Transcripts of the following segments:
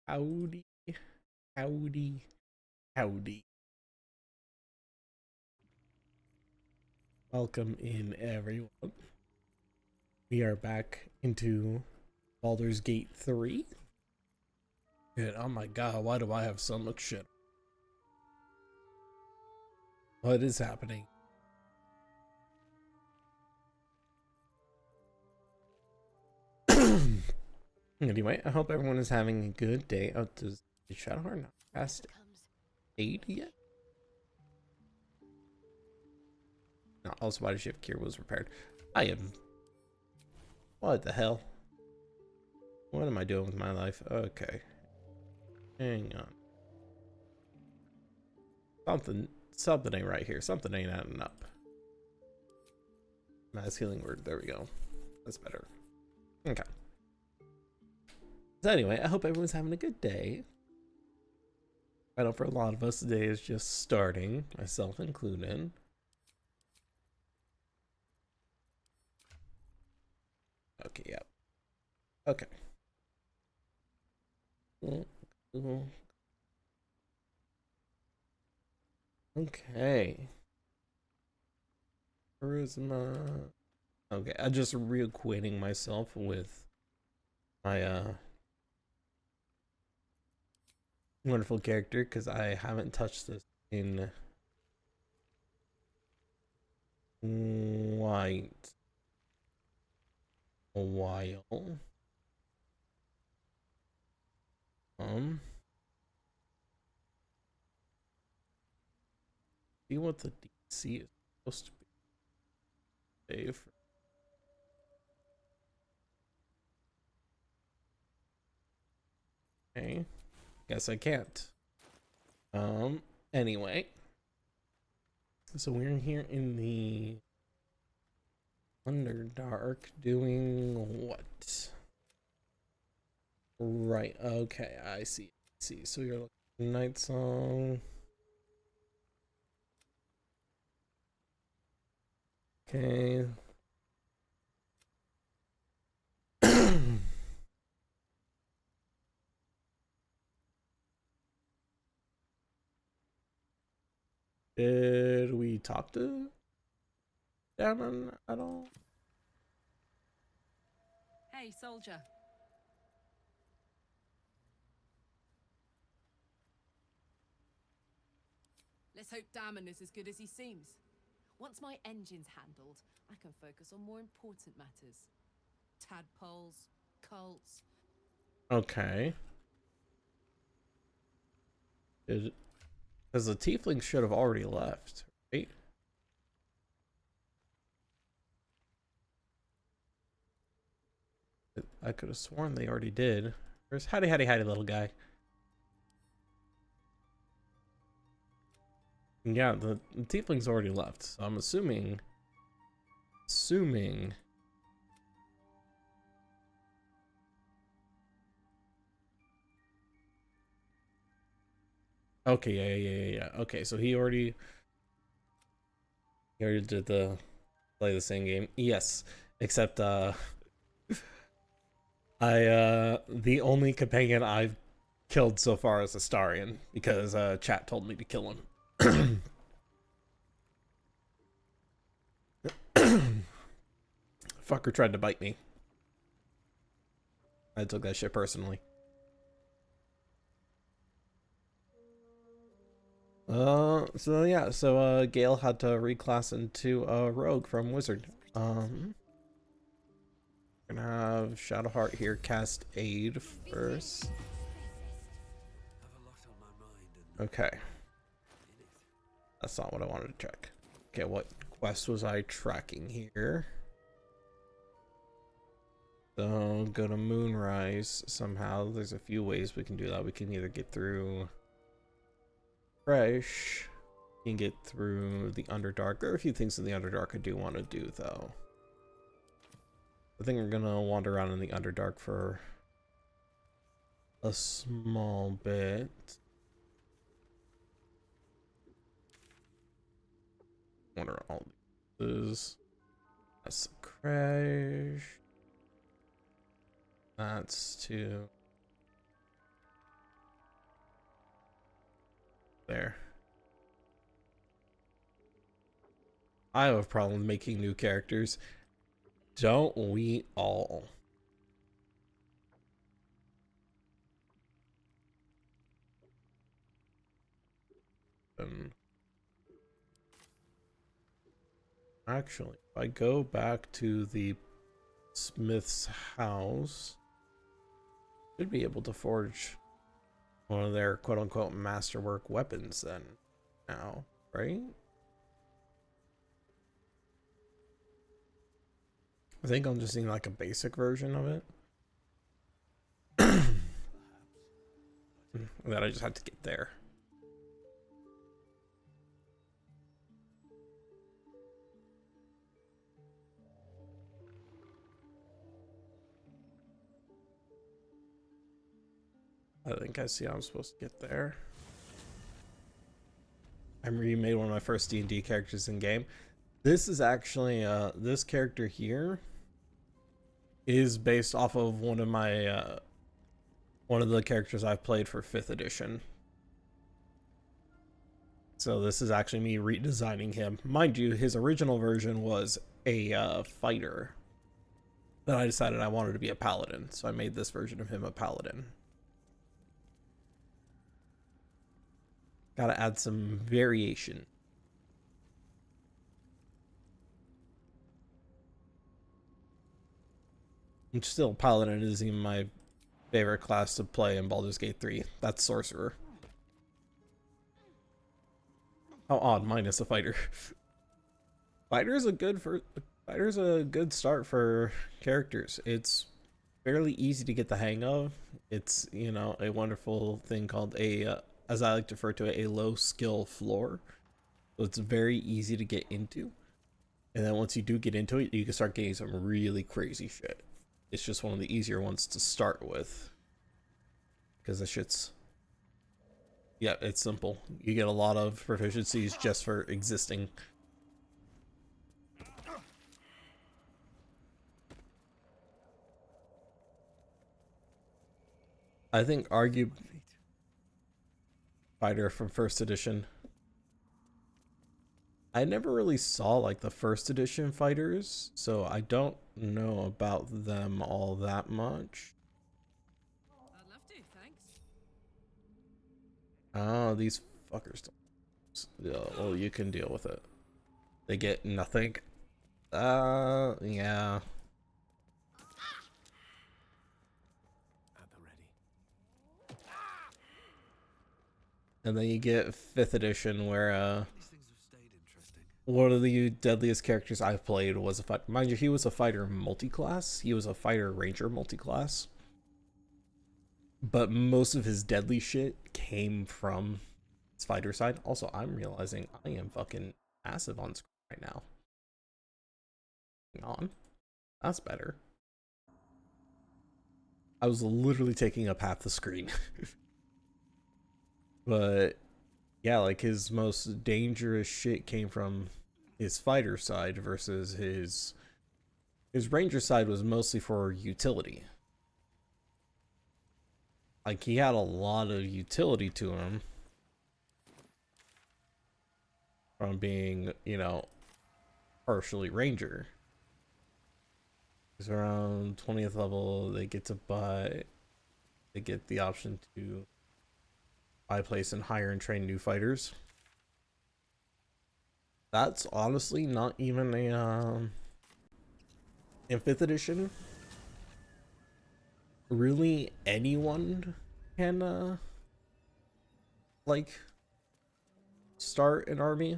Howdy, howdy, howdy. Welcome in, everyone. We are back into Baldur's Gate 3. And oh my god, why do I have so much shit? What is happening? Anyway, I hope everyone is having a good day. Oh, does Shadowheart not cast 8 yet? No, also body shift gear was repaired. I am... What the hell? What am I doing with my life? Okay. Hang on. Something ain't right here. Something ain't adding up. Mass healing word. There we go. That's better. Okay. So anyway, I hope everyone's having a good day. I know for a lot of us, today is just starting, myself included. Okay, yeah. Okay. Okay. Charisma. Okay, I'm just reacquainting myself with my wonderful character because I haven't touched this in quite a while. See what the DC is supposed to be. Save. Okay. Guess I can't. Anyway. So we're here in the Underdark doing what? Right, okay, I see. So you're looking at Night Song. Okay. Did we talk to Damon at all? Hey, soldier. Let's hope Damon is as good as he seems. Once my engine's handled, I can focus on more important matters. Tadpoles, cults. Okay. Because the tiefling should have already left, right? I could have sworn they already did. Where's howdy little guy? Yeah, the tiefling's already left, so I'm assuming okay, yeah. Okay, so he already did play the same game. Yes, except the only companion I've killed so far is Astarion because chat told me to kill him. Fucker tried to bite me. I took that shit personally. So Gale had to reclass into a rogue from wizard. We're gonna have Shadowheart here cast aid first. Okay. That's not what I wanted to check. Okay, what quest was I tracking here? So go to Moonrise somehow. There's a few ways we can do that. We can either get through Fresh, you can get through the Underdark. There are a few things in the Underdark I do want to do though. I think we're gonna wander around in the Underdark for a small bit. Wonder all these. That's a crash. That's to There. I have a problem making new characters. Don't we all? Actually, if I go back to the smith's house, should be able to forge one of their quote-unquote masterwork weapons then now, right? I think I'm just seeing like a basic version of it. That I just had to get there. I think I see how I'm supposed to get there. I remade one of my first D&D characters in game. This is actually this character here is based off of one of my one of the characters I've played for 5th edition. So this is actually me redesigning him. Mind you, his original version was a fighter. Then I decided I wanted to be a paladin, so I made this version of him a paladin. Gotta add some variation. And still, paladin is even my favorite class to play in Baldur's Gate 3. That's sorcerer. How odd, minus a fighter. Fighter's a good start for characters. It's fairly easy to get the hang of. It's, you know, a wonderful thing called as I like to refer to it, a low skill floor. So it's very easy to get into. And then once you do get into it, you can start getting some really crazy shit. It's just one of the easier ones to start with. Because the shit's... yeah, it's simple. You get a lot of proficiencies just for existing. I think arguably fighter from 1st edition. I never really saw like the 1st edition fighters, so I don't know about them all that much. I'd love to, thanks. Oh, these fuckers don't. Yeah, well, you can deal with it. They get nothing. Yeah. At the ready. And then you get 5th edition where These things have stayed interesting. one of the deadliest characters I've played was a fighter. Mind you, he was a fighter multi-class. He was a fighter ranger multi-class. But most of his deadly shit came from his fighter side. Also, I'm realizing I am fucking massive on screen right now. Hang on. That's better. I was literally taking up half the screen. But yeah, like his most dangerous shit came from his fighter side versus his ranger side was mostly for utility. Like he had a lot of utility to him from being, you know, partially ranger. Because around 20th level they get the option to buy place and hire and train new fighters. That's honestly not even a in 5th edition. Really anyone can like start an army.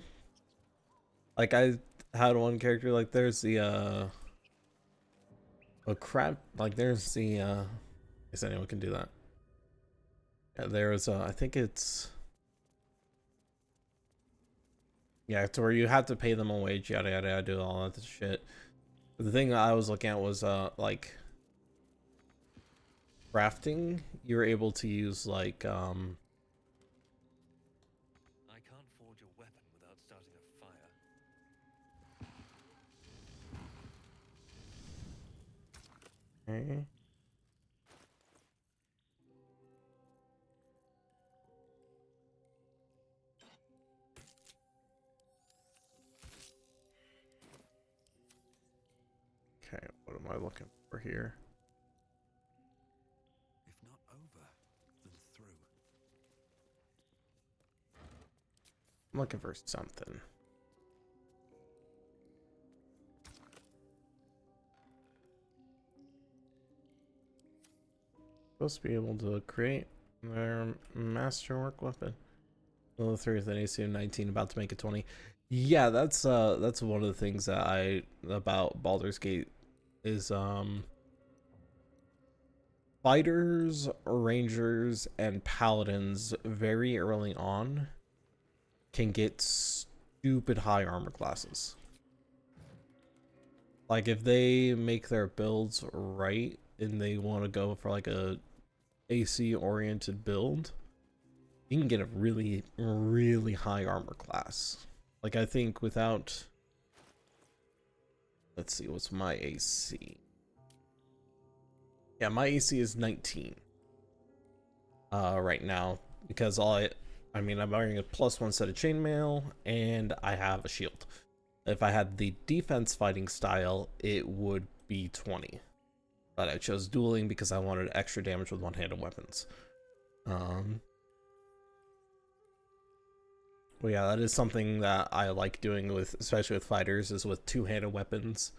Like I had one character, like there's the a crap, like there's the I guess anyone can do that. Yeah, there's I think it's, yeah, it's where you have to pay them a wage, yada yada yada, do all that shit. But the thing I was looking at was like crafting. You're able to use like I can't forge a weapon without starting a fire. okay. am I looking for here? If not over, then through. I'm looking for something. Supposed to be able to create their masterwork weapon. Level 3 with an AC of 19, about to make it 20. Yeah, that's one of the things that I about Baldur's Gate is fighters, rangers, and paladins very early on can get stupid high armor classes. Like if they make their builds right and they want to go for like a AC oriented build, you can get a really, really high armor class. Like I think without, let's see, what's my AC? Yeah, my AC is 19 right now because I mean, I'm wearing a +1 set of chainmail and I have a shield. If I had the defense fighting style, it would be 20. But I chose dueling because I wanted extra damage with one-handed weapons. Well, yeah, that is something that I like doing with, especially with fighters, is with two-handed weapons.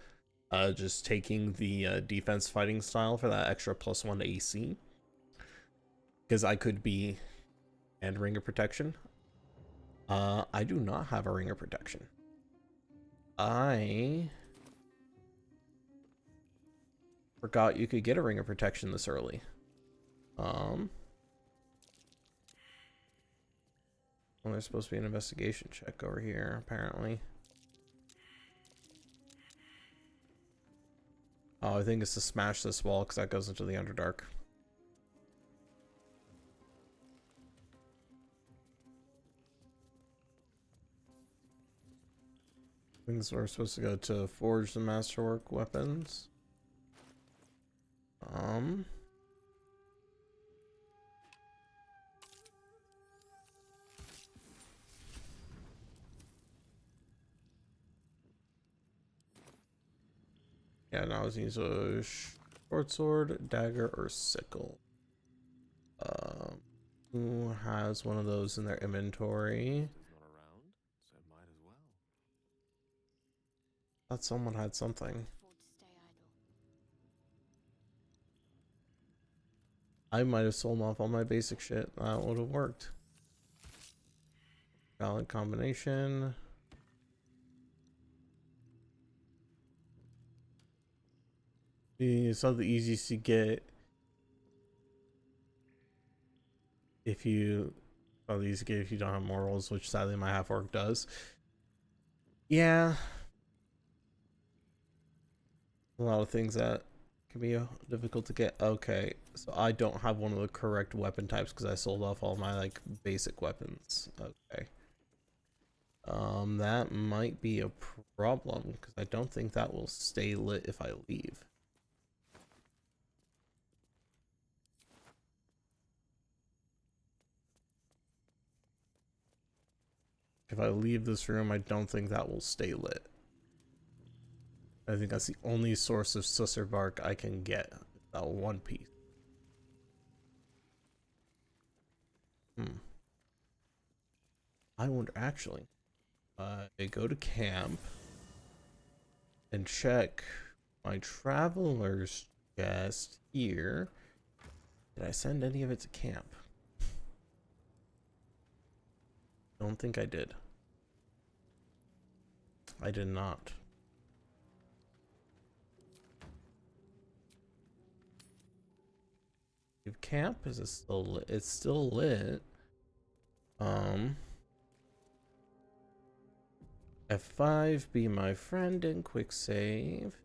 Just taking the defense fighting style for that extra +1 to AC. Because I could be, and ring of protection. I do not have a ring of protection. I forgot you could get a ring of protection this early. Well, there's supposed to be an investigation check over here, apparently. Oh, I think it's to smash this wall because that goes into the Underdark. Things we're supposed to go to forge the masterwork weapons. Yeah, now I was using a short sword, dagger, or sickle. Who has one of those in their inventory? Not around, so might as well. Thought someone had something. I might have sold off all my basic shit. That would have worked. Valid combination. It's not the easiest to get if you, well, the easiest to get if you don't have morals, which sadly my half orc does. Yeah, a lot of things that can be difficult to get. Okay, so I don't have one of the correct weapon types because I sold off all my like basic weapons. Okay. That might be a problem because I don't think that will stay lit if I leave. If I leave this room, I don't think that will stay lit. I think that's the only source of susser bark I can get. That one piece. I wonder, actually, I go to camp and check my traveler's chest here. Did I send any of it to camp? Don't think I did. I did not. If camp is still lit, it's still lit. F5, be my friend, and quick save.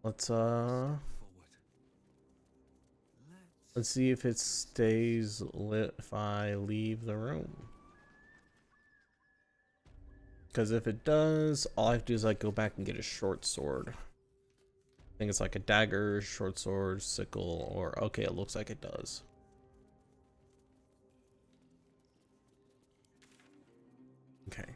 Let's see if it stays lit if I leave the room. Because if it does, all I have to do is like go back and get a short sword. I think it's like a dagger, short sword, sickle, or okay, it looks like it does. Okay.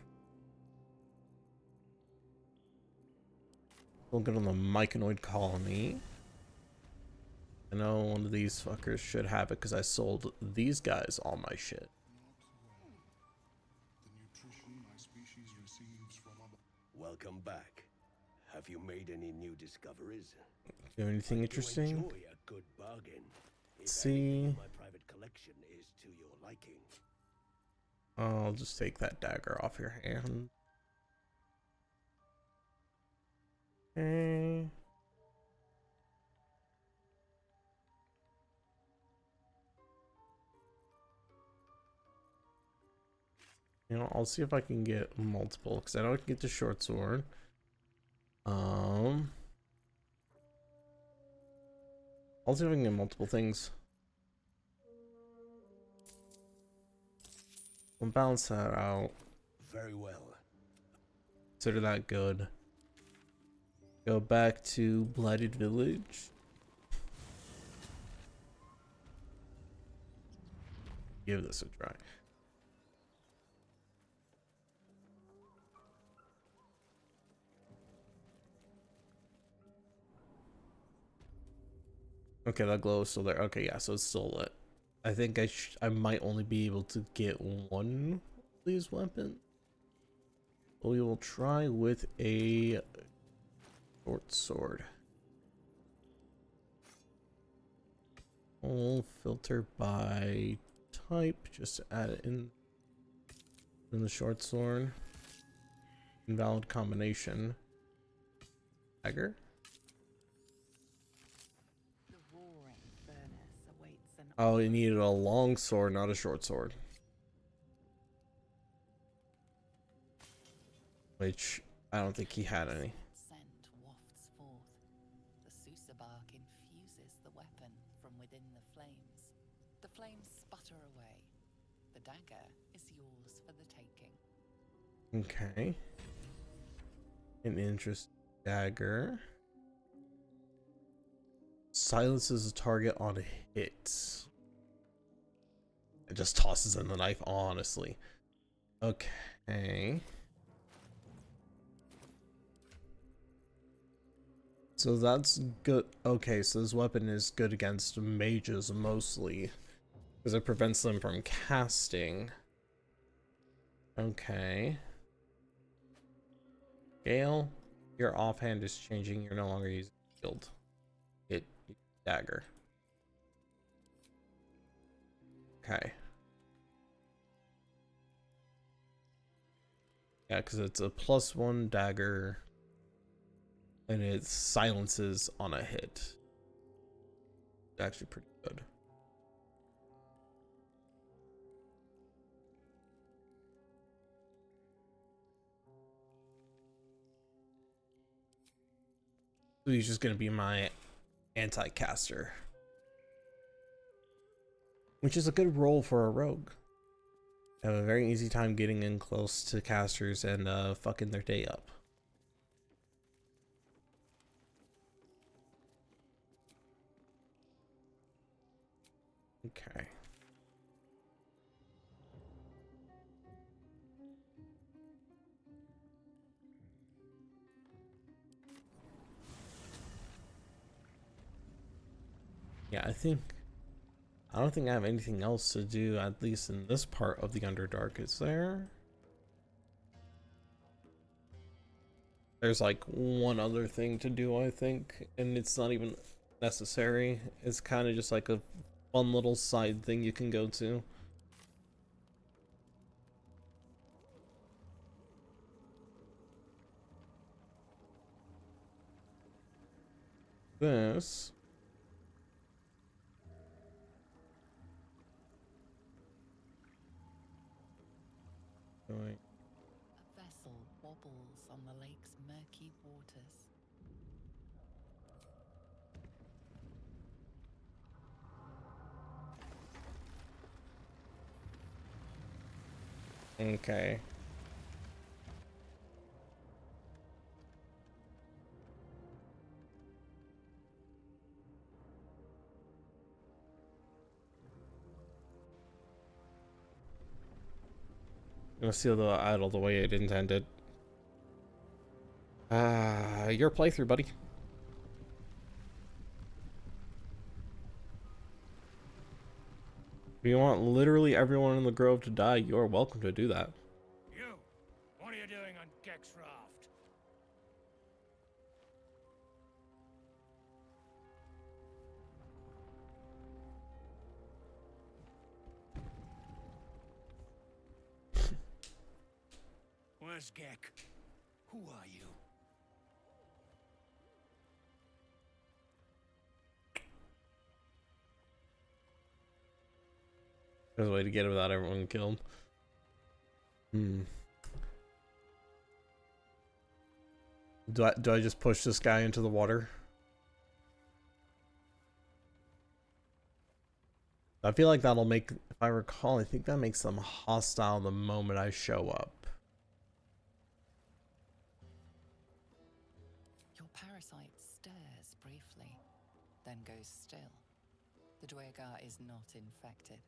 We'll get on the Myconoid colony. I know one of these fuckers should have it because I sold these guys all my shit. Welcome back. Have you made any new discoveries? Do anything interesting? Enjoy a good bargain. Let's see. My private collection is to your liking. I'll just take that dagger off your hand. Okay. You know, I'll see if I can get multiple because I know I can get the short sword. I'll see if I can get multiple things. We'll balance that out. Very well. Consider that good. Go back to Blighted Village. Give this a try. Okay, that glow is still there. Okay, yeah, so it's still lit. I think I might only be able to get one of these weapons. We will try with a short sword. We'll filter by type, just to add it in the short sword. Invalid combination. Dagger. Oh, he needed a long sword, not a short sword. Which I don't think he had any. Scent wafts forth. The Susa bark infuses the weapon from within the flames. The flames sputter away. The dagger is yours for the taking. Okay. An interesting dagger. Silences a target on a hit. It just tosses in the knife, honestly. Okay. So that's good. Okay, so this weapon is good against mages mostly. Because it prevents them from casting. Okay. Gale, your offhand is changing. You're no longer using shield. It dagger. Okay. Yeah, because it's a +1 dagger. And it silences on a hit. It's actually pretty good. So he's just gonna be my anti-caster. Which is a good role for a rogue. I have a very easy time getting in close to casters and fucking their day up. Okay. Yeah, I don't think I have anything else to do, at least in this part of the Underdark, is there? There's like one other thing to do, I think, and it's not even necessary. It's kind of just like a fun little side thing you can go to. This. Going. A vessel wobbles on the lake's murky waters. Okay. I'm gonna seal the idol the way it intended. Your playthrough, buddy. If you want literally everyone in the grove to die, you're welcome to do that. You! What are you doing on Gex Raft? Where's Gek? Who are you? There's a way to get it without everyone killed. Do I just push this guy into the water? I feel like that'll make, if I recall, I think that makes them hostile the moment I show up. Your parasite stirs briefly, then goes still. The Dwegar is not infected.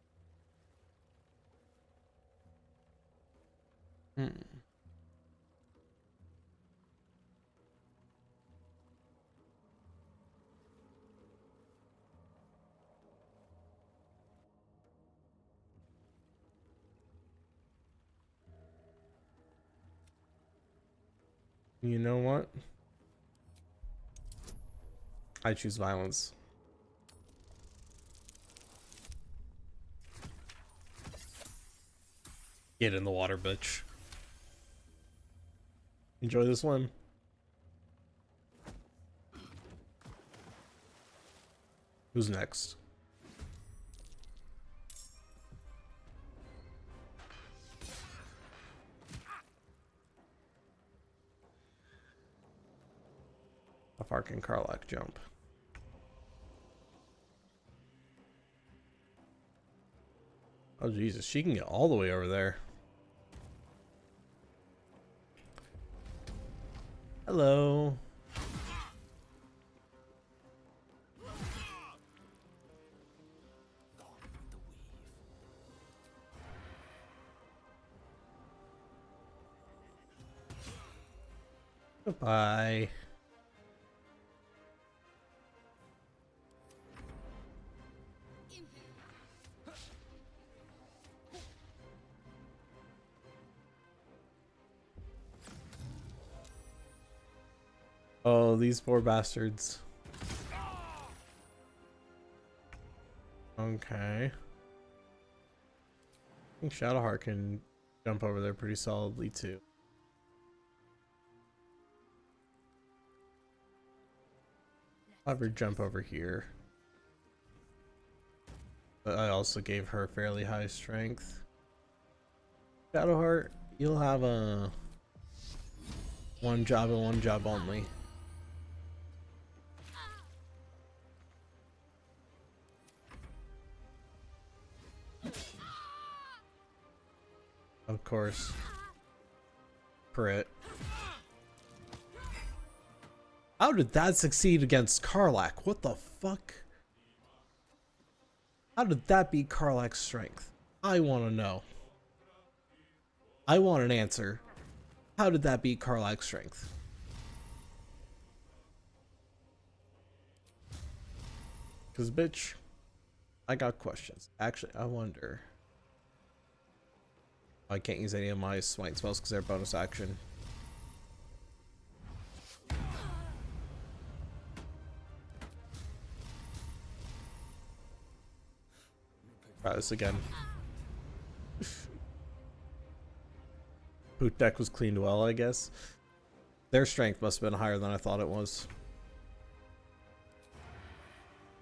You know what? I choose violence. Get in the water, bitch. Enjoy the swim. Who's next? How far can Karlach jump? Oh Jesus, she can get all the way over there. Hello. Goodbye. Oh, these poor bastards. Okay. I think Shadowheart can jump over there pretty solidly too. I'll have her jump over here. But I also gave her fairly high strength. Shadowheart, you'll have a one job and one job only. Of course. Crit. How did that succeed against Karlach? What the fuck? How did that beat Karlach's strength? I want to know. I want an answer. How did that beat Karlach's strength? Because, bitch, I got questions. Actually, I wonder. I can't use any of my smite spells because they're bonus action. Try this again. Boot deck was cleaned well, I guess. Their strength must have been higher than I thought it was.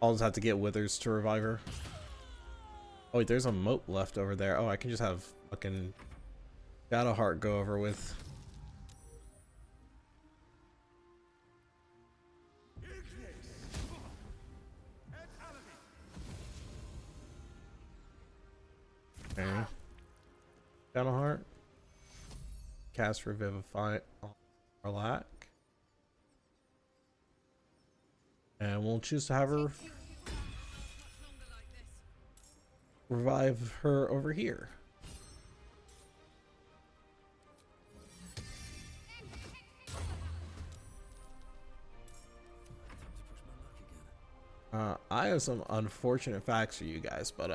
I'll just have to get Withers to revive her. Oh wait, there's a moat left over there. Oh, I can just have fucking Shadowheart go over with. Okay. Shadowheart. Cast Revivify on Karlach. And we'll choose to have her revive her over here. I have some unfortunate facts for you guys, but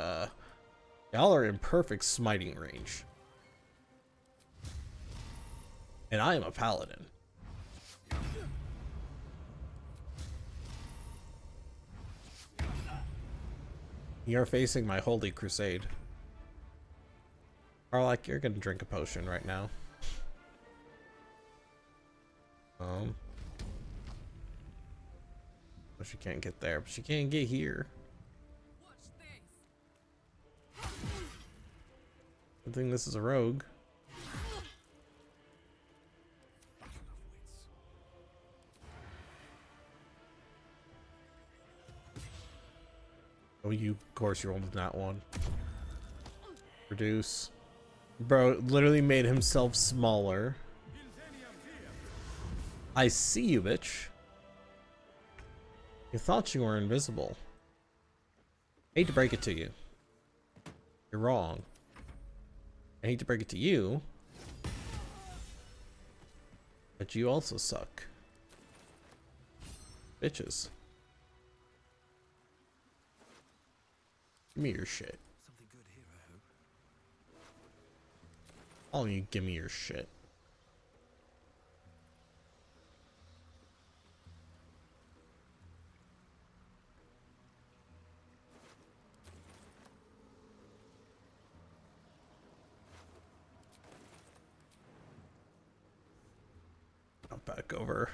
y'all are in perfect smiting range. And I am a paladin. You're facing my holy crusade. Or like you're gonna drink a potion right now. But she can't get there, but she can't get here. I think this is a rogue. Oh, you, of course, you rolled that one. Reduce. Bro, literally made himself smaller. I see you, bitch. You thought you were invisible. Hate to break it to you. You're wrong. I hate to break it to you. But you also suck. Bitches. Give me your shit. Something good here, I hope. All of you, give me your shit. I'll back over.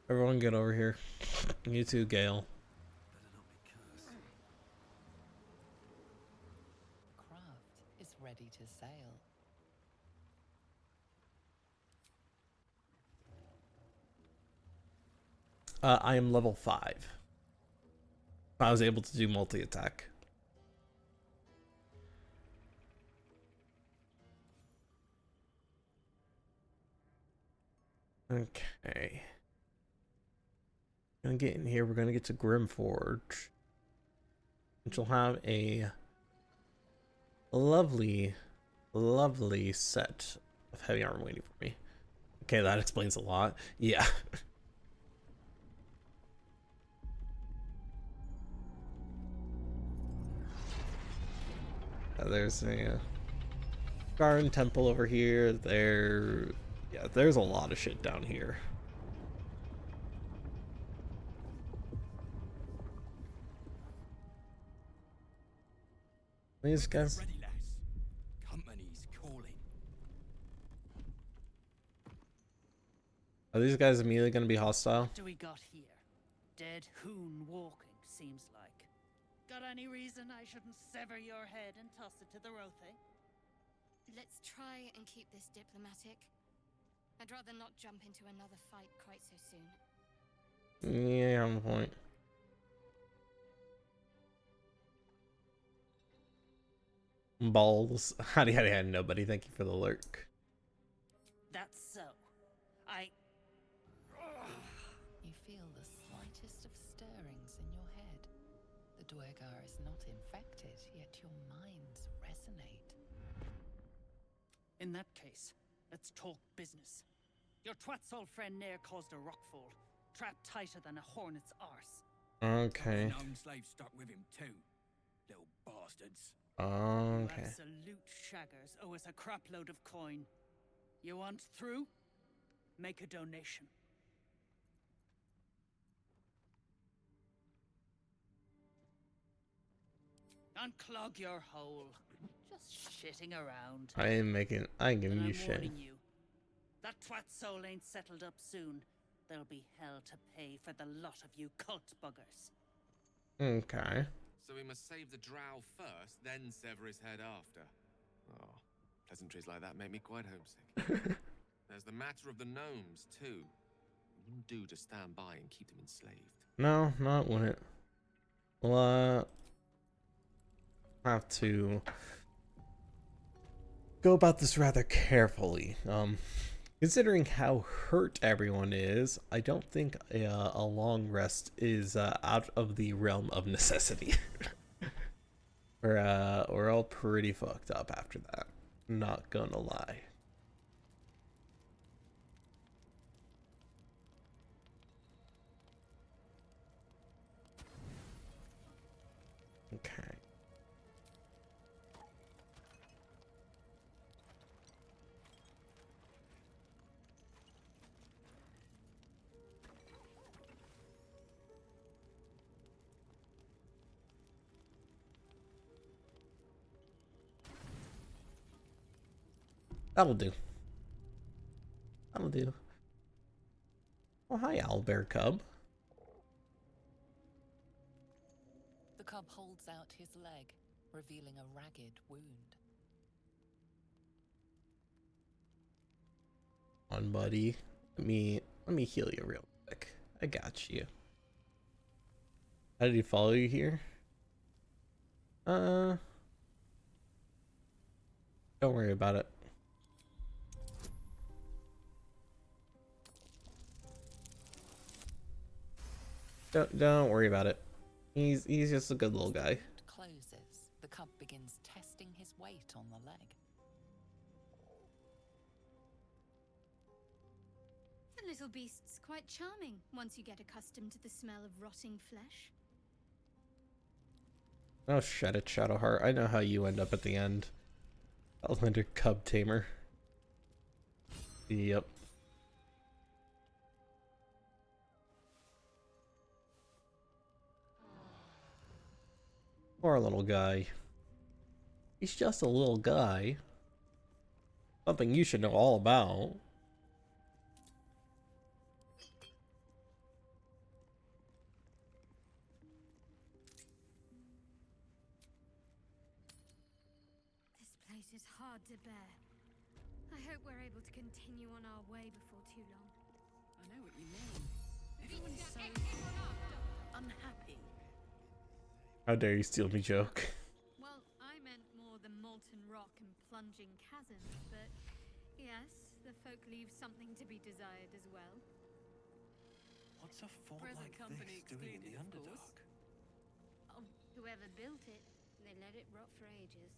Everyone get over here. You too, Gale. Better not be cursed. Craft is ready to sail. I am level 5. I was able to do multi-attack. Okay. Gonna get in here. We're gonna get to Grimforge, which will have a lovely, lovely set of heavy armor waiting for me. Okay, that explains a lot. Yeah. There's a Garden Temple over here. Yeah, there's a lot of shit down here. These guys. Ready, lass. Company's calling. Are these guys immediately going to be hostile? What do we got here? Dead hoon walking, seems like. Got any reason I shouldn't sever your head and toss it to the Rothe? Let's try and keep this diplomatic. I'd rather not jump into another fight quite so soon. Yeah, on point. Balls. Howdy, howdy, howdy, nobody. Thank you for the lurk. That's so. You feel the slightest of stirrings in your head. The Duergar is not infected, yet your minds resonate. In that case, let's talk business. Your twat's old friend Nair caused a rockfall, trapped tighter than a hornet's arse. Okay. Known slaves stuck with him too. Little bastards. You Okay. absolute shaggers owe us a crapload of coin. You want through? Make a donation. Unclog your hole. Just shitting around. I ain't giving But you I'm shit. warning you. That twat soul ain't settled up soon. There'll be hell to pay for the lot of you cult buggers. Okay. So we must save the drow first, then sever his head after. Oh, pleasantries like that make me quite homesick. There's the matter of the gnomes, too. It wouldn't do to stand by and keep them enslaved. No, not when it. Well, have to go about this rather carefully. Considering how hurt everyone is, I don't think a long rest is out of the realm of necessity. We're all pretty fucked up after that. Not gonna lie. That'll do. That'll do. Oh, hi, owlbear cub. The cub holds out his leg, revealing a ragged wound. On, buddy. Let me heal you real quick. I got you. How did he follow you here? Don't worry about it. Don't worry about it. He's just a good little guy. Closes. The cub begins testing his weight on the leg. The little beast's quite charming once you get accustomed to the smell of rotting flesh. Oh, shut it, Shadowheart. I know how you end up at the end. Outlander cub tamer. Yep. Poor little guy. He's just a little guy. Something you should know all about. This place is hard to bear. I hope we're able to continue on our way before too long. I know what you mean. Everyone is so unhappy. How dare you steal me joke. Well, I meant more the molten rock and plunging chasms, but yes, the folk leave something to be desired as well. What's a fort Present like company this doing in the excluded, of course. Underdark? Oh, whoever built it, they let it rot for ages.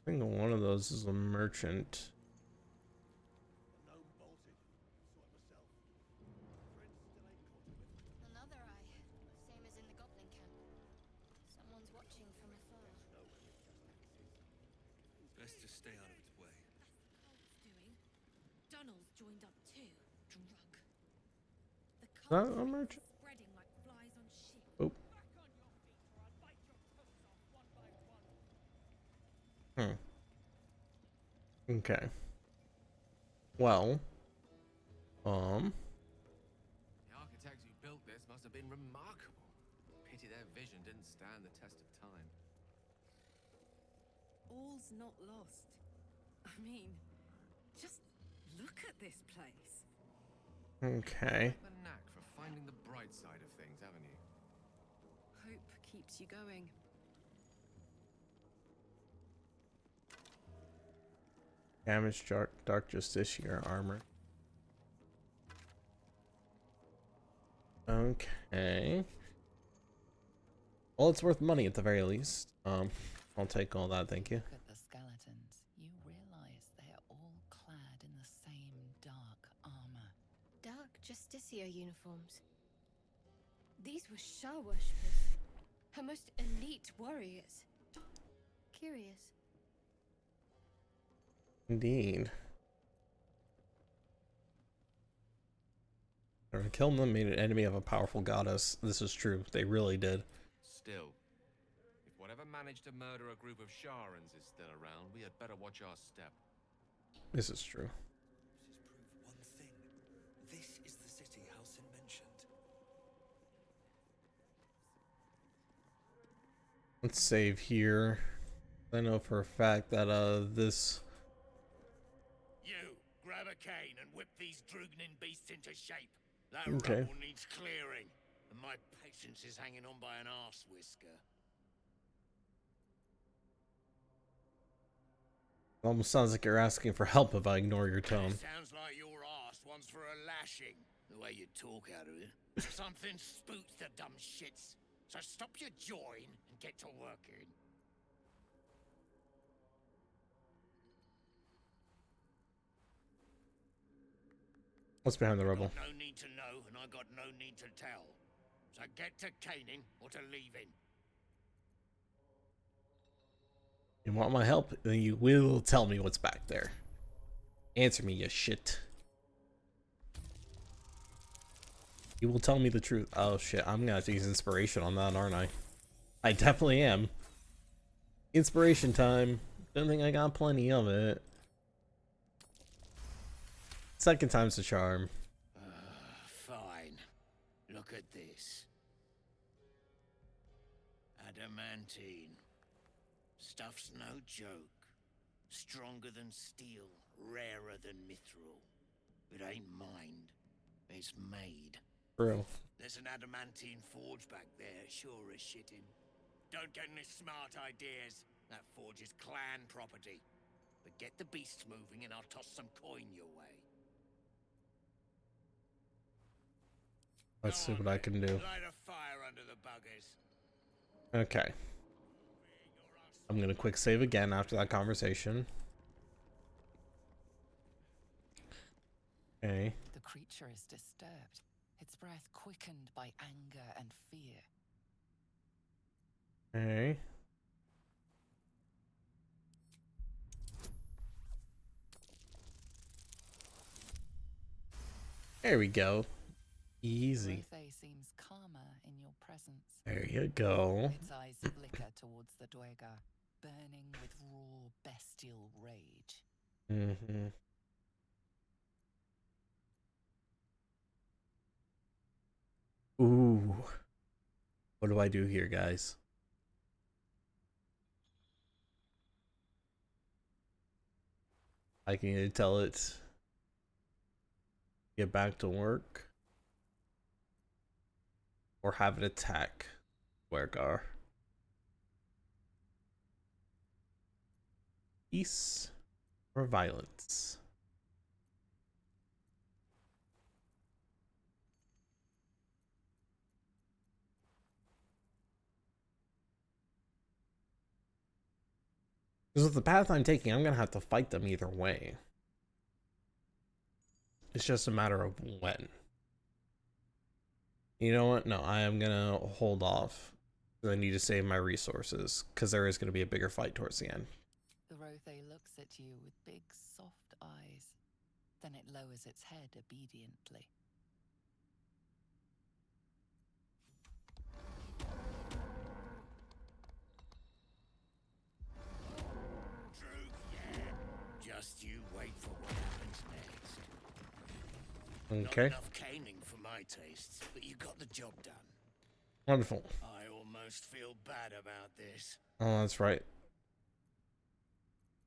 I think one of those is a merchant. The gnome bolted. Saw it myself. Friends still ain't caught with. Another eye, same as in the goblin camp. Someone's watching from afar. Best to stay out of its way. Doing. Dunnell's joined up too. Drug. The Is that a merchant? spreading like flies on shit. Oh. Okay. Well. The architects who built this must have been remarkable. Pity their vision didn't stand the test of time. All's not lost. I mean, just look at this place. Okay. The knack for finding the bright side of things, haven't you? Hope keeps you going. Damage dark justiciar armor. Okay. Well, it's worth money at the very least. I'll take all that, thank you. Look at the skeletons. You realize they're all clad in the same dark armor. Dark Justiciar uniforms. These were Shah worshippers. Her most elite warriors. Curious. Indeed. Killing them made an enemy of a powerful goddess. This is true. They really did. Still, if whatever managed to murder a group of Sharans is still around, we had better watch our step. This is true. This is proof one thing. This is the city Halsin mentioned. Let's save here. I know for a fact that this You, grab a cane and whip these Drugnin beasts into shape. That Okay. rubble needs clearing, and my patience is hanging on by an arse whisker. almost sounds like you're asking for help if I ignore your tone. Sounds like your arse wants for a lashing, the way you talk out of it. Something spooks the dumb shits. So stop your jawing and get to working. What's behind the rubble? Got no need to know, and I got no need to tell. So get to caning or to leaving. You want my help? Then you will tell me what's back there. Answer me, you shit. You will tell me the truth. Oh shit, I'm gonna have to use inspiration on that, aren't I? I definitely am. Inspiration time. Don't think I got plenty of it. Second time's the charm. Fine. Look at this. Adamantine. Stuff's no joke. Stronger than steel, rarer than mithril. It ain't mined. It's made. True. There's an adamantine forge back there, sure as shitting. Don't get any smart ideas. That forge is clan property. But get the beasts moving and I'll toss some coin your way. Let's see what I can do. Light a fire under the buggers. Okay. I'm gonna quick save again after that conversation. Okay. The creature is disturbed, its breath quickened by anger and fear. Okay. There we go. Easy. Rothe seems calmer in your presence. There you go. Its eyes flicker towards the Dwegar, burning with raw bestial rage. Mm-hmm. Ooh. What do I do here, guys? I can either tell it get back to work or have it attack Dwegar. Peace or violence? Because with the path I'm taking, I'm going to have to fight them either way. It's just a matter of when. You know what? No, I am going to hold off. I need to save my resources, because there is going to be a bigger fight towards the end. The Rothe looks at you with big, soft eyes. Then it lowers its head obediently. Just you wait for what happens next. Okay. Not enough caning for my tastes, but you got the job done. Wonderful. I almost feel bad about this. Oh, that's right.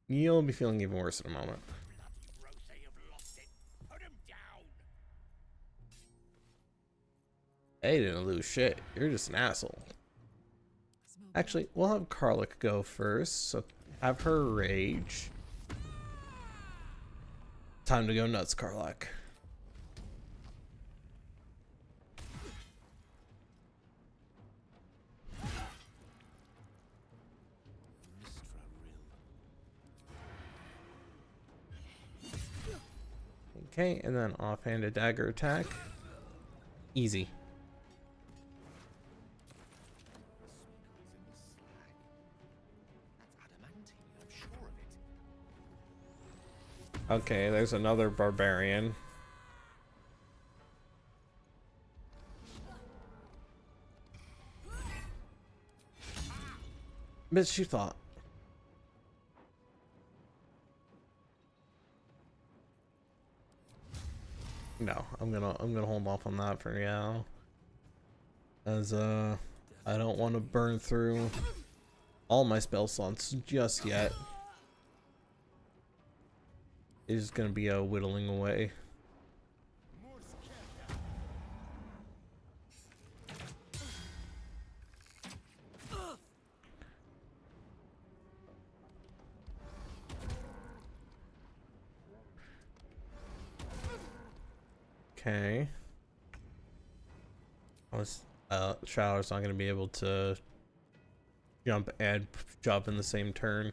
You'll be feeling even worse in a moment. Bloody Rothe have lost it. Put him down. Hey, didn't lose shit. You're just an asshole. Actually, we'll have Karlach go first, so have her rage. Time to go nuts, Karlach. Okay, and then offhanded dagger attack. Easy. Okay, there's another barbarian. Bitch, you thought. No, I'm gonna hold off on that for now. As I don't want to burn through all my spell slots just yet. It's gonna be a whittling away. Okay. Shadow's not gonna be able to jump and jump in the same turn.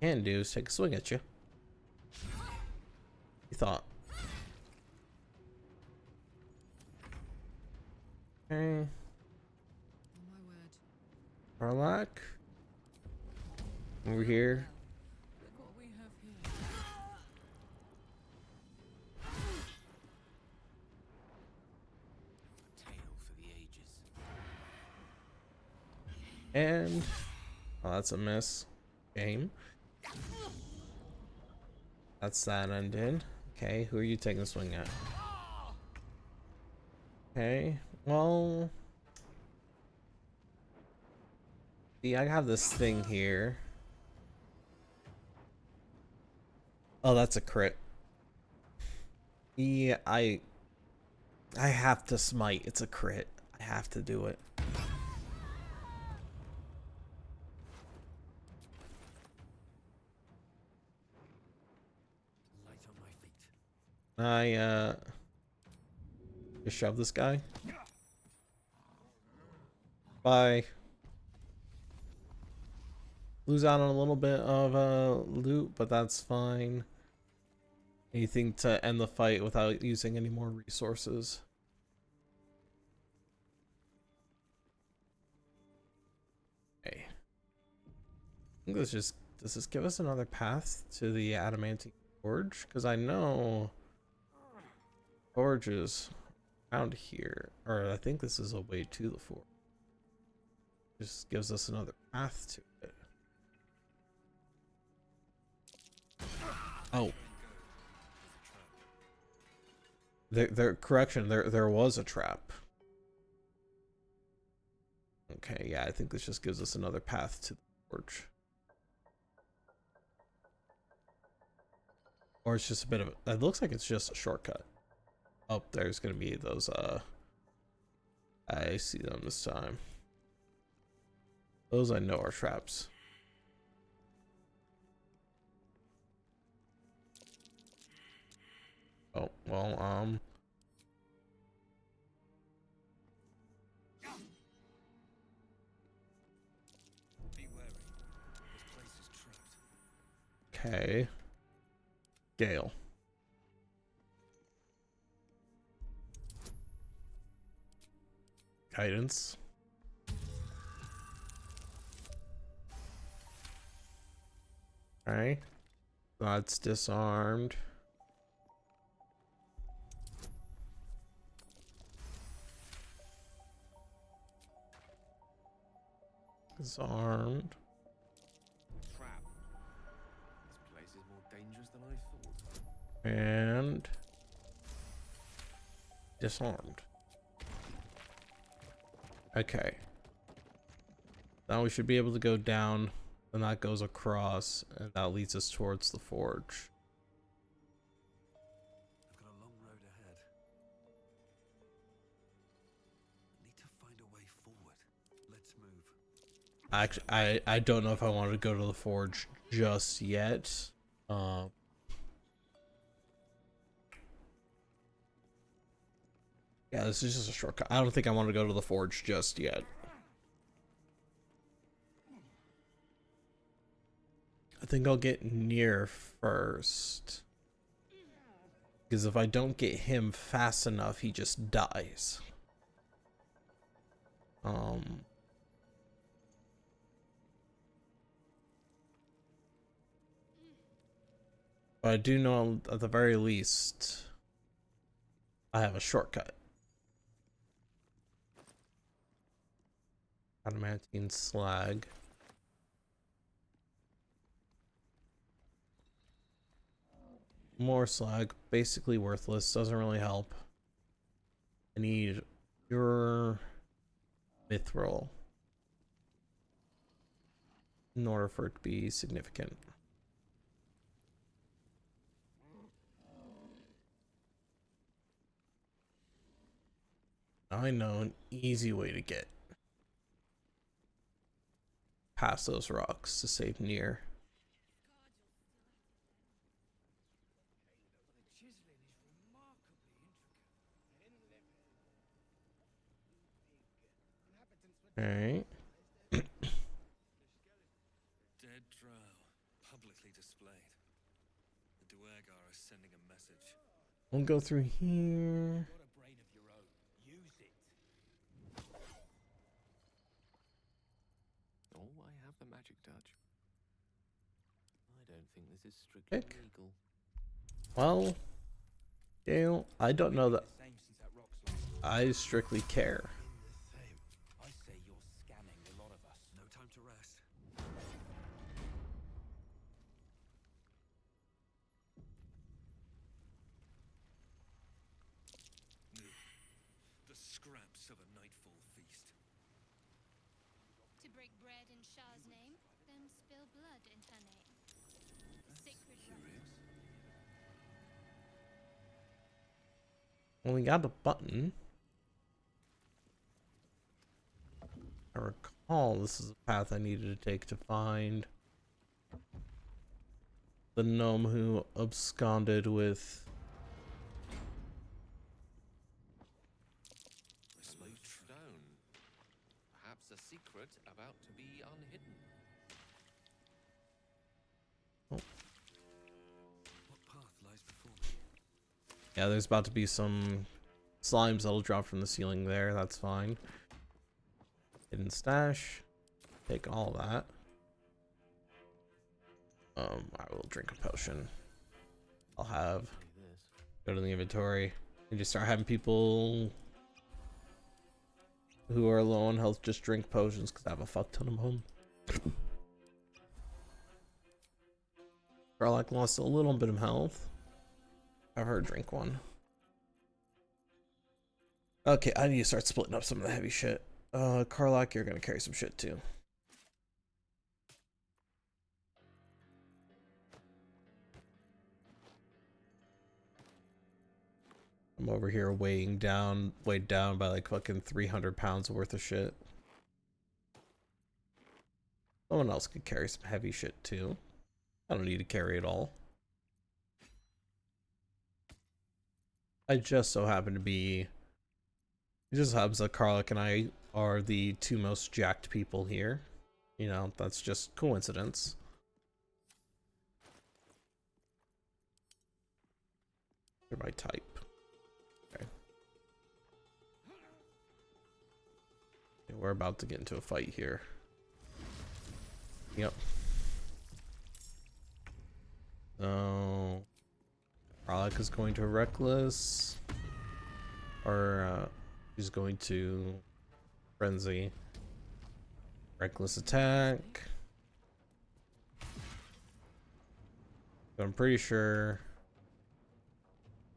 Can do is take a swing at you. You thought. Okay. Oh my word. Karlach. Over here. Look what we have here. A tale for the ages. And oh, that's a miss. Game. That's that ended. Okay, who are you taking a swing at? Okay, well, see, I have this thing here. Oh, that's a crit. Yeah, I have to smite. It's a crit. I have to do it. Light on my feet. I just shove this guy. Bye. Lose out on a little bit of loot, but that's fine. Anything to end the fight without using any more resources. Okay. I think does this give us another path to the adamantine forge? Because I know forge is around here, or I think this is a way to the forge. Just gives us another path to it. Oh. Correction, there was a trap. Okay, yeah, I think this just gives us another path to the forge. Or it's just a bit of it looks like it's just a shortcut. Oh, there's gonna be those I see them this time. Those I know are traps. Oh, well, Be wary. This place is trapped. okay. Gale. Guidance. Alright. That's disarmed. Disarmed. Trap. This place is more dangerous than I thought. And disarmed. Okay. Now we should be able to go down, and that goes across, and that leads us towards the forge. I've got a long road ahead. Need to find a way forward. Let's move. Actually, I don't know if I want to go to the forge just yet. Yeah, this is just a shortcut. I don't think I want to go to the forge just yet. I think I'll get near first. Because if I don't get him fast enough, he just dies. But I do know at the very least I have a shortcut. Adamantine slag. More slag, basically worthless, doesn't really help. I need your mithril in order for it to be significant. I know an easy way to get past those rocks to save Nier. Alright. Dead drow, publicly displayed. The Duergar are sending a message. We'll go through here. Got a brain of your own. Use it. Oh, I have the magic touch. I don't think this is strictly Pick. legal. Well, Gale, I don't know that Same since that rock's lost. I strictly care. Same. I say you're scamming a lot of us. No scraps of a nightfall feast. To break bread in Shah's name, then spill blood in her name. The sacred right. Well, we got a button. I recall this is a path I needed to take to find the gnome who absconded with A smooth stone. Perhaps a secret about to be unhidden. What path lies before me? Yeah, there's about to be some slimes that'll drop from the ceiling there. That's fine. Hidden stash. Take all that. I will drink a potion. I'll have go to the inventory and just start having people who are low on health just drink potions because I have a fuck ton of them. Garlic lost a little bit of health. Have her drink one. Okay, I need to start splitting up some of the heavy shit. Karlak, you're gonna carry some shit too. I'm over here weighed down by like fucking 300 pounds worth of shit. Someone else could carry some heavy shit too. I don't need to carry it all. I just so happen to be... It just happens that Karlak and I are the two most jacked people here. You know, that's just coincidence. They're my type. Okay. Yeah, we're about to get into a fight here. Yep. So... Karlak is going to Reckless. Or, she's going to Frenzy. Reckless attack. So I'm pretty sure...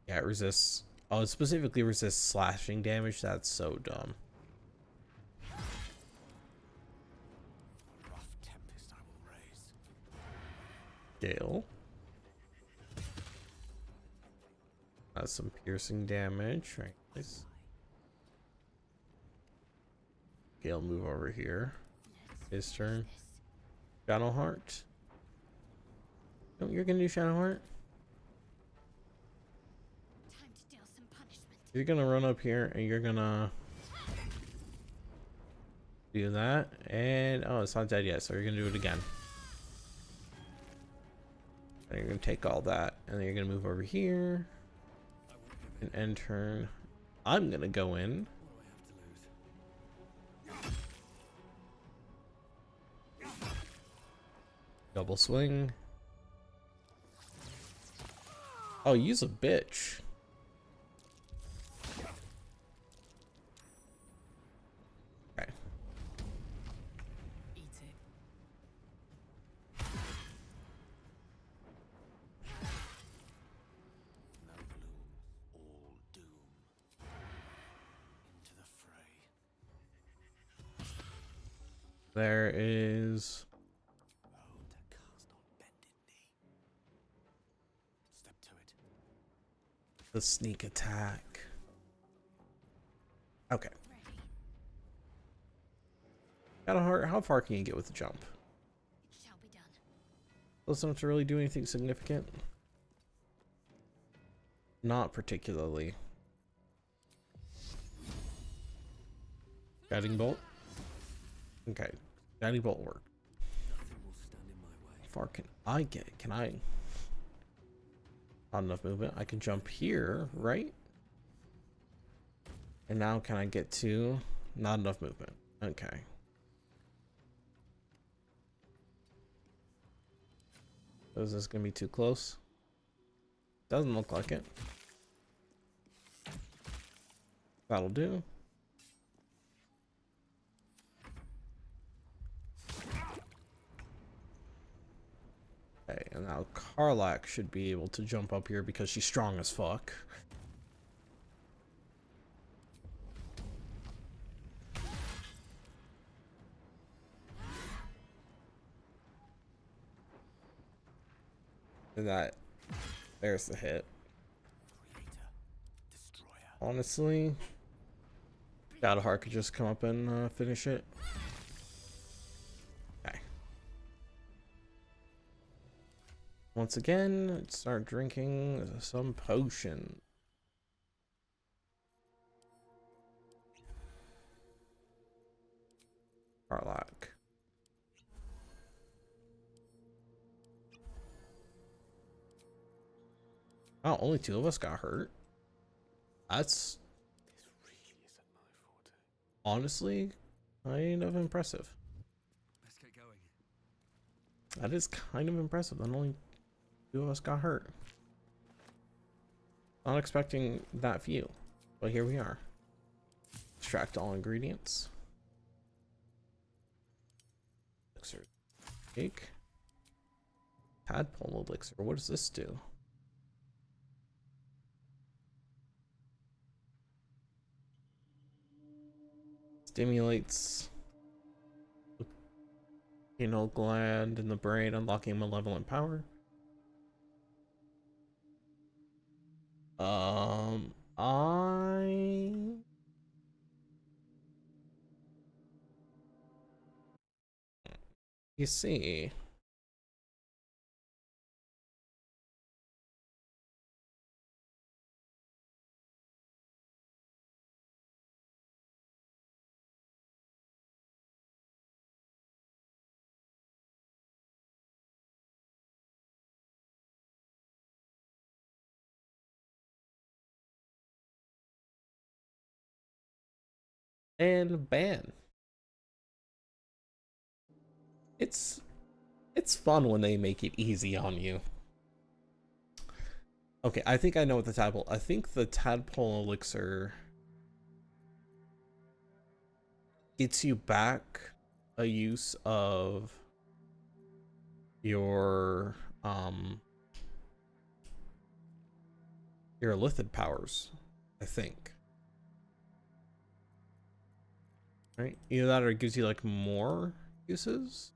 Yeah, it resists... Oh, it specifically resists slashing damage? That's so dumb. Rough tempest I will raise. Gale. That's some piercing damage. Right. Nice. Gale, move over here. His turn. Shadowheart. Oh, you're gonna do Shadowheart? Time to deal some punishment. You're gonna run up here and you're gonna do that. And oh, it's not dead yet, so you're gonna do it again. And you're gonna take all that, and then you're gonna move over here. And end turn. I'm gonna go in. Double swing. Oh, use a bitch. Okay. Eat it. No gloom, all doom. Into the fray. There is Road to cast on bended knee. Step to it. the sneak attack. Okay. Ready. Shadowheart, how far can you get with the jump? It shall be done. Close enough to really do anything significant? Not particularly. Guiding bolt? Okay. Guiding bolt work. Nothing will stand in my way. How far can I get? Can I? Not enough movement. I can jump here, right? And now can I get to? Not enough movement. Okay. Is this gonna be too close? Doesn't look like it. That'll do. Okay, and now Karlak should be able to jump up here because she's strong as fuck. And there's the hit. Creator, destroyer. Honestly, Shadowheart could just come up and finish it. Okay. Once again, start drinking some potion. Arlok. Oh, only 2 of us got hurt. That's This really isn't my forte. honestly kind of impressive. Let's get going. That is kind of impressive that only 2 of us got hurt. Not expecting that few, but here we are. Extract all ingredients. Elixir. Cake. Tadpole elixir. What does this do? Stimulates the pineal gland in the brain, unlocking malevolent power. You see. And ban. It's fun when they make it easy on you. Okay, I think I know what the tadpole. I think the tadpole elixir gets you back a use of your illithid powers, I think. Right? Either that or it gives you like more uses.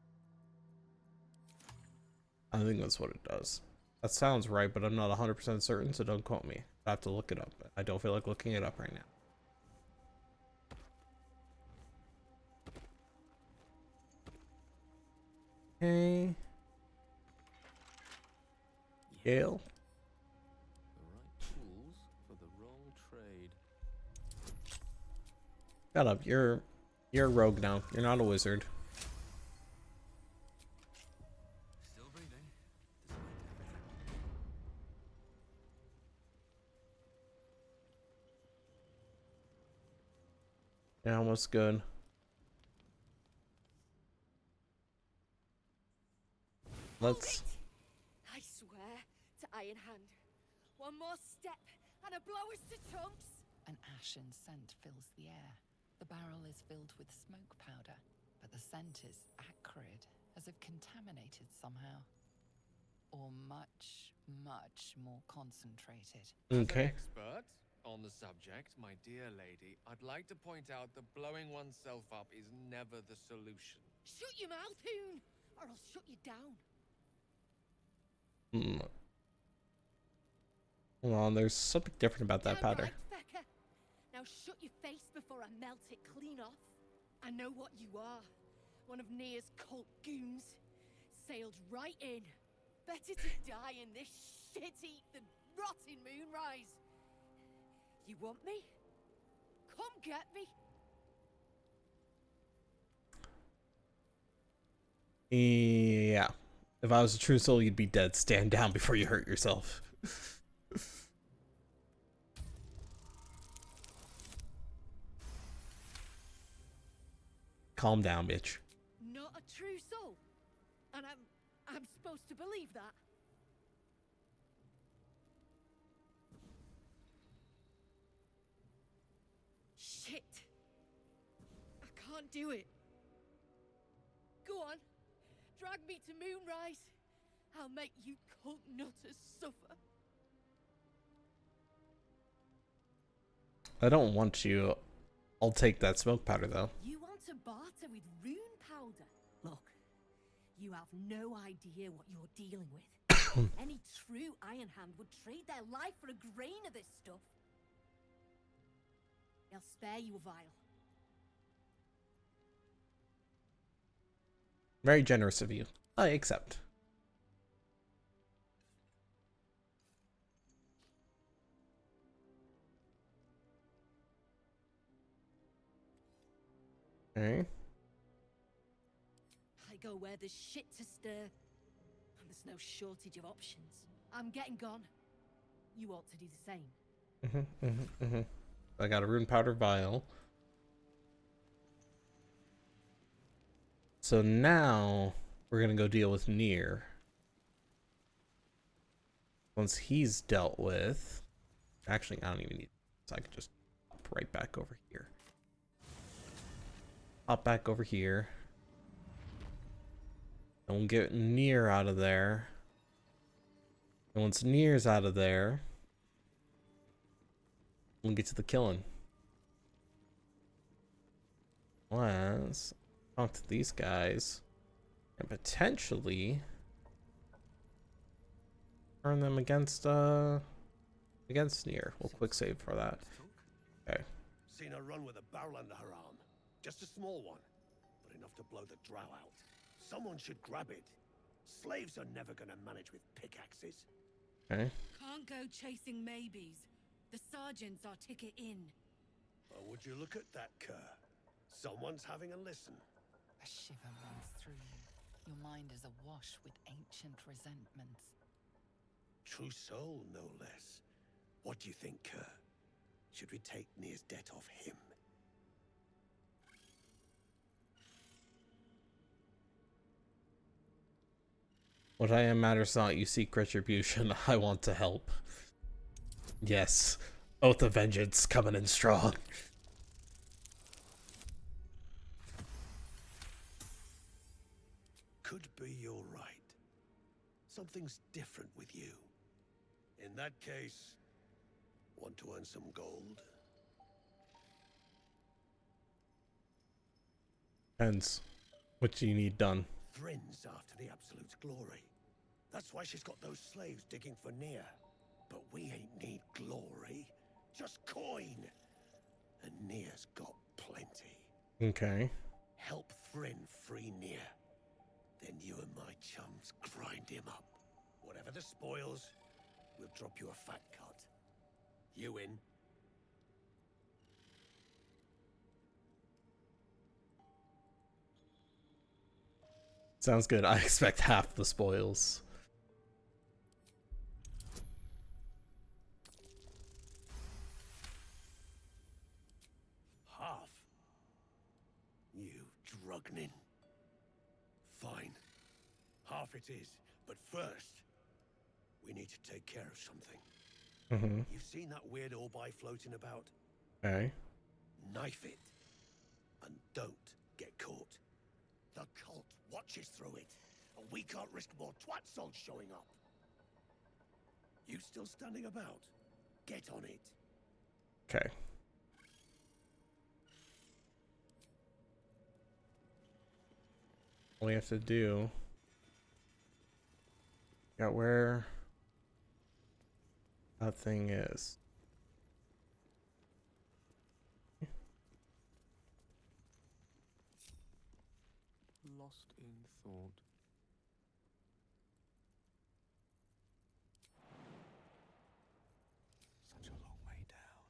I think that's what it does. That sounds right, but I'm not 100% certain, so don't quote me. I have to look it up. I don't feel like looking it up right now. Okay. Gale. The right tools for the wrong trade. Shut up. You're a rogue now. You're not a wizard. Still breathing, despite everything. Yeah, almost good. Let's. I swear to Iron Hand. One more step and a blow us to chunks. An ashen scent fills the air. The barrel is filled with smoke powder, but the scent is acrid, as if contaminated somehow. Or much, much more concentrated. Okay. As an expert on the subject, my dear lady, I'd like to point out that blowing oneself up is never the solution. Shut your mouth, Hoon, or I'll shut you down. Hold on, there's something different about that powder. Right, Becca. Now shut your face before I melt it clean off. I know what you are. One of Nia's cult goons. Sailed right in. Better to die in this shit heap than rot in Moonrise. You want me? Come get me. Yeah. If I was a true soul, you'd be dead. Stand down before you hurt yourself. Calm down, bitch. Not a true soul. And I'm supposed to believe that. Shit. I can't do it. Go on. Drag me to Moonrise. I'll make you cult nutters suffer. I don't want you. I'll take that smoke powder, though. You want to barter with rune powder? Look, you have no idea what you're dealing with. Any true Iron Hand would trade their life for a grain of this stuff. They'll spare you a vial. Very generous of you. I accept. Okay. I go where there's shit to stir, and there's no shortage of options. I'm getting gone. You ought to do the same. I got a rune powder vial. So now we're gonna go deal with Nier. Once he's dealt with, actually, I don't even need. So I can just hop right back over here. Hop back over here. And we'll get Nier out of there. And once Nier's out of there, we'll get to the killing. Let's talk to these guys and potentially turn them against Nier. We'll quick save for that. Okay. Seen her run with a barrel under her arm. Just a small one, but enough to blow the drow out. Someone should grab it. Slaves are never gonna manage with pickaxes. Okay. Can't go chasing maybes. The sergeants are ticket in. Oh, would you look at that, Kerr? Someone's having a listen. A shiver runs through you. Your mind is awash with ancient resentments. True soul, no less. What do you think, Kerr? Should we take Nier's debt off him? What I am matters not. You seek retribution. I want to help. Yes. Oath of Vengeance coming in strong. Could be you're right. Something's different with you. In that case, want to earn some gold? Depends. What do you need done? Thrin's after the Absolute's glory. That's why she's got those slaves digging for Nier. But we ain't need glory, just coin. And Nier's got plenty. Okay. Help Thryn free Nier. Then you and my chums grind him up. Whatever the spoils, we'll drop you a fat cut. You in? Sounds good. I expect half the spoils. Half? You drugnin. Fine. Half it is. But first, we need to take care of something. You've seen that weird orb floating about? Okay. Knife it. And don't get caught. The cult watches through it. And we can't risk more twat souls showing up. You still standing about? Get on it. Okay. All we have to do. Got where that thing is. Lost in thought. Such a long way down.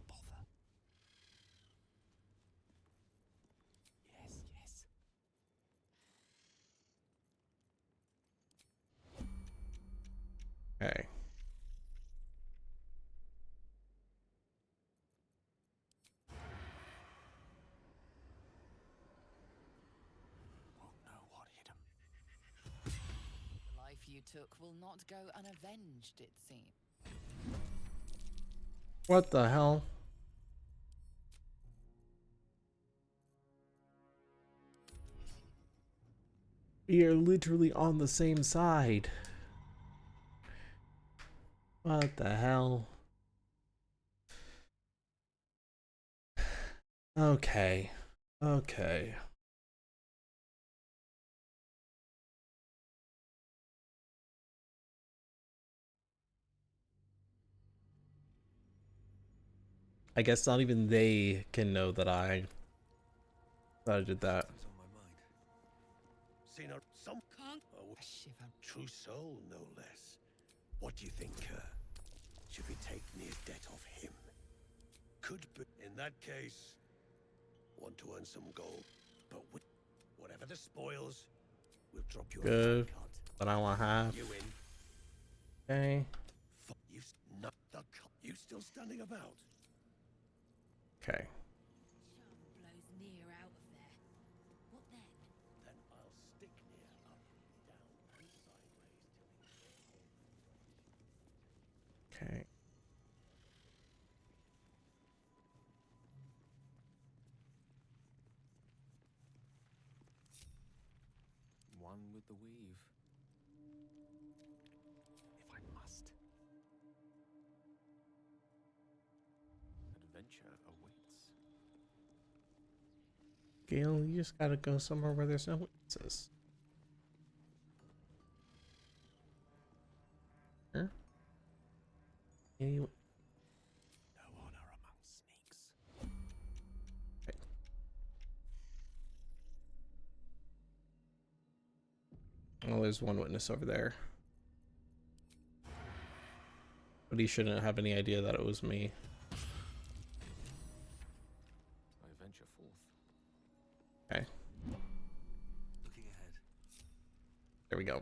Bother. Yes, yes. Okay. Won't know what hit him. The life you took will not go unavenged, it seems. What the hell? We are literally on the same side. What the hell? Okay. Okay. I guess not even they can know that I did that. Something's on my mind. Seen some a shiver. True soul, no less. What do you think, should we take Nir's debt off him? Could be. In that case, want to earn some gold, but whatever the spoils, we'll drop you Good. a cut. But I want half. You in? Okay. Not the cut. You still standing about? Okay. Sharp blows near out of there. What then? Then I'll stick Nir up, down, and sideways till he Okay. One with the weave. If I must. Adventure awaits. Gale, you just gotta go somewhere where there's no witnesses. Here? Anyway. No honor among sneaks. Okay. Well, there's one witness over there. But he shouldn't have any idea that it was me. I venture forth. Okay. Looking ahead. There we go.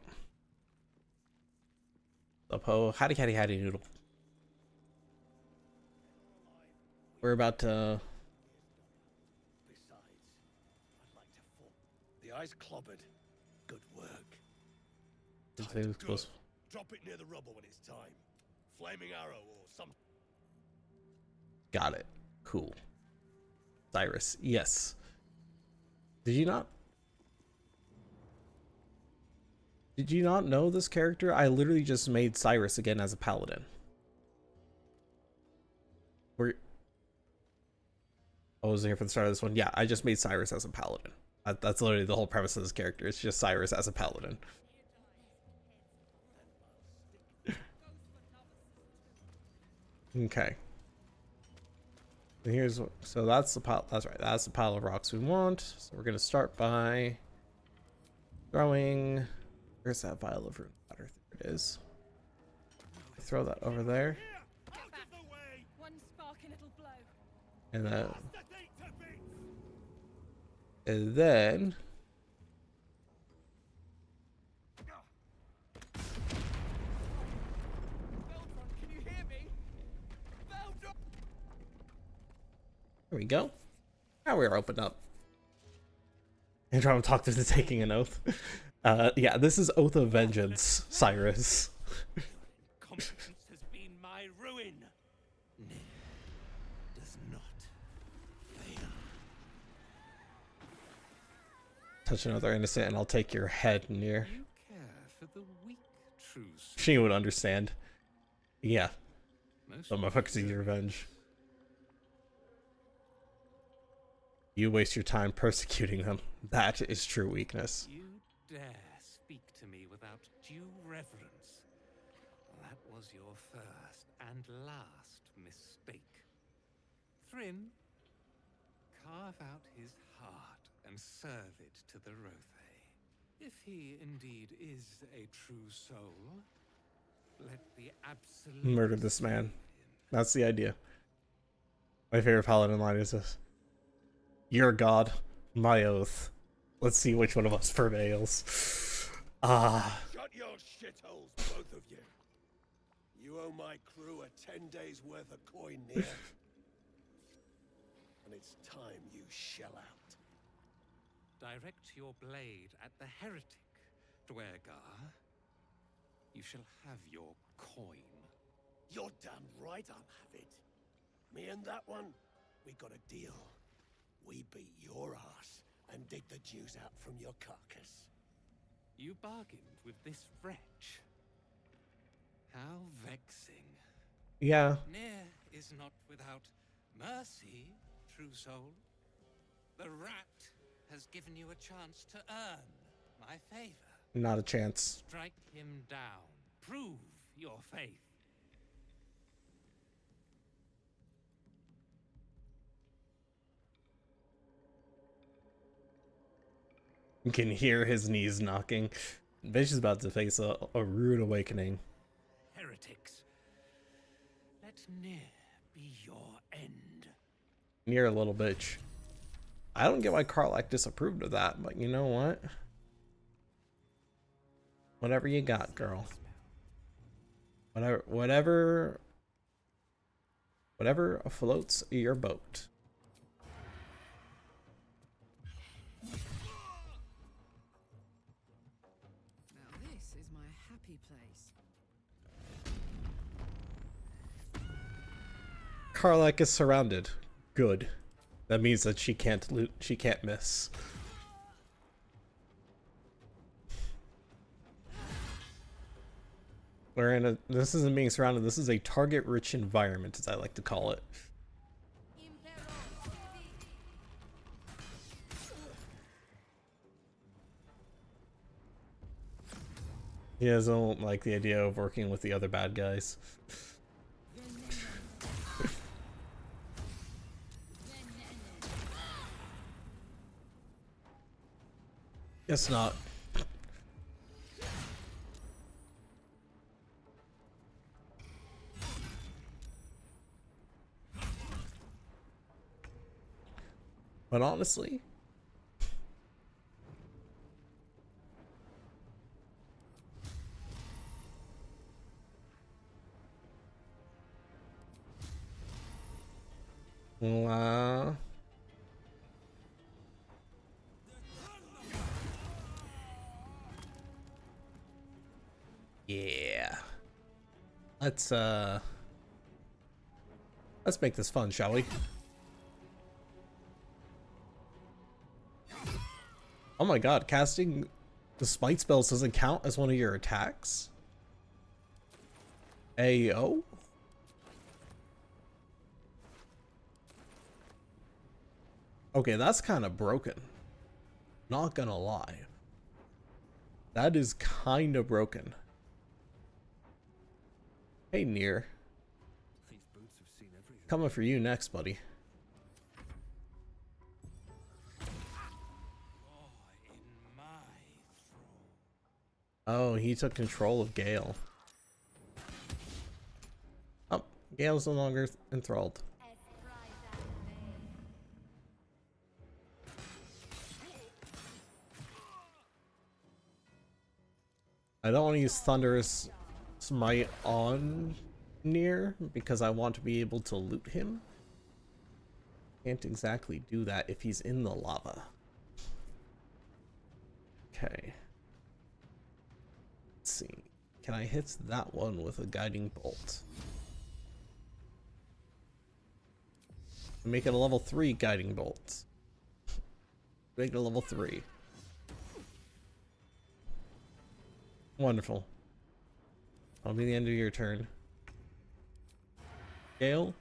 Up-ho. Howdy, howdy, howdy, noodle. We're about to... Besides, I'd like to fall. The eye's clobbered. Good work. Good. Drop it near the rubble when it's time. Flaming arrow or some. Got it. Cool. Cyrus. Yes. Did you not? Did you not know this character? I literally just made Cyrus again as a paladin. I wasn't here for the start of this one. Yeah, I just made Cyrus as a paladin. That's literally the whole premise of this character. It's just Cyrus as a paladin. Okay. And here's what, so that's the pile. That's right. That's the pile of rocks we want. So we're gonna start by throwing. Where's that vial of rune water? There it is. Throw that over there, One spark and it'll blow. and then Baldur, can you hear me? Baldur! there we go. Now we're opened up. And trying to talk to the taking an oath. Yeah, this is Oath of Vengeance, Cyrus. Competence has been my ruin. Nir does not fail. Touch another innocent, and I'll take your head near. You care for the weak, true She would understand. Yeah, Most so motherfuckers need revenge. You waste your time persecuting them. That is true weakness. You dare speak to me without due reverence. That was your first and last mistake. Thrym, carve out his heart and serve it to the Rothe. If he indeed is a true soul, let the absolute Murder this man. That's the idea. My favorite paladin line is this. Your god, my oath. Let's see which one of us prevails. Ah. Shut your shitholes, both of you. You owe my crew a 10 days worth of coin Nir. And it's time you shell out. Direct your blade at the heretic, Dwergar. You shall have your coin. You're damn right I'll have it. Me and that one, we got a deal. We beat your ass and dig the Jews out from your carcass. You bargained with this wretch. How vexing. Yeah. Nir is not without mercy, true soul. The rat has given you a chance to earn my favor. Not a chance. Strike him down. Prove your faith. You can hear his knees knocking. Bitch is about to face a rude awakening. Heretics. Let Nier be your end. Near a little bitch. I don't get why Karlach disapproved of that, but you know what? Whatever you got, girl. Whatever floats your boat. Now this is my happy place. Karlach is surrounded. Good. That means that she can't loot. She can't miss. We're in a. This isn't being surrounded. This is a target-rich environment, as I like to call it. He doesn't like the idea of working with the other bad guys. Guess not. But honestly, yeah. Let's make this fun, shall we? Oh my god, casting the smite spells doesn't count as one of your attacks? Ayo? Okay, that's kind of broken. Not gonna lie. That is kind of broken. Hey, Nier. These boots have seen everything. Coming for you next, buddy. Oh, he took control of Gale. Oh, Gale's no longer enthralled. I don't want to use Thunderous Smite on Nier because I want to be able to loot him. Can't exactly do that if he's in the lava. Okay. Let's see. Can I hit that one with a guiding bolt? Make it a level 3 guiding bolt. Make it a level 3. Wonderful. That'll be the end of your turn. Gale?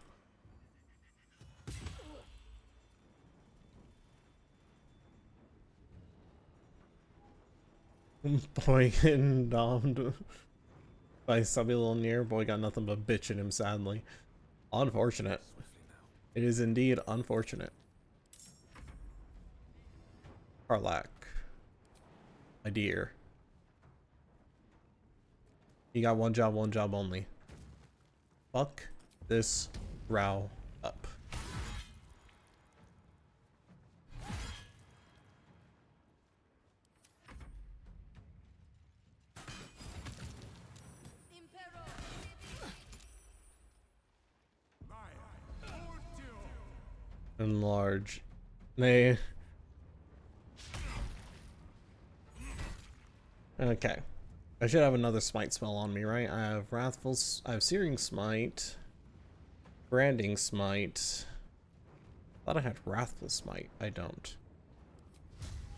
Boy getting domed by stubby little Nier. Boy got nothing but bitch in him, sadly. Unfortunate. It is indeed unfortunate. Karlach. My dear. You got one job only. Fuck this row up. Enlarge. Nay. Okay. I should have another smite spell on me, right? I have I have Searing Smite. Branding Smite. Thought I had Wrathful Smite. I don't.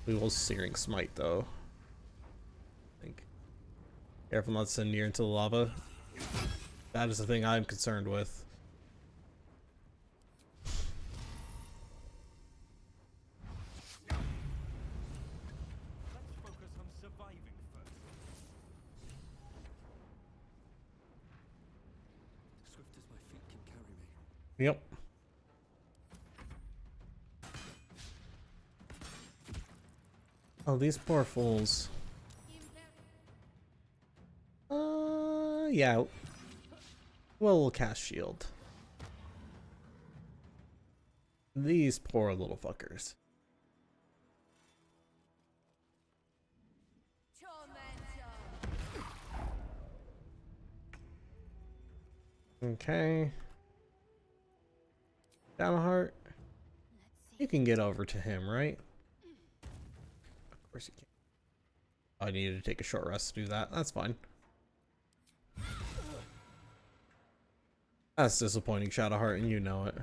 We will Searing Smite though. I think. Careful not to send Nier into the lava. That is the thing I'm concerned with. Yep. Oh, these poor fools. Yeah. Well, we'll cast shield. These poor little fuckers. Okay. Shadowheart. You can get over to him, right? Of course you can. I needed to take a short rest to do that. That's fine. That's disappointing, Shadowheart, and you know it.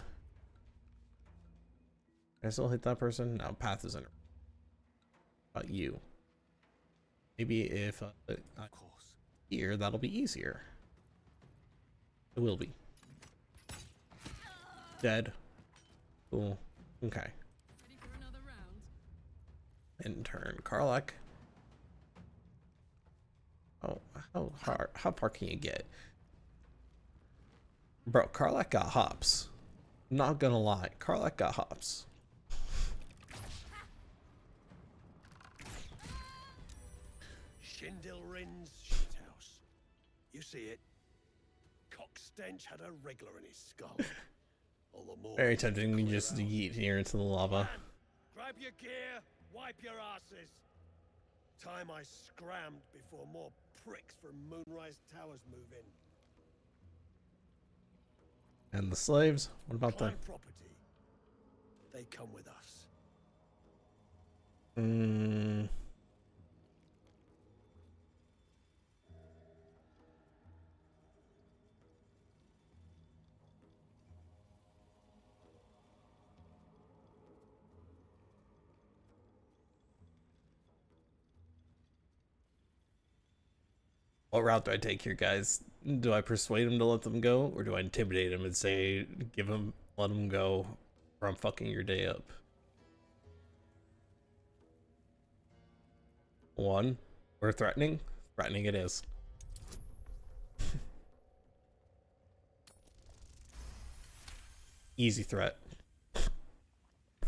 Can I still hit that person? No, path isn't. About you. Maybe if Of course. here, that'll be easier. It will be. Dead. Cool. Okay. Ready for another round? In turn, Karlak. Oh, how far can you get? Bro, Karlak got hops. Not gonna lie, Karlak got hops. Shindilrin's shithouse. You see it? Cockstench had a wriggler in his skull. All the more Very tempting to just yeet here into the lava. Man, grab your gear, wipe your asses. Time I scrammed before more pricks from Moonrise Towers move in. And the slaves? What about Clan them? property. They come with us. What route do I take here, guys? Do I persuade him to let them go, or do I intimidate him and say, let him go, or I'm fucking your day up? One, we're threatening. Threatening it is. Easy threat.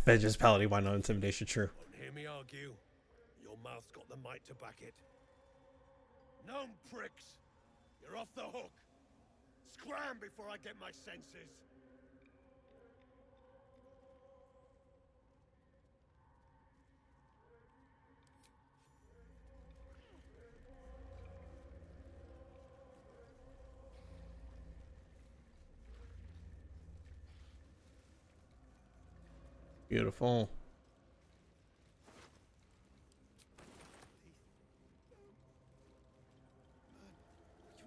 Vengeance Paladin, why not intimidation? True. Don't hear me argue. Your mouth's got the might to back it. Gnome pricks! You're off the hook! Scram before I get my senses! Beautiful.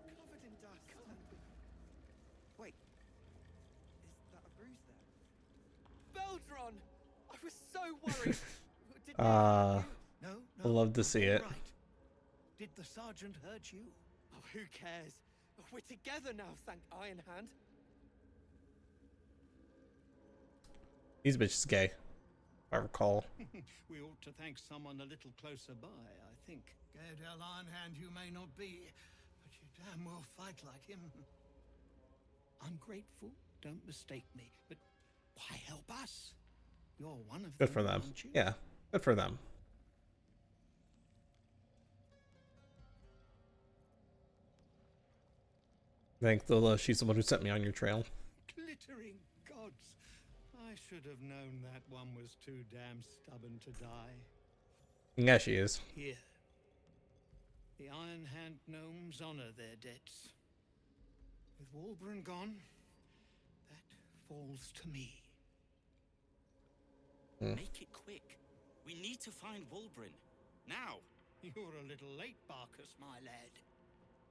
You're covered in dust. Wait. Is that a bruise there? Beldron! I was so worried. Did No, I'd love to see it. right. Did the sergeant hurt you? Oh, who cares? We're together now, thank Iron Hand. These bitches gay, if I recall. We ought to thank someone a little closer by, I think. Gaedel Ironhand you may not be, but you damn well fight like him. I'm grateful, don't mistake me, but why help us? You're one of Good them, for them. aren't you? Yeah, good for them. Thank the she's the one who sent me on your trail. Glittering gods. I should have known that one was too damn stubborn to die. Yeah, she is. Here. The Iron Hand gnomes honor their debts. With Walbran gone, that falls to me. Make it quick. We need to find Walbran. Now. You're a little late, Barkus, my lad.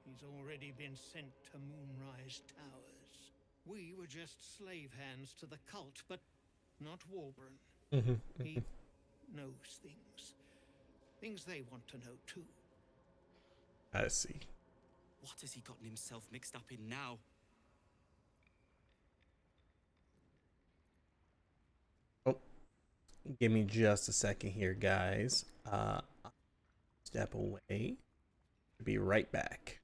He's already been sent to Moonrise Towers. We were just slave hands to the cult, but not Walbran. He knows things. Things they want to know, too. I see. What has he gotten himself mixed up in now? Oh, give me just a second here, guys. Step away. Be right back.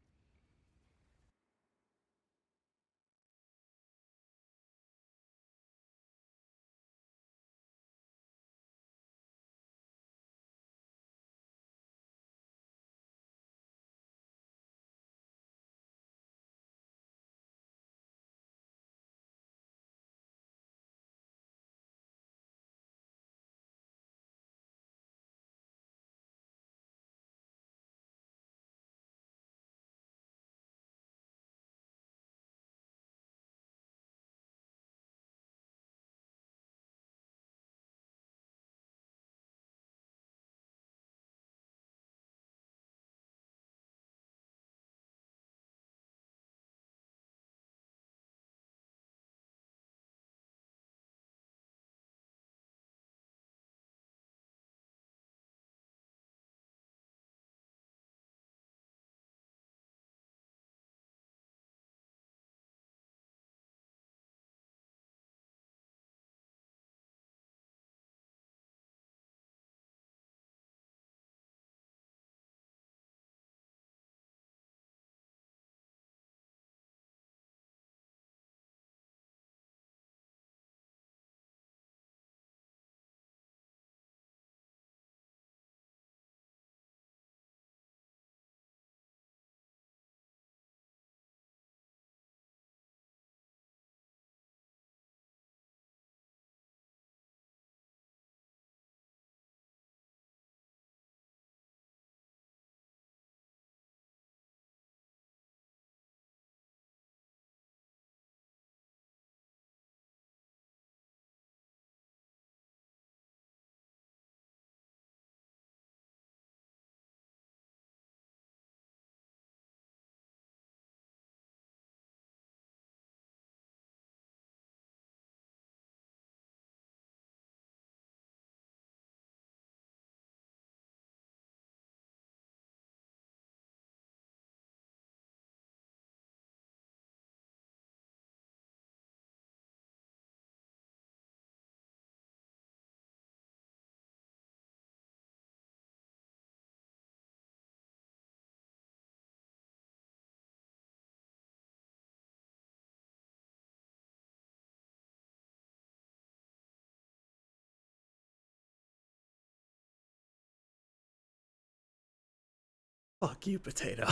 Fuck you, potato.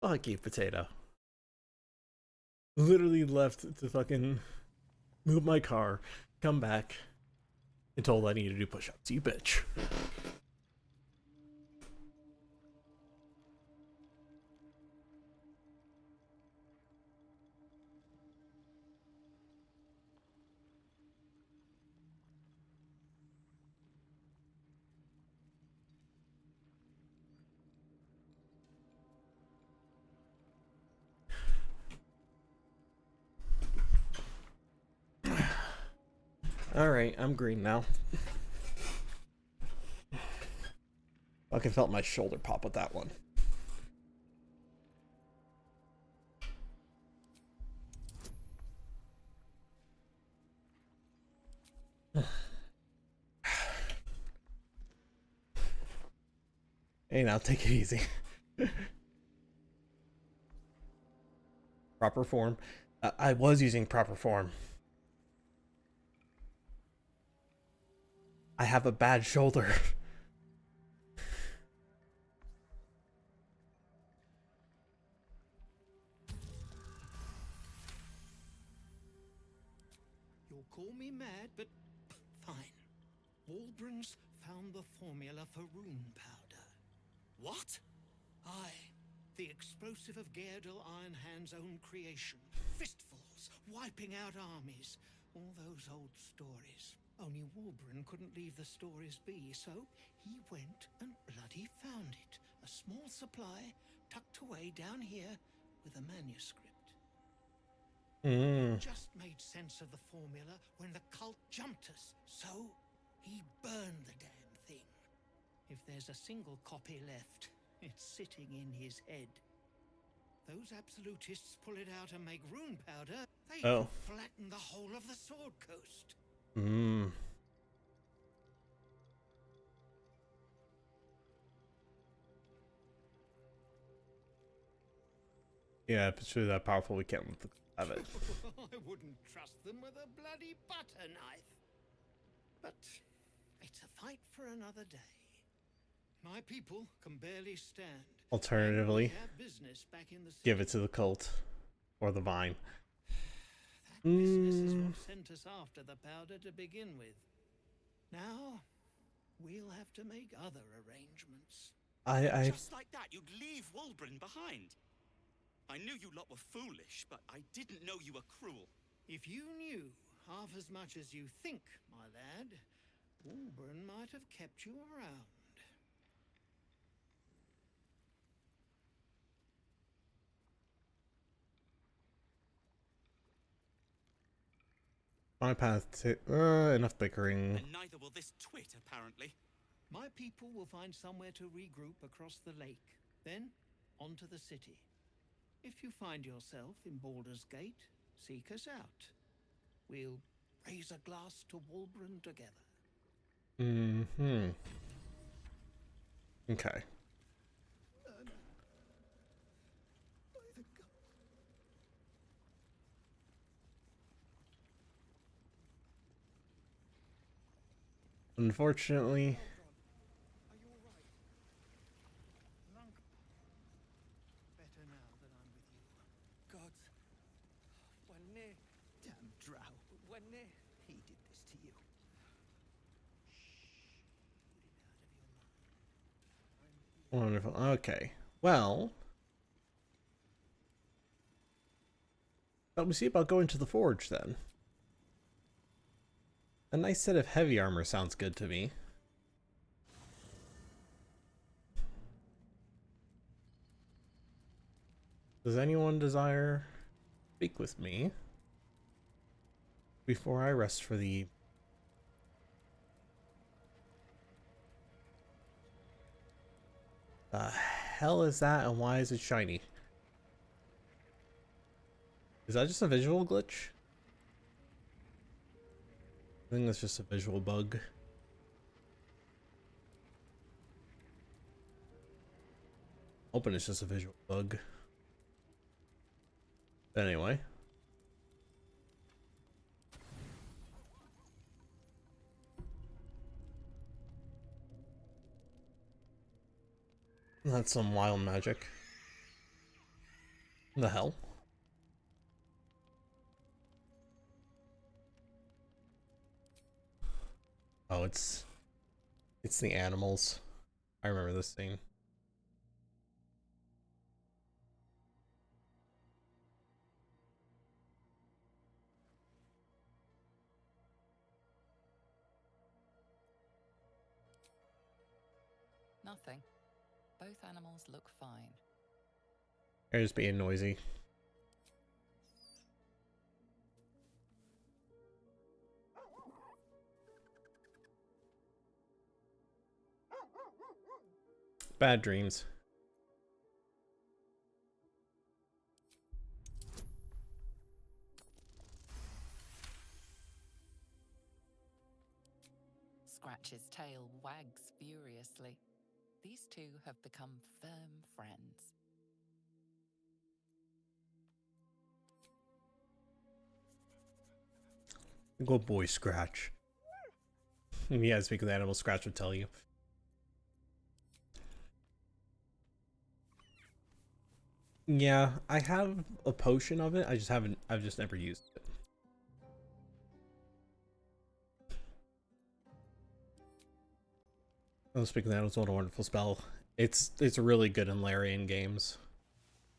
Fuck you, potato. Literally left to fucking move my car, come back, and told I needed to do push-ups. You bitch. Alright, I'm green now. Fucking felt my shoulder pop with that one. Hey, now take it easy. Proper form. I was using proper form. I have a bad shoulder. You'll call me mad, but fine. Walbrun's found the formula for rune powder. What? Aye. The explosive of Gaerdel Ironhand's own creation. Fistfuls, wiping out armies. All those old stories. Only Walbrun couldn't leave the stories be, so he went and bloody found it. A small supply tucked away down here with a manuscript. Just made sense of the formula when the cult jumped us, so he burned the damn thing. If there's a single copy left, it's sitting in his head. Those absolutists pull it out and make rune powder, they could flatten the whole of the Sword Coast. Yeah, if it's really that powerful, we can't have it. I wouldn't trust them with a bloody butter knife. But it's a fight for another day. My people can barely stand. Alternatively, give it to the cult or the vine. That business is what sent us after the powder to begin with. Now, we'll have to make other arrangements. Just like that, you'd leave Walbrun behind. I knew you lot were foolish, but I didn't know you were cruel. If you knew half as much as you think, my lad, Walbrun might have kept you around. My path to enough bickering. And neither will this twit, apparently. My people will find somewhere to regroup across the lake, then onto the city. If you find yourself in Baldur's Gate, seek us out. We'll raise a glass to Walbrun together. Okay. Unfortunately. Are you all right? Lunk. Better now that I'm with you. God. When near. Damn drow. When near. He did this to you. Wonderful. Okay. Well. Let me see about going to the forge then. A nice set of heavy armor sounds good to me. Does anyone desire to speak with me before I rest for the... The hell is that and why is it shiny? Is that just a visual glitch? I think that's just a visual bug. Hoping it's just a visual bug. But anyway. That's some wild magic. The hell? Oh, it's the animals. I remember this scene. Nothing. Both animals look fine. They're just being noisy. Bad dreams. Scratch's tail wags furiously. These two have become firm friends. Good boy, Scratch. Yeah, speaking of the animal, Scratch would tell you. Yeah, I have a potion of it. I've just never used it. Oh, speaking of that, it's what a wonderful spell. It's really good in Larian games.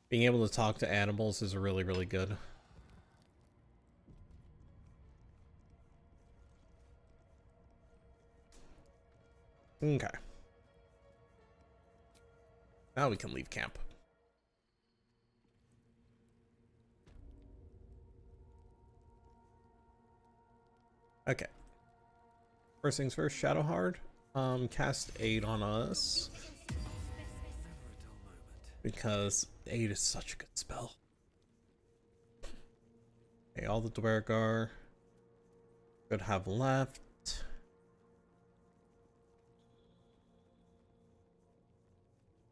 Being able to talk to animals is really, really good. Okay. Now we can leave camp. Okay. First things first, Shadowheart. Cast Aid on us. Because Aid is such a good spell. Okay, all the Dwergar could have left.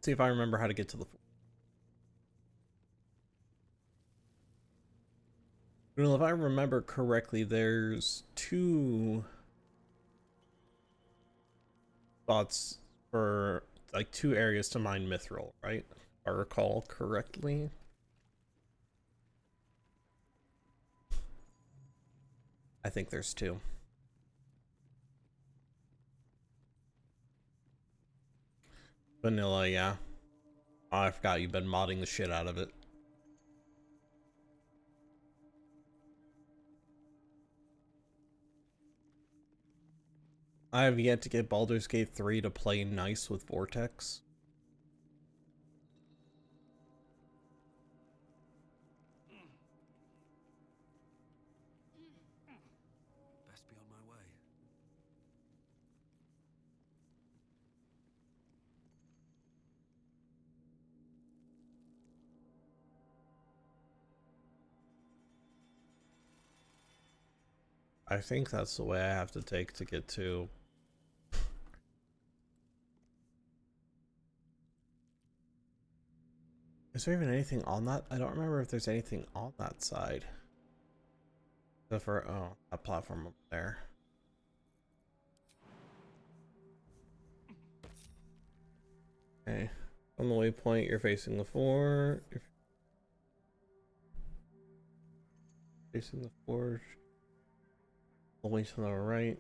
See if I remember how to get to the well, if I remember correctly, there's 2 spots for like 2 areas to mine mithril, right? If I recall correctly. I think there's 2. Vanilla, yeah. Oh, I forgot you've been modding the shit out of it. I have yet to get Baldur's Gate 3 to play nice with Vortex. Best be on my way. I think that's the way I have to take to get to... Is there even anything on that? I don't remember if there's anything on that side. Except for, oh, that platform up there. Okay. On the waypoint, you're facing the 4. You're facing the forge. The way to the right.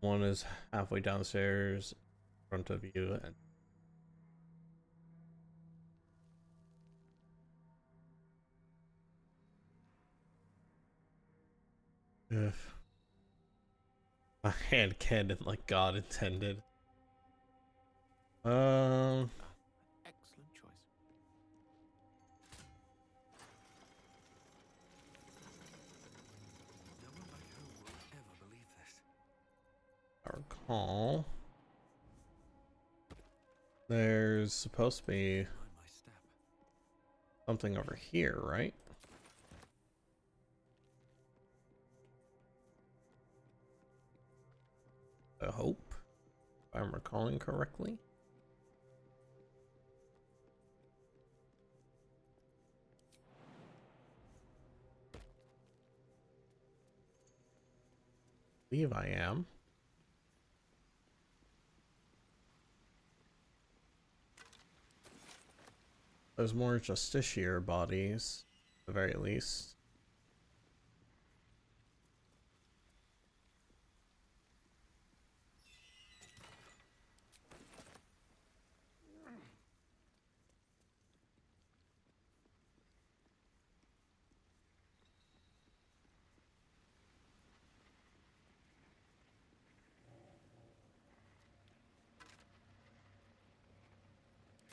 1 is halfway downstairs, in front of you, and ugh. My hand cannon like God intended. Excellent choice. No one back home will ever believe this. I recall. There's supposed to be Mind my step. something over here, right? I hope, if I'm recalling correctly. I believe I am. There's more justiciar bodies, at the very least.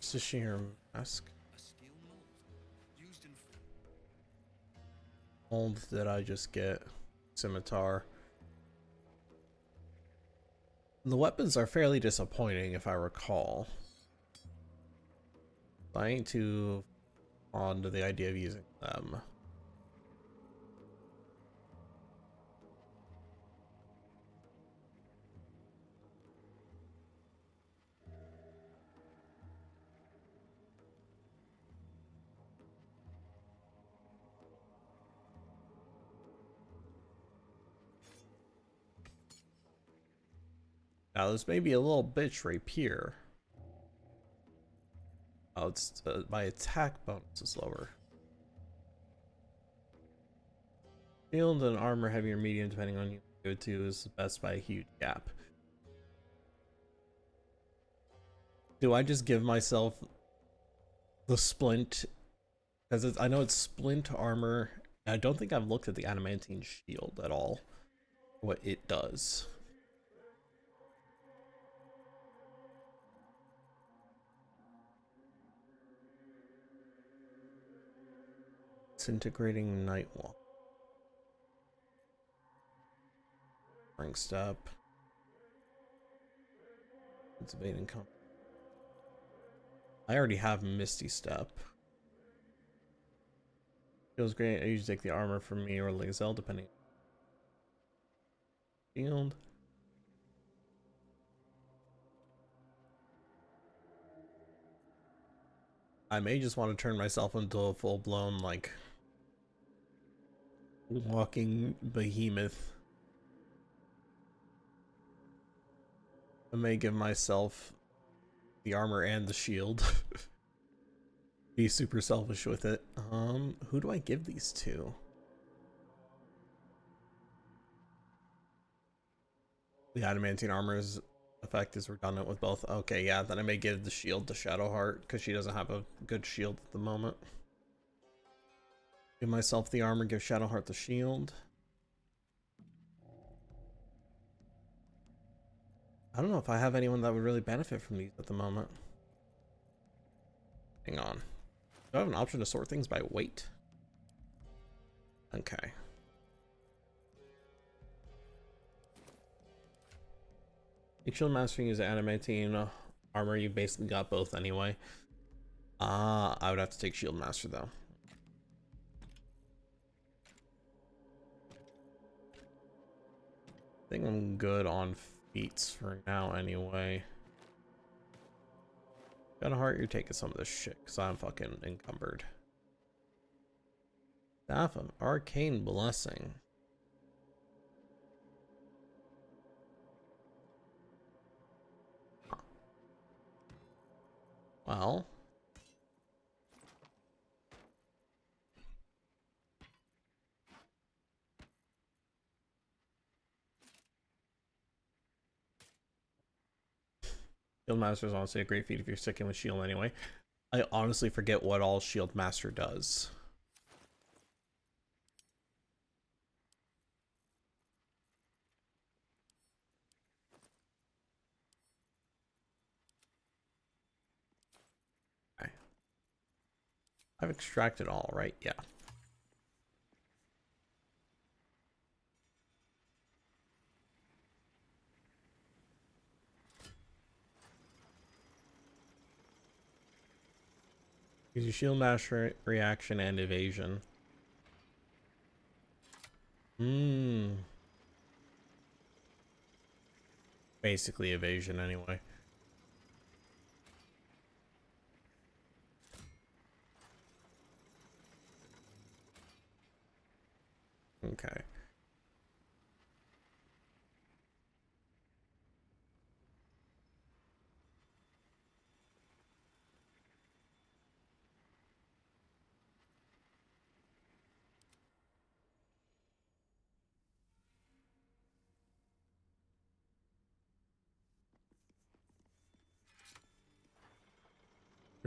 Justiciar mask. A steel mold used in Mold did I just get? Scimitar. The weapons are fairly disappointing, if I recall. I ain't too fond of the idea of using them. Now, this may be a little bitch rapier. Oh, it's my attack bonus is lower. Shield and armor, heavy or medium, depending on you go to, is best by a huge gap. Do I just give myself the splint? Because I know it's splint armor. I don't think I've looked at the adamantine shield at all. What it does. Disintegrating Nightwalk. Spring Step. It's evading combat. I already have Misty Step. Feels great. I usually take the armor from me or Lizelle, depending. Shield. I may just want to turn myself into a full-blown, like, walking behemoth. I may give myself the armor and the shield. Be super selfish with it. Who do I give these to? The adamantine armor's effect is redundant with both. Okay, yeah, then I may give the shield to Shadowheart because she doesn't have a good shield at the moment. Give myself the armor, give Shadowheart the shield. I don't know if I have anyone that would really benefit from these at the moment. Hang on. Do I have an option to sort things by weight? Okay. Shield Mastering is adamantine armor. You basically got both anyway. I would have to take Shield Master though. I think I'm good on feats for now anyway. Shadowheart, you're taking some of this shit because I'm fucking encumbered. Staff of Arcane Blessing. Well. Shield Master is honestly a great feat if you're sticking with shield anyway. I honestly forget what all Shield Master does. Okay. I've extracted all, right? Yeah. Use your Shield Master reaction and evasion. Basically evasion anyway. Okay.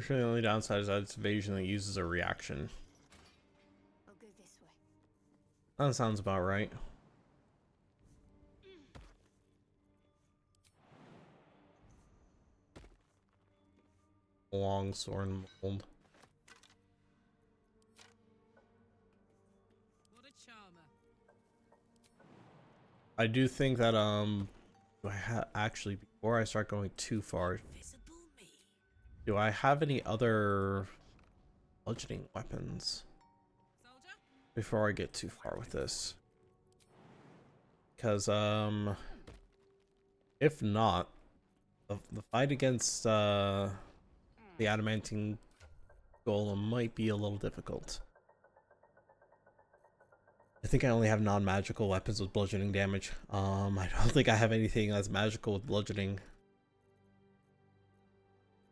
Sure, the only downside is that it's evasion that uses a reaction. I'll go this way. That sounds about right. Long sword mold. What a charmer. I do think that do I actually, before I start going too far, do I have any other bludgeoning weapons Soldier? before I get too far with this? Because if not, the fight against the adamantine golem might be a little difficult. I think I only have non-magical weapons with bludgeoning damage. I don't think I have anything that's magical with bludgeoning.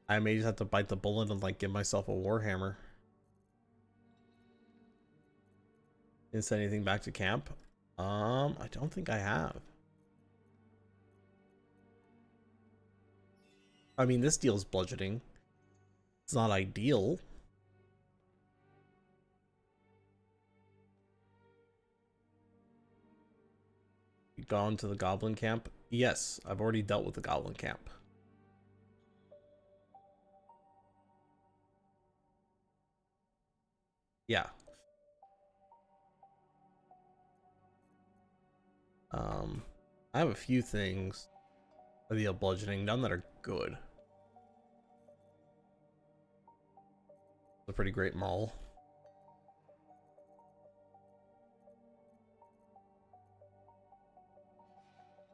I may just have to bite the bullet and like give myself a warhammer. Didn't send anything back to camp. I don't think I have. I mean, this deals bludgeoning. It's not ideal. You gone to the goblin camp? Yes, I've already dealt with the goblin camp. Yeah. I have a few things that deal bludgeoning, none that are good. It's a pretty great maul.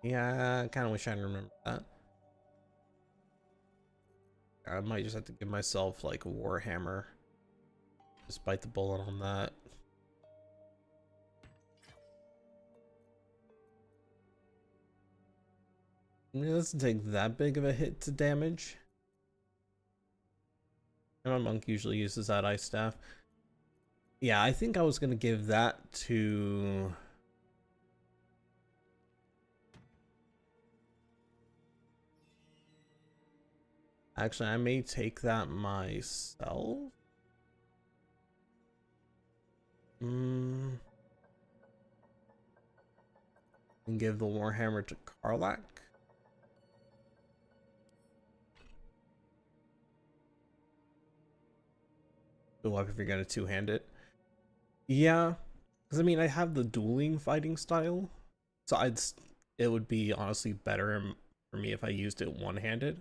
Yeah, I kind of wish I remembered that. I might just have to give myself like a warhammer. Just bite the bullet on that. I mean, it doesn't take that big of a hit to damage. And my monk usually uses that ice staff. Yeah, I think I was gonna give that to... Actually, I may take that myself. And give the warhammer to Karlach. Good luck if you're gonna two-hand it. Yeah, because I mean, I have the dueling fighting style, so it would be honestly better for me if I used it one-handed.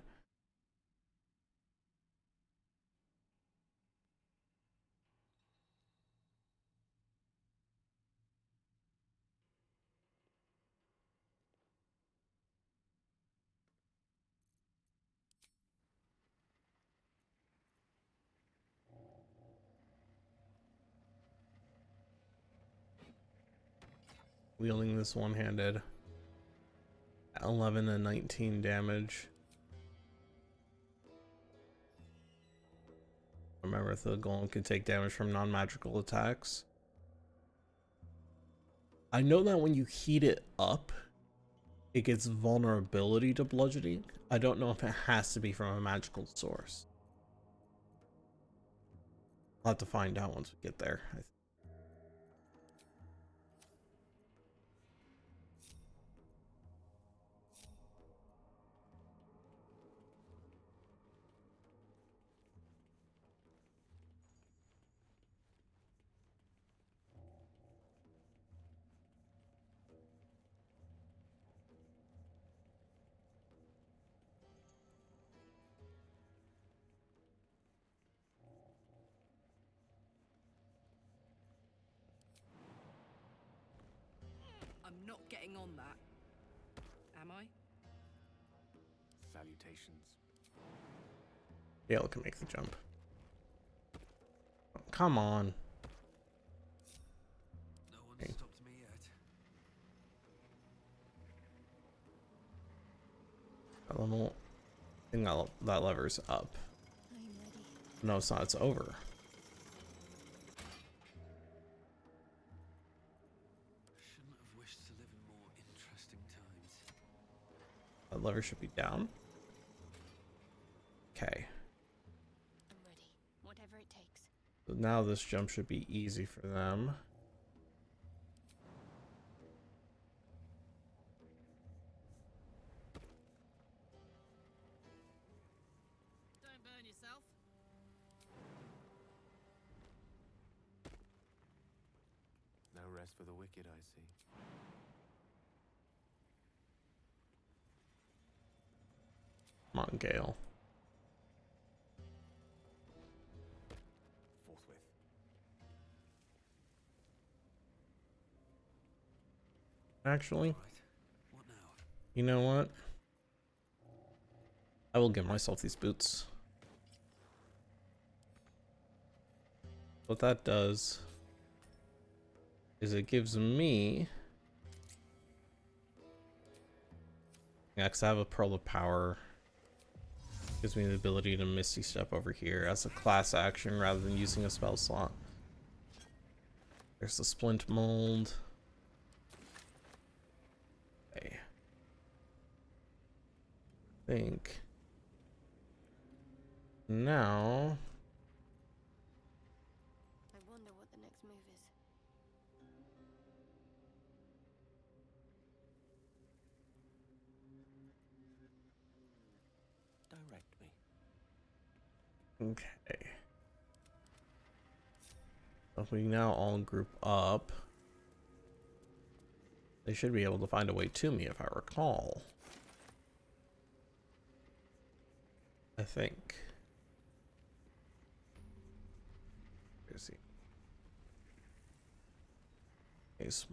Wielding this one-handed. 11 and 19 damage. Remember, if the golem can take damage from non-magical attacks. I know that when you heat it up, it gets vulnerability to bludgeoning. I don't know if it has to be from a magical source. I'll have to find out once we get there. I'm not getting on that. Am I? Salutations. Gale can make the jump. Oh, come on. No one stopped me yet. That level, I think that lever's up. I'm ready. No, it's not. It's over. Shouldn't have wished to live in more interesting times. That lever should be down. Okay. I'm So now this jump should be easy for them. Don't burn yourself. No rest for the wicked, I see. Come on, Gale. Forthwith. Actually, Right. What now? you know what? I will give myself these boots. What that does is it gives me, yeah, 'cause I have a Pearl of Power. Gives me the ability to Misty Step over here as a class action rather than using a spell slot. There's the Splint Mold. Okay. I think now I wonder what the next move is. Direct me. okay. So if we now all group up, they should be able to find a way to me if I recall. I think. Where's he? He's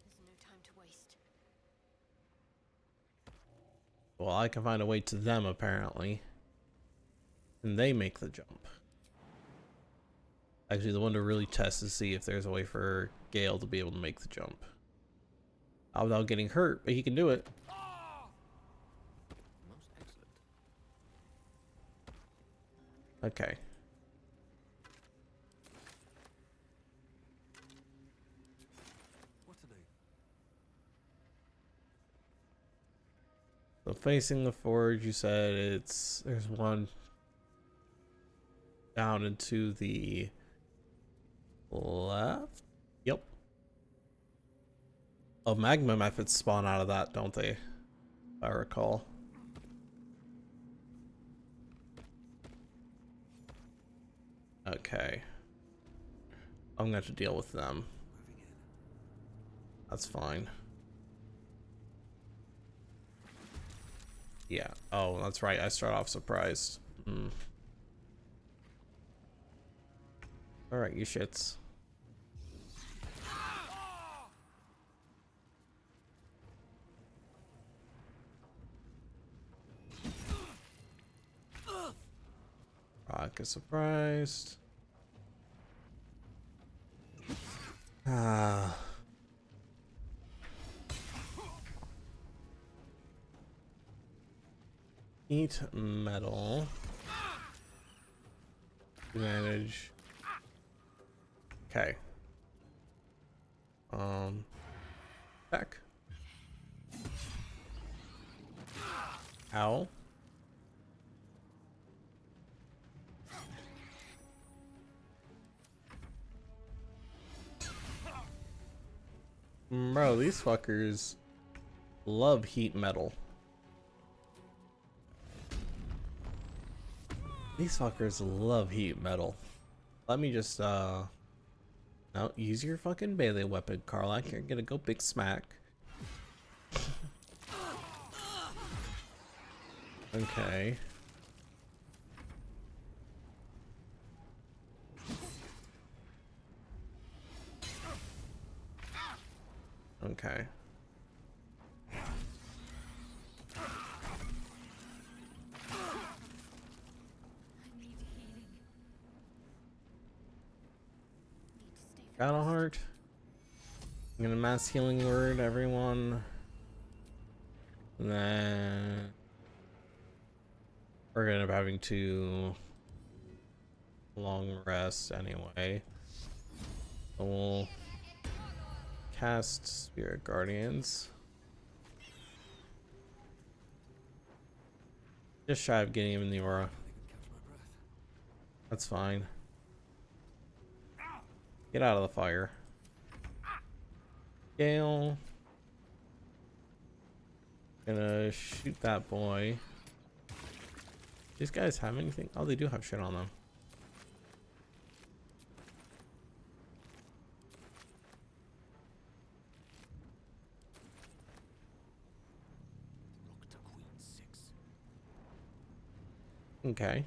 There's no time to waste. well, I can find a way to them apparently. And they make the jump. Actually, the one to really test to see if there's a way for Gale to be able to make the jump. Without getting hurt, but he can do it. Most excellent. Okay. What to do? So facing the forge, you said there's one down into the left. Yep. Oh, magma methods spawn out of that, don't they? If I recall. Okay. I'm gonna have to deal with them. Moving in. That's fine. Yeah. Oh, that's right. I start off surprised. Alright, you shits. Rock is surprised. Ah. Eat metal. Advantage. Okay. Back. Ow. Bro, these fuckers love heat metal. These fuckers love heat metal. Let me just, now use your fucking melee weapon, Carl. You're gonna go big smack. Okay. Okay. Battle Heart. I'm gonna mass healing word everyone. And then we're gonna be having to long rest anyway. So we'll cast Spirit Guardians. Just shy of getting him in the aura. That's fine. Get out of the fire. Gale. Gonna shoot that boy. These guys have anything? Oh, they do have shit on them. Okay.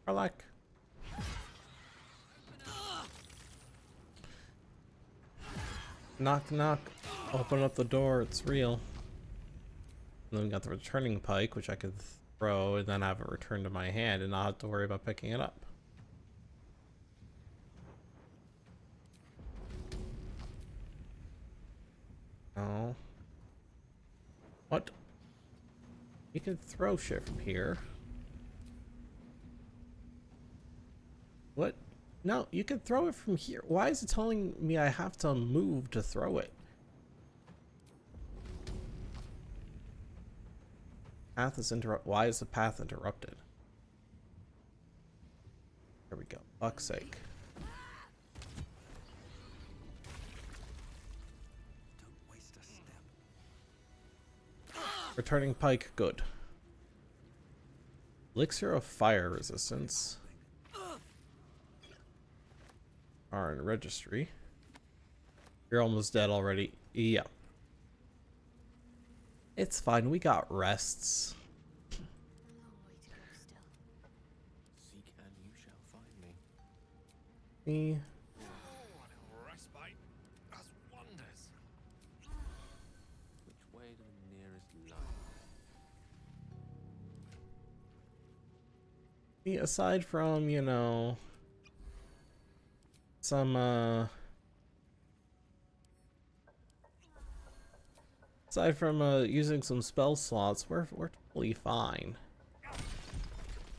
Karlak. Knock, knock. Open up the door. It's real. And then we got the returning pike, which I could throw and then have it return to my hand and not have to worry about picking it up. Oh. What? You can throw shit from here. What? No, you can throw it from here. Why is it telling me I have to move to throw it? Path is interrupt. Why is the path interrupted? There we go. Fuck's sake. Don't waste a step. Returning pike, good. Elixir of fire resistance. Are in registry. You're almost dead already. Yeah. It's fine. We got rests. A long way to go still. Seek and you shall find me. Me. Oh, a little respite does wonders. Which way to the nearest line? Me, aside from, you know, some aside from using some spell slots, we're totally fine.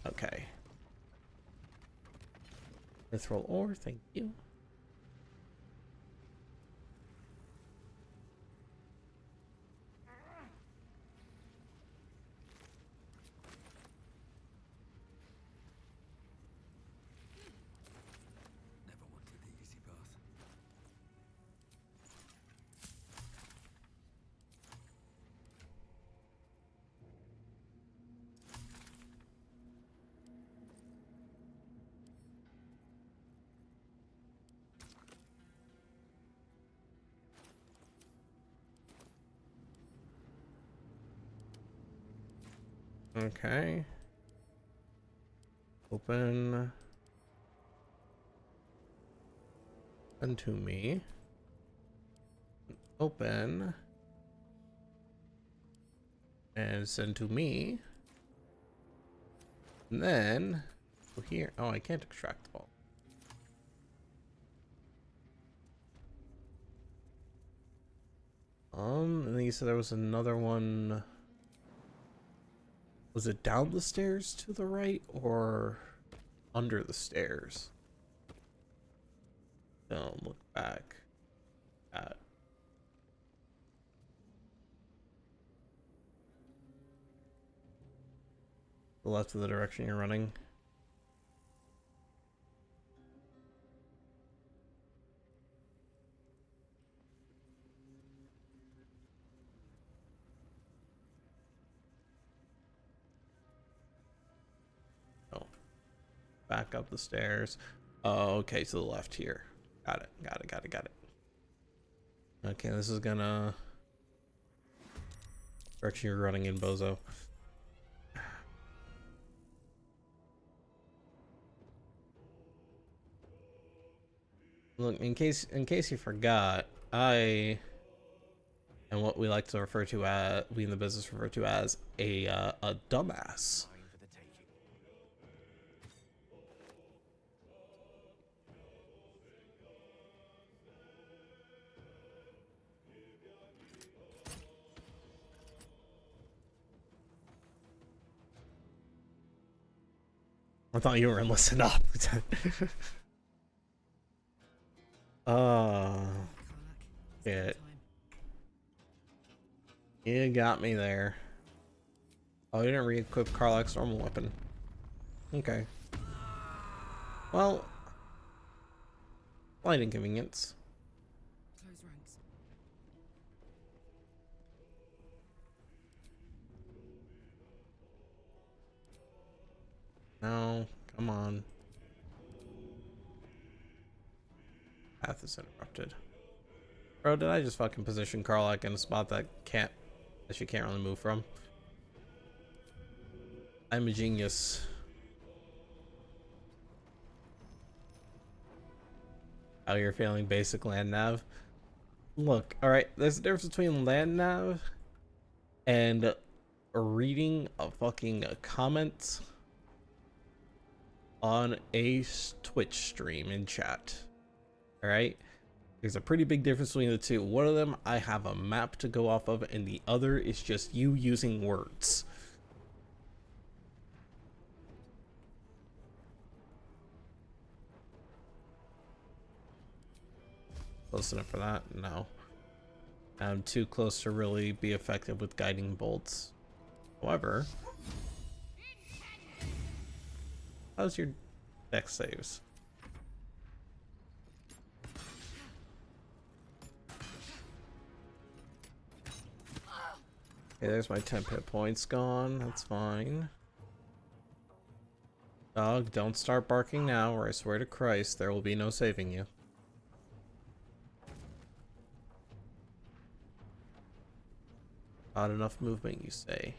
Okay. Mithril ore, thank you. Never wanted the easy path. Okay. Open unto me. Open. And send to me. And then go here. Oh, I can't extract the ball. And then you said there was another one. Was it down the stairs to the right or under the stairs? Don't look back at. The left of the direction you're running. Oh. Back up the stairs. Oh, okay, to the left here. Got it, got it, got it, got it. Okay, this is gonna... Direction you're running in, bozo. Look, in case you forgot, I am what we like to refer to as, we in the business refer to as a dumbass. Mine for the taking. I thought you were in listen up. Shit. You got me there. Oh, you didn't re-equip Karlach's normal weapon. Okay. Well, slight inconvenience. Close ranks. No, come on. Path is interrupted. Bro, did I just fucking position Karlach in a spot that she can't really move from? I'm a genius. How you're feeling basic land nav? Look, alright, there's a difference between land nav and reading a fucking comment on a Twitch stream in chat. Alright? There's a pretty big difference between the two. One of them, I have a map to go off of, and the other is just you using words. Close enough for that? No. I'm too close to really be effective with guiding bolts. However, how's your dex saves? Okay, there's my 10 hit points gone. That's fine. Dog, don't start barking now, or I swear to Christ, there will be no saving you. Not enough movement, you say?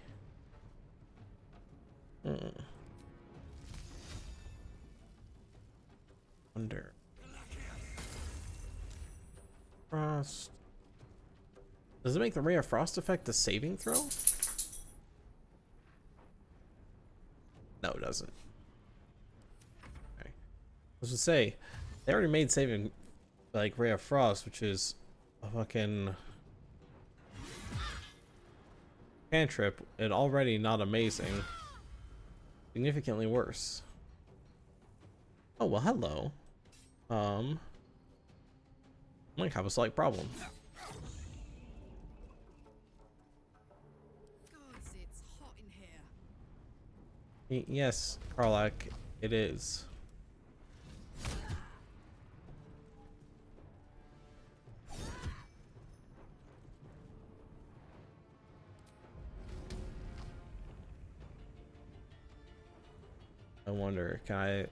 Wonder. Frost. Does it make the Ray of Frost effect a saving throw? No, it doesn't. Okay. I was gonna say, they already made saving like Ray of Frost, which is a fucking cantrip, and already not amazing. Significantly worse. Oh well, hello. Might have a slight problem. Gods, it's hot in here. Yes, Karlach, it is. I wonder, can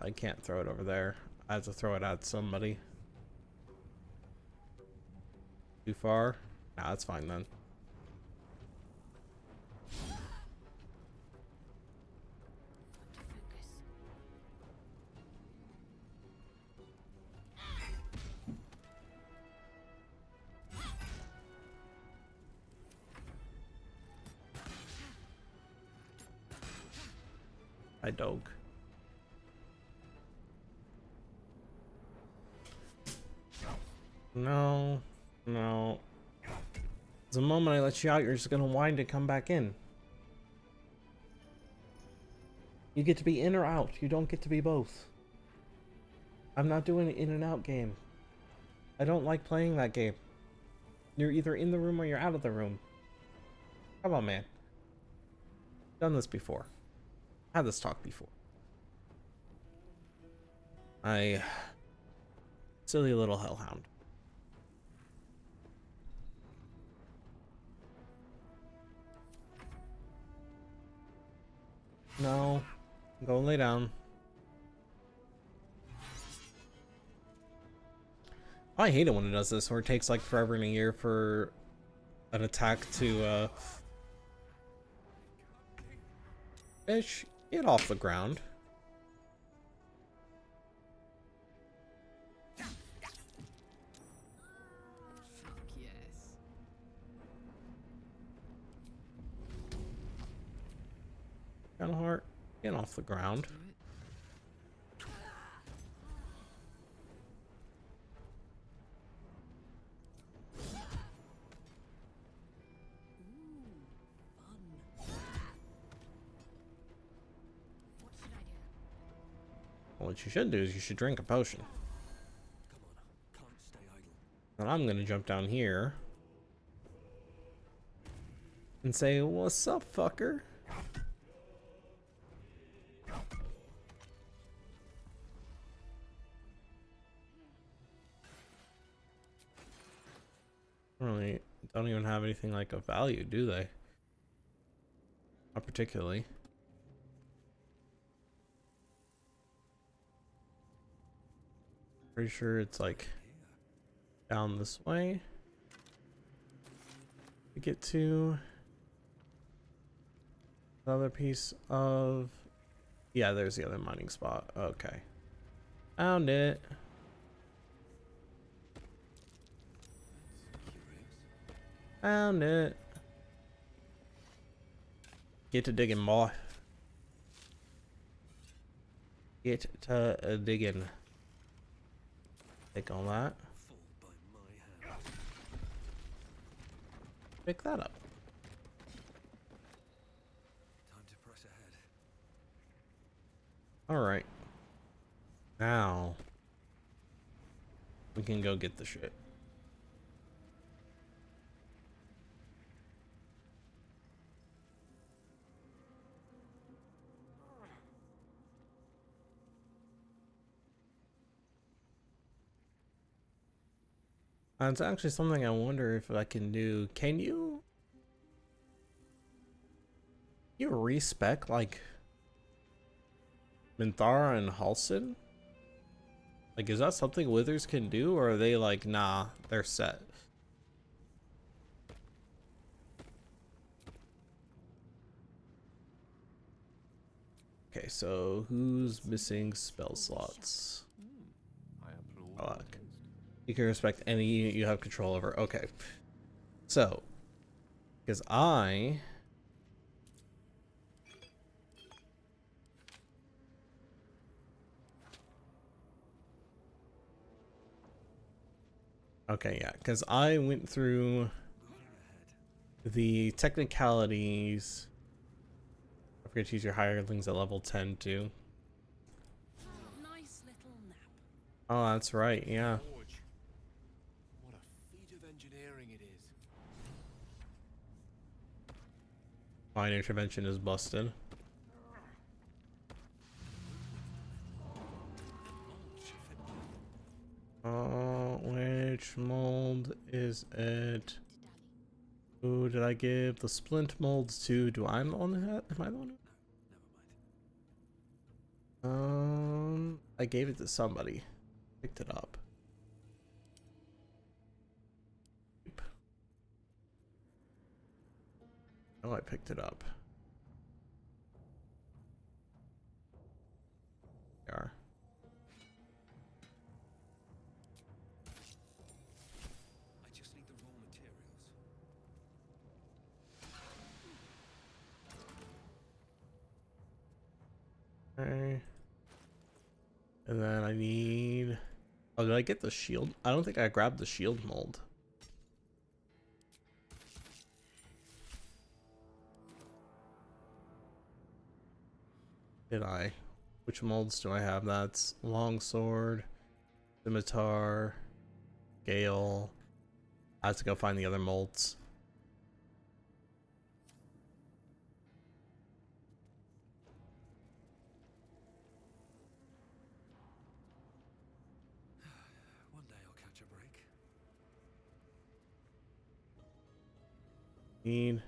I can't throw it over there. I have to throw it at somebody. Too far? Nah, that's fine then. Hi, dog. No, no. The moment I let you out, you're just gonna whine to come back in. You get to be in or out. You don't get to be both. I'm not doing an in and out game. I don't like playing that game. You're either in the room or you're out of the room. Come on, man. Done this before. Had this talk before. Silly little hellhound. No. Go lay down. I hate it when it does this, where it takes like forever and a year for an attack to Fish, get off the ground. Fuck yes. Gunheart, get off the ground. Do it. Ooh, fun. What you should do is you should drink a potion. Come on, can't stay idle. And I'm gonna jump down here and say, "What's up, fucker?" Really, don't even have anything like of value, do they? Not particularly. Pretty sure it's like down this way to get to another piece of, yeah, there's the other mining spot. Okay, found it. Found it. Get to digging, boy. Get to digging. Take all that. Fall by my hand. Pick that up. Time to press ahead. All right. Now we can go get the shit. It's actually something I wonder if I can do. Can you respec like Minthara and Halsin? Like, is that something Withers can do, or are they like, nah, they're set? Okay, so who's missing spell slots? I like. You can respect any unit you have control over. Okay. So, because okay, yeah, because I went through the technicalities. I forget to use your hirelings at level 10 too. Nice little nap. Oh, that's right, yeah. Forge. What a feat of engineering it is. Mine intervention is busted. Which mold is it? Who did I give the splint molds to? Do I own that? Am I the one? Never mind. I gave it to somebody. Picked it up. Oh, I picked it up. There we are. I just need the raw materials. Okay. And then I need... Oh, did I get the shield? I don't think I grabbed the shield mold. Did I? Which molds do I have? That's longsword, scimitar, gale. I have to go find the other molds. One day I'll catch a break. Need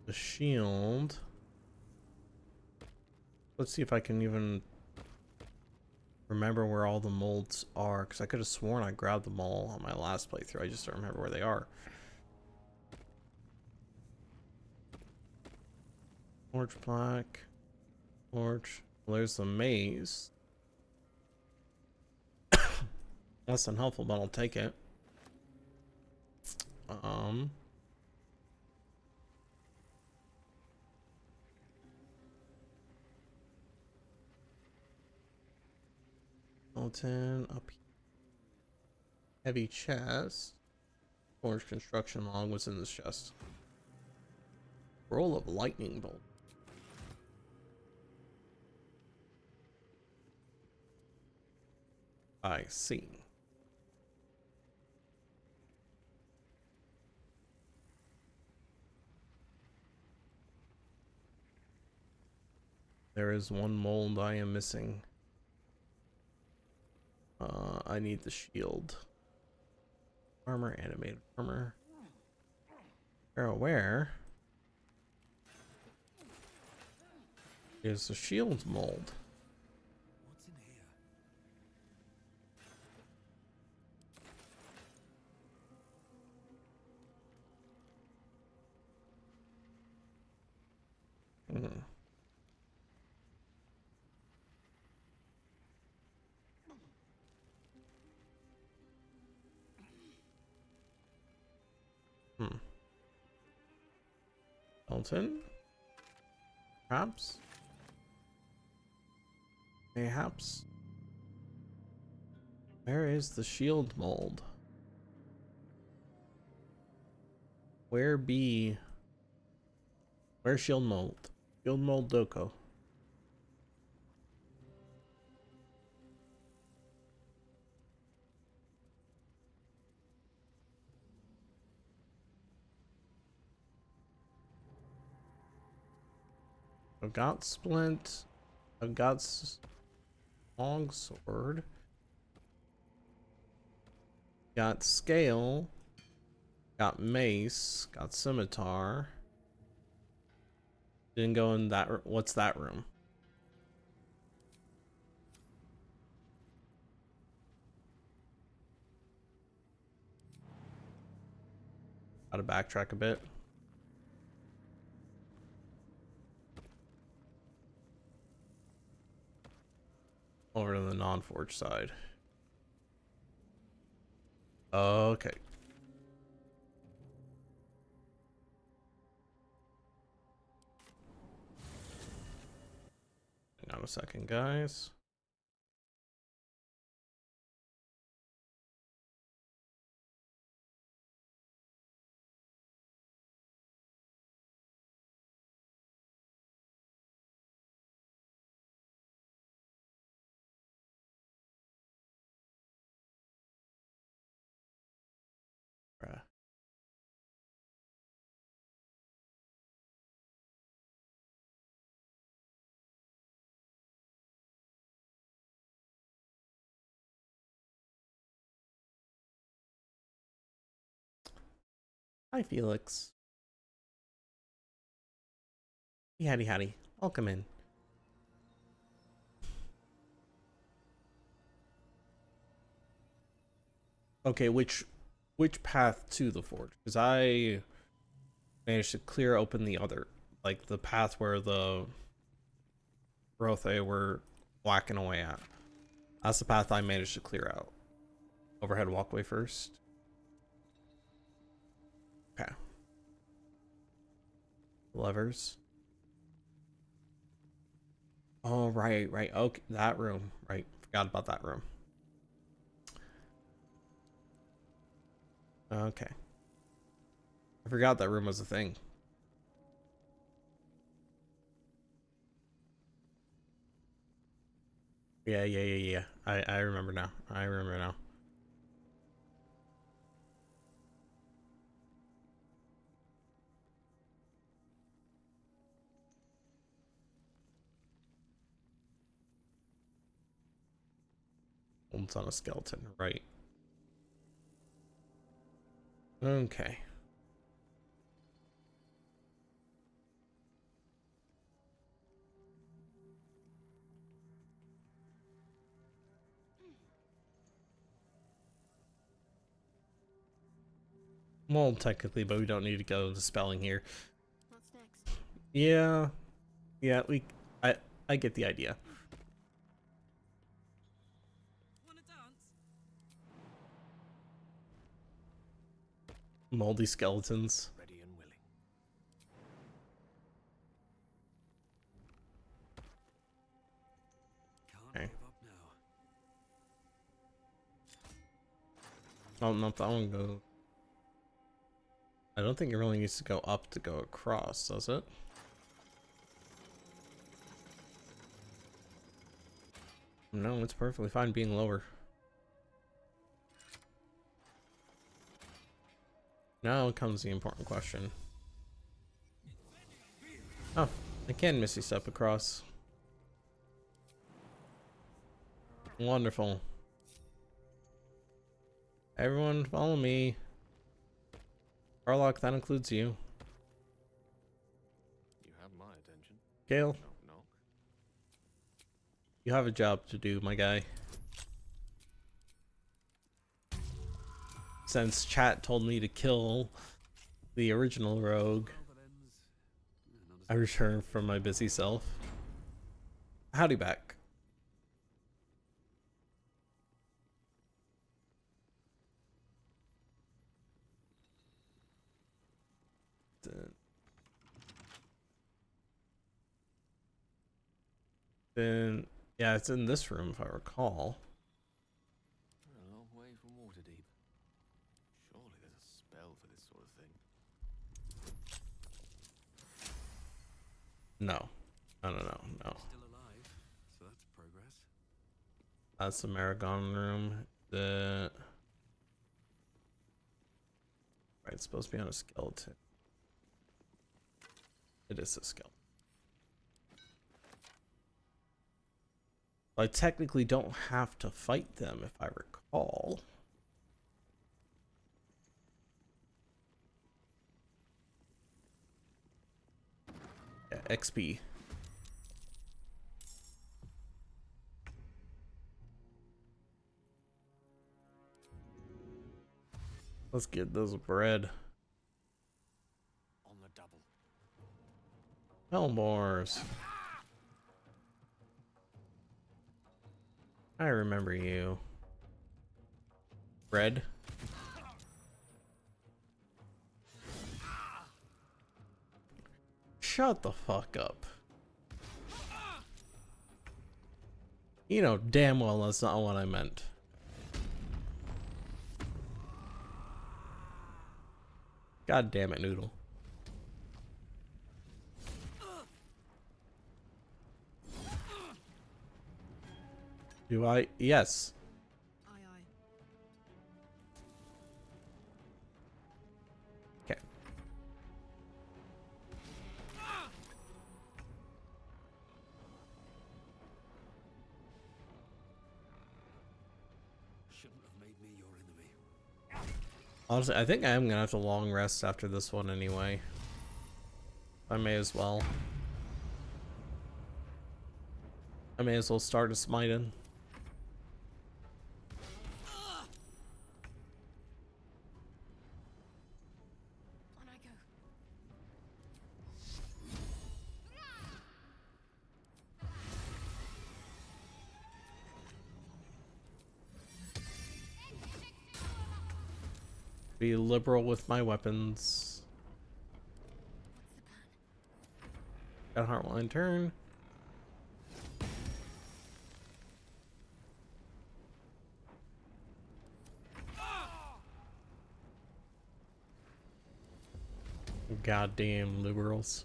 the shield. Let's see if I can even remember where all the molds are, because I could have sworn I grabbed them all on my last playthrough. I just don't remember where they are. Torch black. Torch. Well, there's the maze. Less than helpful, but I'll take it. Skeleton up here. Heavy chest. Orange construction log was in this chest. Roll of lightning bolt. I see. There is one mold I am missing. I need the shield. Armor, animated armor. Where is the shield mold? What's in here? Hmm. Hmm. Elton? Perhaps? Mayhaps? Where is the shield mold? Where's shield mold? Shield mold Doko. I've got splint. I've got long sword. Got scale. Got mace. Got scimitar. Didn't go in that. What's that room? Gotta backtrack a bit. Over to the non-forge side. Okay. Hang on a second, guys. Bruh. Hi, Felix. Howdy, howdy. Welcome in. Okay, which path to the forge? Because I managed to clear open the other, like the path where the Rothe were whacking away at. That's the path I managed to clear out. Overhead walkway first. Okay. Levers. Oh, right. Okay, that room. Right. Forgot about that room. Okay. I forgot that room was a thing. Yeah. I remember now. It's on a skeleton, right? Okay. Well, technically, but we don't need to go to spelling here. What's next? Yeah, I get the idea. Wanna dance? Moldy skeletons. Ready and willing. Can't Okay. give up now. Oh, not that one go. I don't think it really needs to go up to go across, does it? No, it's perfectly fine being lower. Now comes the important question. Oh, I can Misty Step across. Wonderful. Everyone follow me. Arlock, that includes you. You have my attention. Gale, Knock, knock. you have a job to do, my guy. Since chat told me to kill the original rogue, I return from my busy self. Howdy back. Then, yeah, it's in this room if I recall. A long way from Waterdeep. Surely there's a spell for this sort of thing. No. No. Still alive, so that's progress. That's the Maragon room. Right, it's supposed to be on a skeleton. It is a skeleton. I technically don't have to fight them if I recall. Yeah, XP. Let's get this bread. On the double. Hellmores. I remember you. Bread. Shut the fuck up. You know damn well that's not what I meant. God damn it, Noodle. Do I? Yes. Aye, aye. Okay. Shouldn't have made me your enemy. Honestly, I think I am gonna have to long rest after this one anyway. I may as well. I may as well start a smiting. On I go. Be liberal with my weapons. What's the plan? Got Heartline turn. Goddamn liberals.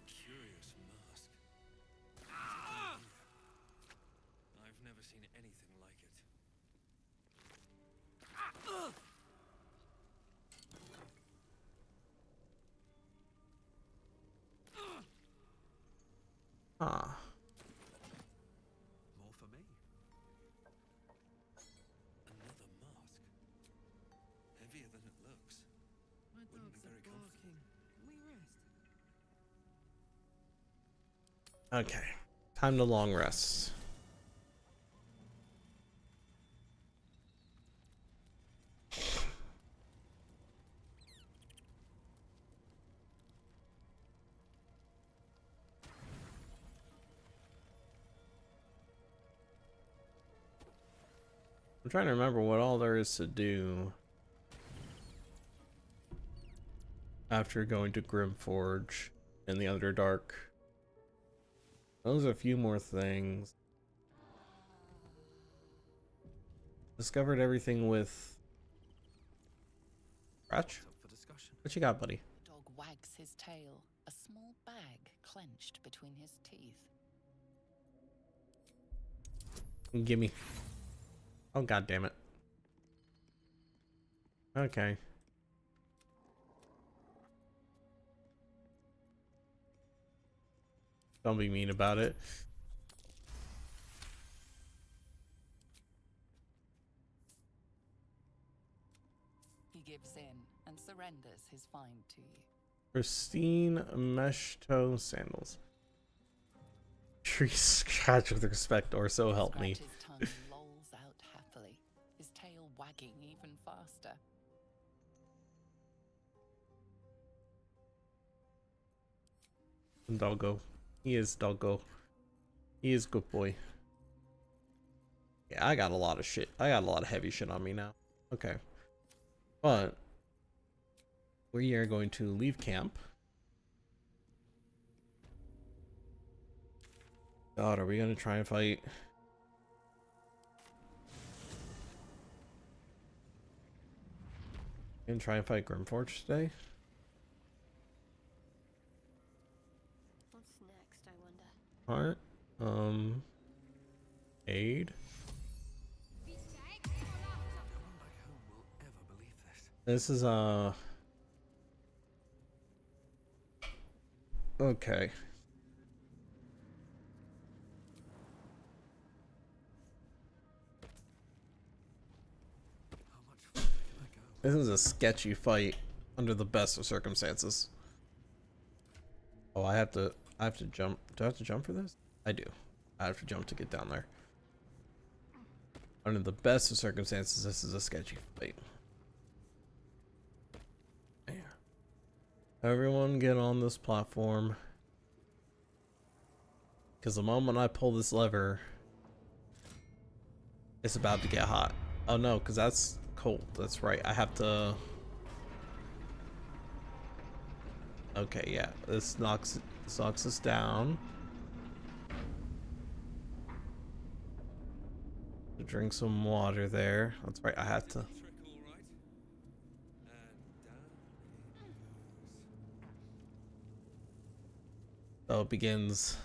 Curious mask. I've never seen anything like it. Ah. More for me. Another mask. Heavier than it looks. My Wouldn't be dogs are very comfortable. barking. Can we rest? Okay. Time to long rest. I'm trying to remember what all there is to do after going to Grimforge and the Underdark. Those are a few more things. Discovered everything with Scratch? Up for discussion. What you got, buddy? Dog wags his tail, a small bag clenched between his teeth. Gimme. Oh, god damn it. Okay. Don't be mean about it. He gives in and surrenders his find to you. Pristine mesh toe sandals. Tree scratch with respect, or so help me. Scratch's tongue lolls out happily, his tail wagging even faster. Doggo. He is doggo. He is good boy. Yeah, I got a lot of shit. I got a lot of heavy shit on me now. Okay. But we are going to leave camp. God, are we gonna try and fight? Gonna try and fight Grimforge today? What's next, I wonder? Heart? Aid? This is okay. This is a sketchy fight under the best of circumstances. Oh, I have to jump. Do I have to jump for this? I do. I have to jump to get down there. Under the best of circumstances, this is a sketchy fight. Yeah. Everyone get on this platform. Because the moment I pull this lever, it's about to get hot. Oh no, because that's cold. That's right. I have to... Okay, yeah. This knocks us down. Drink some water there. That's right. I have to... So it begins.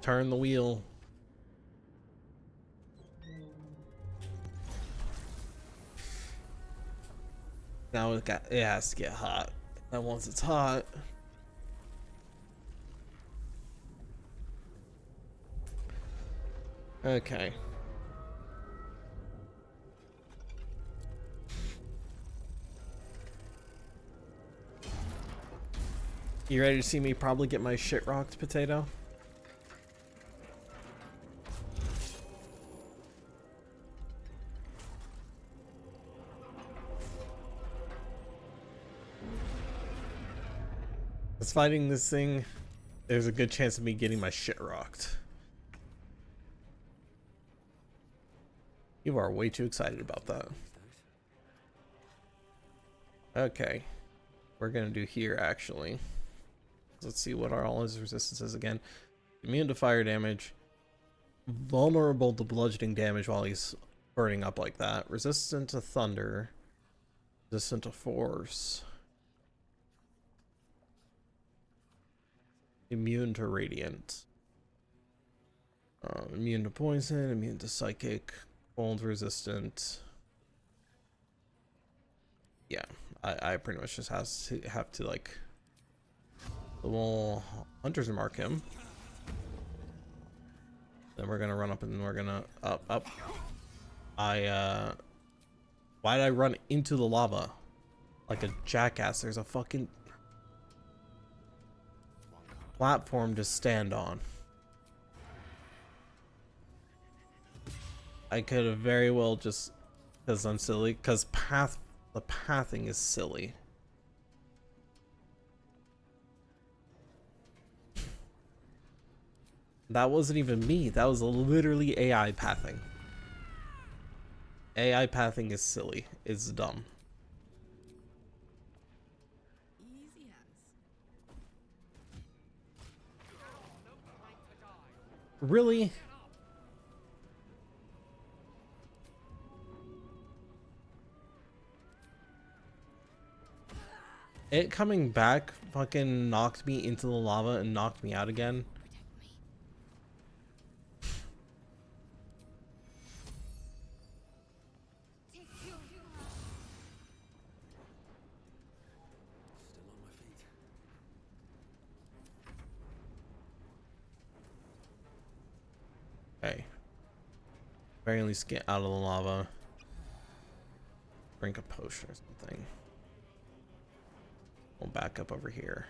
Turn the wheel. Now it has to get hot. And once it's hot, okay. You ready to see me probably get my shit rocked, Potato? It's fighting this thing. There's a good chance of me getting my shit rocked. You are way too excited about that. Okay. We're gonna do here actually. Let's see what all his resistance is again. Immune to fire damage. Vulnerable to bludgeoning damage while he's burning up like that. Resistant to thunder. Resistant to force. Immune to radiant. Immune to poison. Immune to psychic. Cold resistant. Yeah, I pretty much just have to like... We'll Hunter's Mark him. Then we're gonna run up and we're gonna up. Why did I run into the lava? Like a jackass. There's a fucking platform to stand on. I could have very well just, because I'm silly, because the pathing is silly. That wasn't even me. That was literally AI pathing. AI pathing is silly. It's dumb. Easy as. Really? It coming back fucking knocked me into the lava and knocked me out again. Very least get out of the lava. Drink a potion or something. We'll back up over here.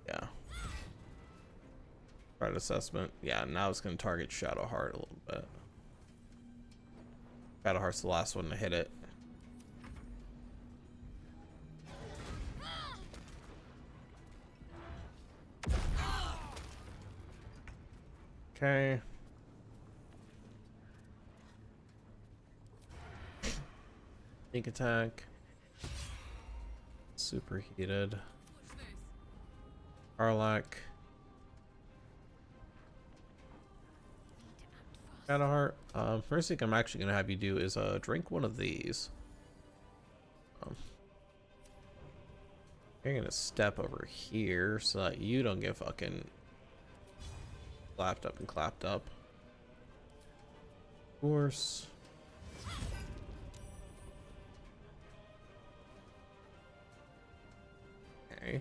Yeah. Right assessment. Yeah, now it's gonna target Shadowheart a little bit. Shadowheart's the last one to hit it. Okay. Sneak attack. Superheated. Arlac. Shadowheart. First thing I'm actually gonna have you do is drink one of these. You're gonna step over here so that you don't get fucking clapped up and clapped up. Of course. Okay.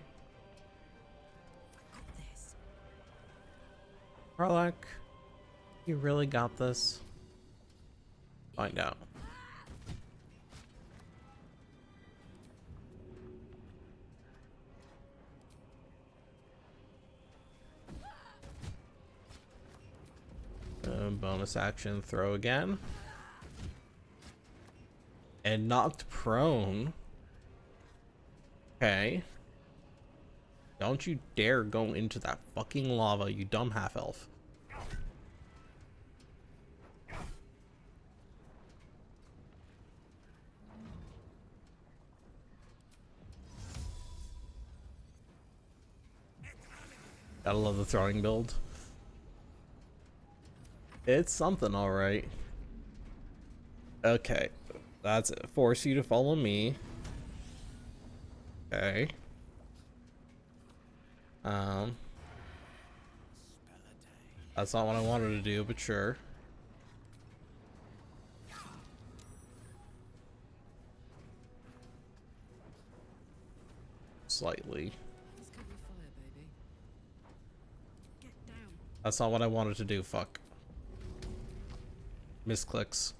Karlak, you really got this? Find out. Bonus action, throw again. And knocked prone. Okay. Don't you dare go into that fucking lava, you dumb half-elf. Gotta love the throwing build. It's something, alright. Okay. That's it. Force you to follow me. Okay. That's not what I wanted to do, but sure. Slightly. That's not what I wanted to do, fuck. Misclicks.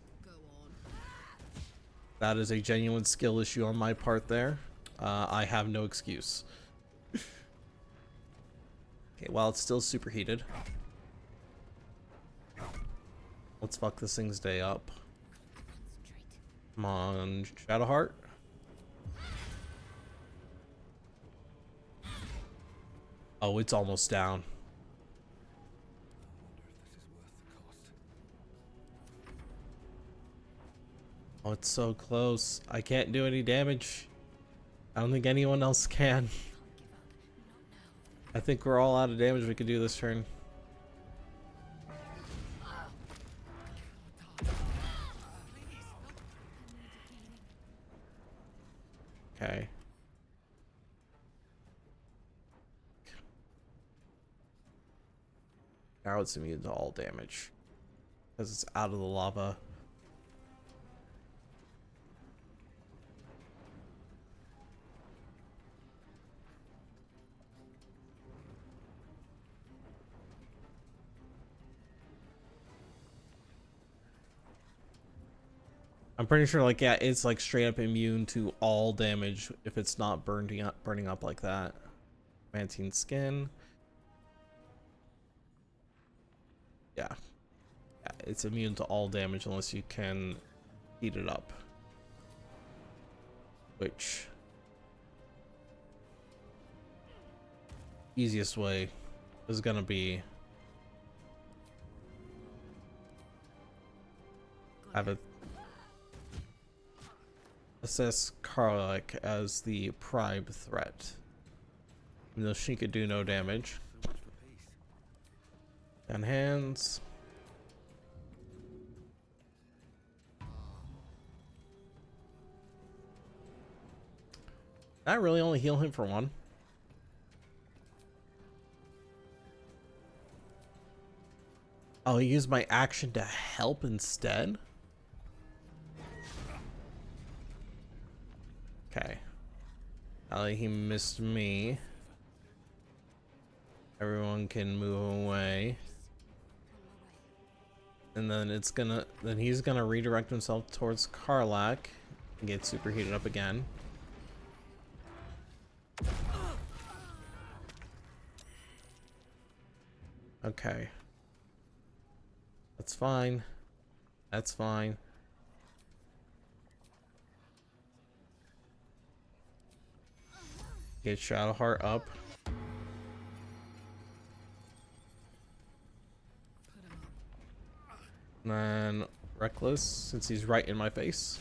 That is a genuine skill issue on my part there. I have no excuse. Okay, while it's still superheated. Let's fuck this thing's day up. Come on, Shadowheart. Oh, it's almost down. Oh, it's so close. I can't do any damage. I don't think anyone else can. I think we're all out of damage we could do this turn. Okay. Now it's immune to all damage because it's out of the lava. I'm pretty sure, like, yeah, it's like straight up immune to all damage if it's not burning up like that. Mantine skin. Yeah. Yeah, it's immune to all damage unless you can heat it up. Which easiest way is gonna be have it assess Karlak as the prime threat. Even though she could do no damage. And hands. I really only heal him for one. I'll use my action to help instead. Okay. He missed me. Everyone can move away. And then he's gonna redirect himself towards Karlak and get superheated up again. Okay. That's fine. That's fine. Get Shadowheart up. And then Reckless, since he's right in my face.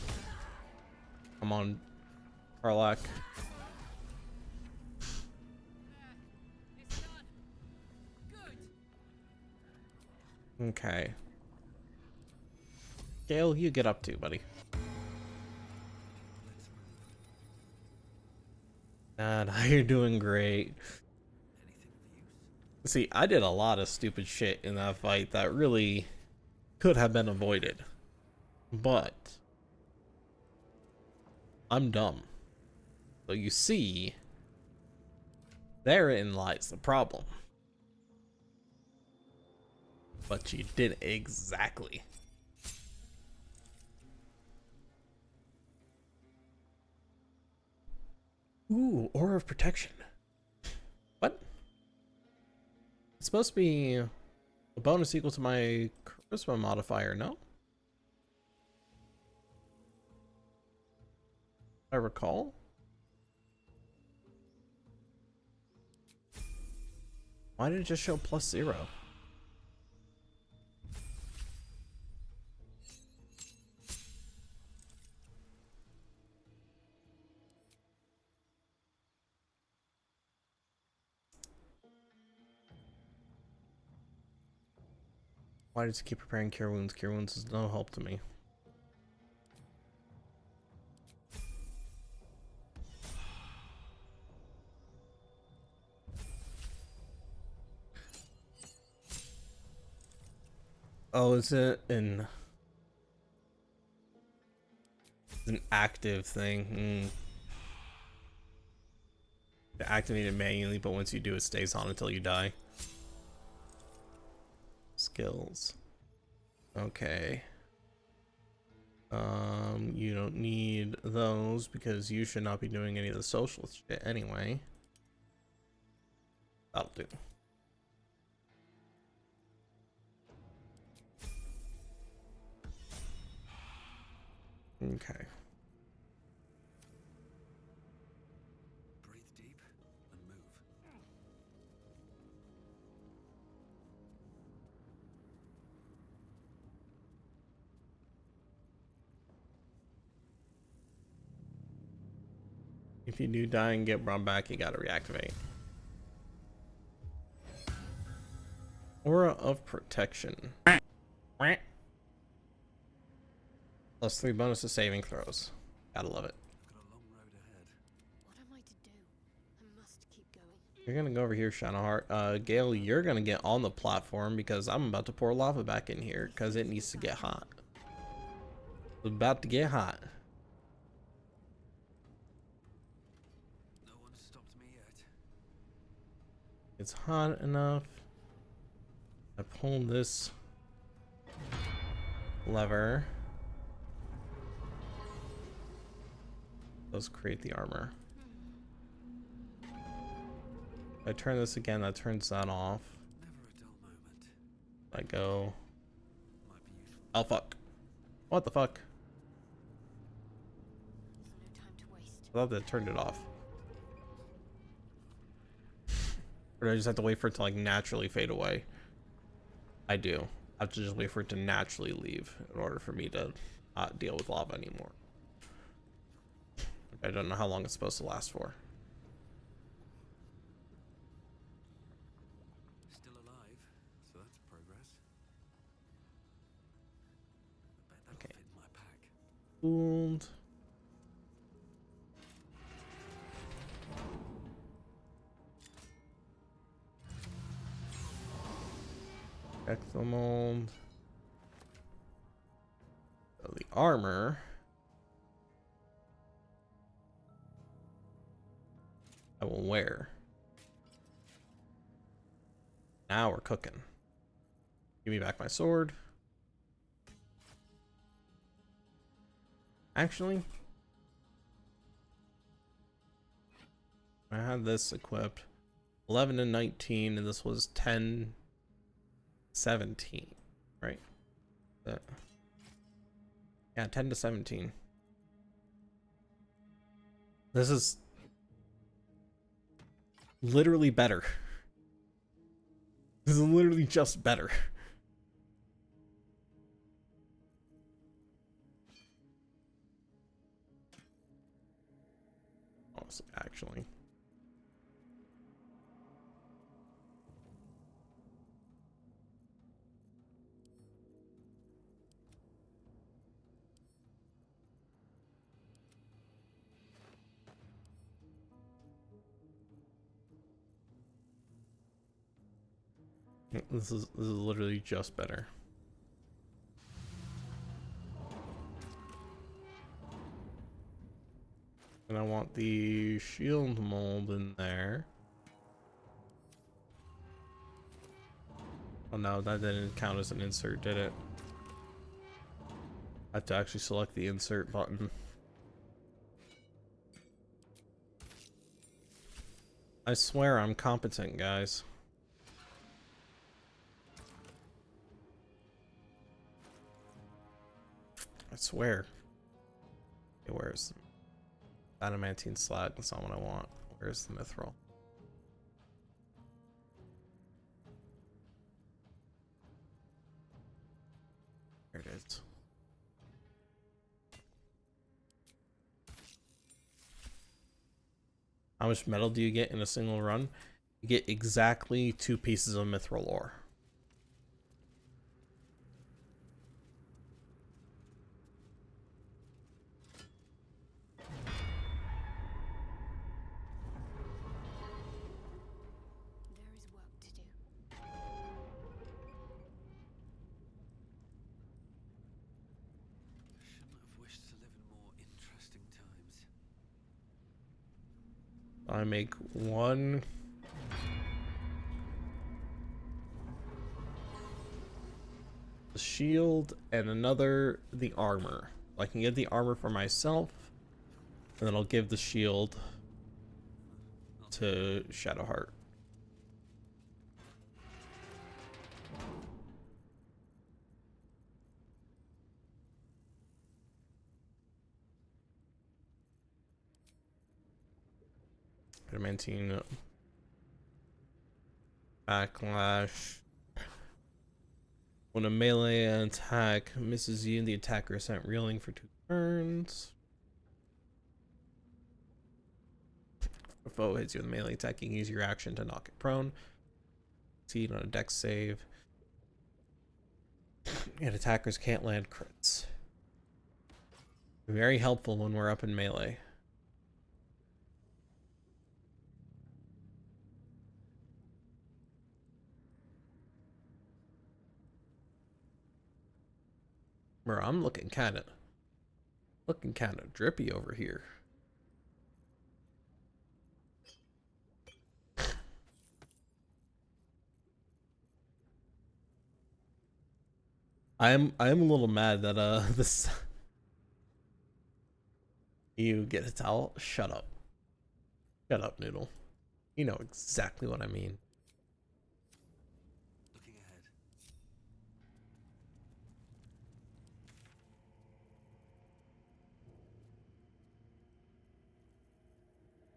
Come on, Karlak. Okay. Gale, you get up too, buddy. And you're doing great. See, I did a lot of stupid shit in that fight that really could have been avoided. But I'm dumb. So you see, therein lies the problem. But you did exactly. Ooh, Aura of Protection. What? It's supposed to be a bonus equal to my Charisma modifier, no? I recall. Why did it just show +0? Why does it keep preparing Cure Wounds? Cure Wounds is no help to me. Oh, is it an active thing? To activate it manually, but once you do, it stays on until you die. Skills. Okay. You don't need those because you should not be doing any of the social shit anyway. That'll do. Okay. Breathe deep and move. If you do die and get brought back, you gotta reactivate. Aura of Protection. +3 bonus to saving throws. Gotta love it. Got a long road ahead. What am I to do? I must keep going. You're gonna go over here, Shadowheart. Gale, you're gonna get on the platform because I'm about to pour lava back in here because it needs to get hot. It's about to get hot. No one's stopped me yet. It's hot enough. I pull this lever. Let's create the armor. If I turn this again, that turns that off. Never a dull moment. I go. Might be useful. Oh fuck. What the fuck? No time to waste. I thought that turned it off. Or do I just have to wait for it to like naturally fade away? I do. I have to just wait for it to naturally leave in order for me to not deal with lava anymore. I don't know how long it's supposed to last for. Still alive, so that's progress. I bet that'll Okay. fit in my pack. Cooled. Exomold. So the armor. I will wear. Now we're cooking. Give me back my sword. Actually, I had this equipped 11 and 19, and this was 10, 17, right? Yeah, 10 to 17. This is literally better. This is literally just better. Honestly, actually. This is literally just better. And I want the shield mold in there. Oh no, that didn't count as an insert, did it? I have to actually select the insert button. I swear I'm competent, guys. I swear. Okay, where's the adamantine slag? That's not what I want. Where's the mithril? There it is. How much metal do you get in a single run? You get exactly 2 pieces of mithril ore. There is work to do. Shouldn't have wished to live in more interesting times. I make 1 the shield and another the armor. I can get the armor for myself, and then I'll give the shield to Shadowheart. Adamantine backlash. When a melee attack misses you, the attacker is sent reeling for 2 turns. If a foe hits you with a melee attack, you can use your action to knock it prone. Succeed on a dex save. And attackers can't land crits. Very helpful when we're up in melee. Bro, I'm looking kind of drippy over here. I'm a little mad that this you get a towel. Shut up. Shut up, Noodle. You know exactly what I mean. Looking ahead.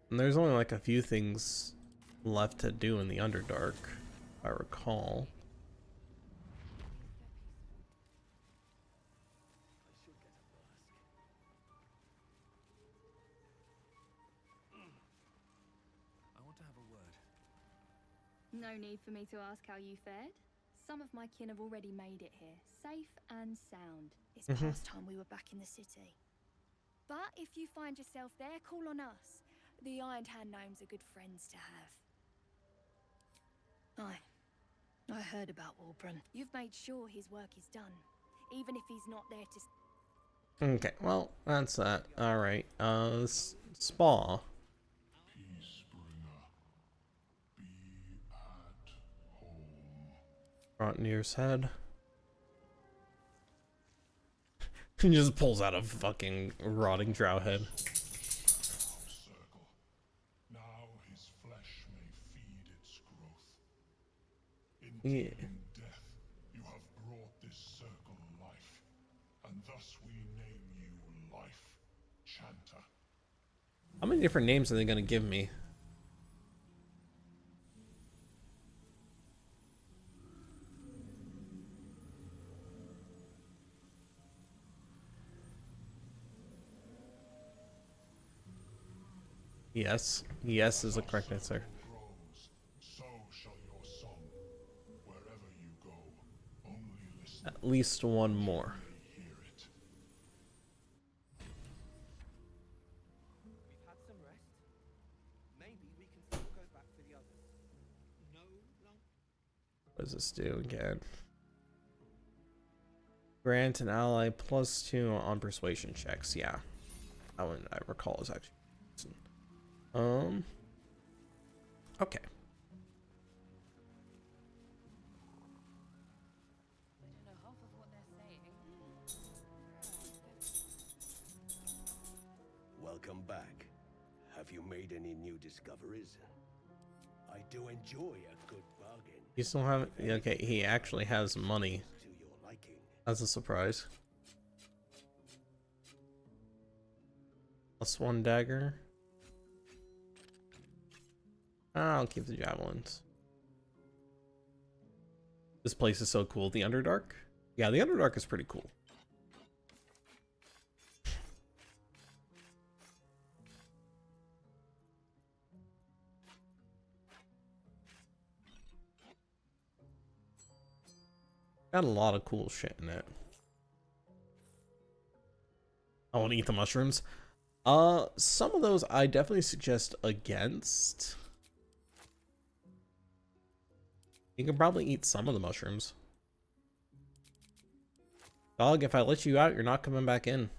And there's only like a few things left to do in the Underdark, if I recall. I want to have a word. No need for me to ask how you fared. Some of my kin have already made it here, safe and sound. It's past time we were back in the city. But if you find yourself there, call on us. The Iron Hand Gnomes are good friends to have. I heard about Warbron. You've made sure his work is done, even if he's not there to... Okay, well, that's that. Alright, Spa. Rotnir's head. He just pulls out a fucking rotting drow head. Circle. Now his flesh may feed its growth. In dealing death, you have brought this circle life, and thus we name you Life Chanter. How many different names are they gonna give me? Yes. Yes is the correct answer. So shall your song. Wherever you go, only listen. At least one more. Hear it. We've had some rest. Maybe we can still go back for the others. No long. What does this do again? Grant an ally +2 on persuasion checks. Yeah, that one I recall is actually. Okay. I don't know half of what they're saying. Welcome back. Have you made any new discoveries? I do enjoy a good bargain. You still have okay, he actually has money. To your liking. That's a surprise. +1 dagger. I'll keep the javelins. This place is so cool. The Underdark? Yeah, the Underdark is pretty cool. Got a lot of cool shit in it. I want to eat the mushrooms. Some of those I definitely suggest against. You can probably eat some of the mushrooms. Dog, if I let you out, you're not coming back in.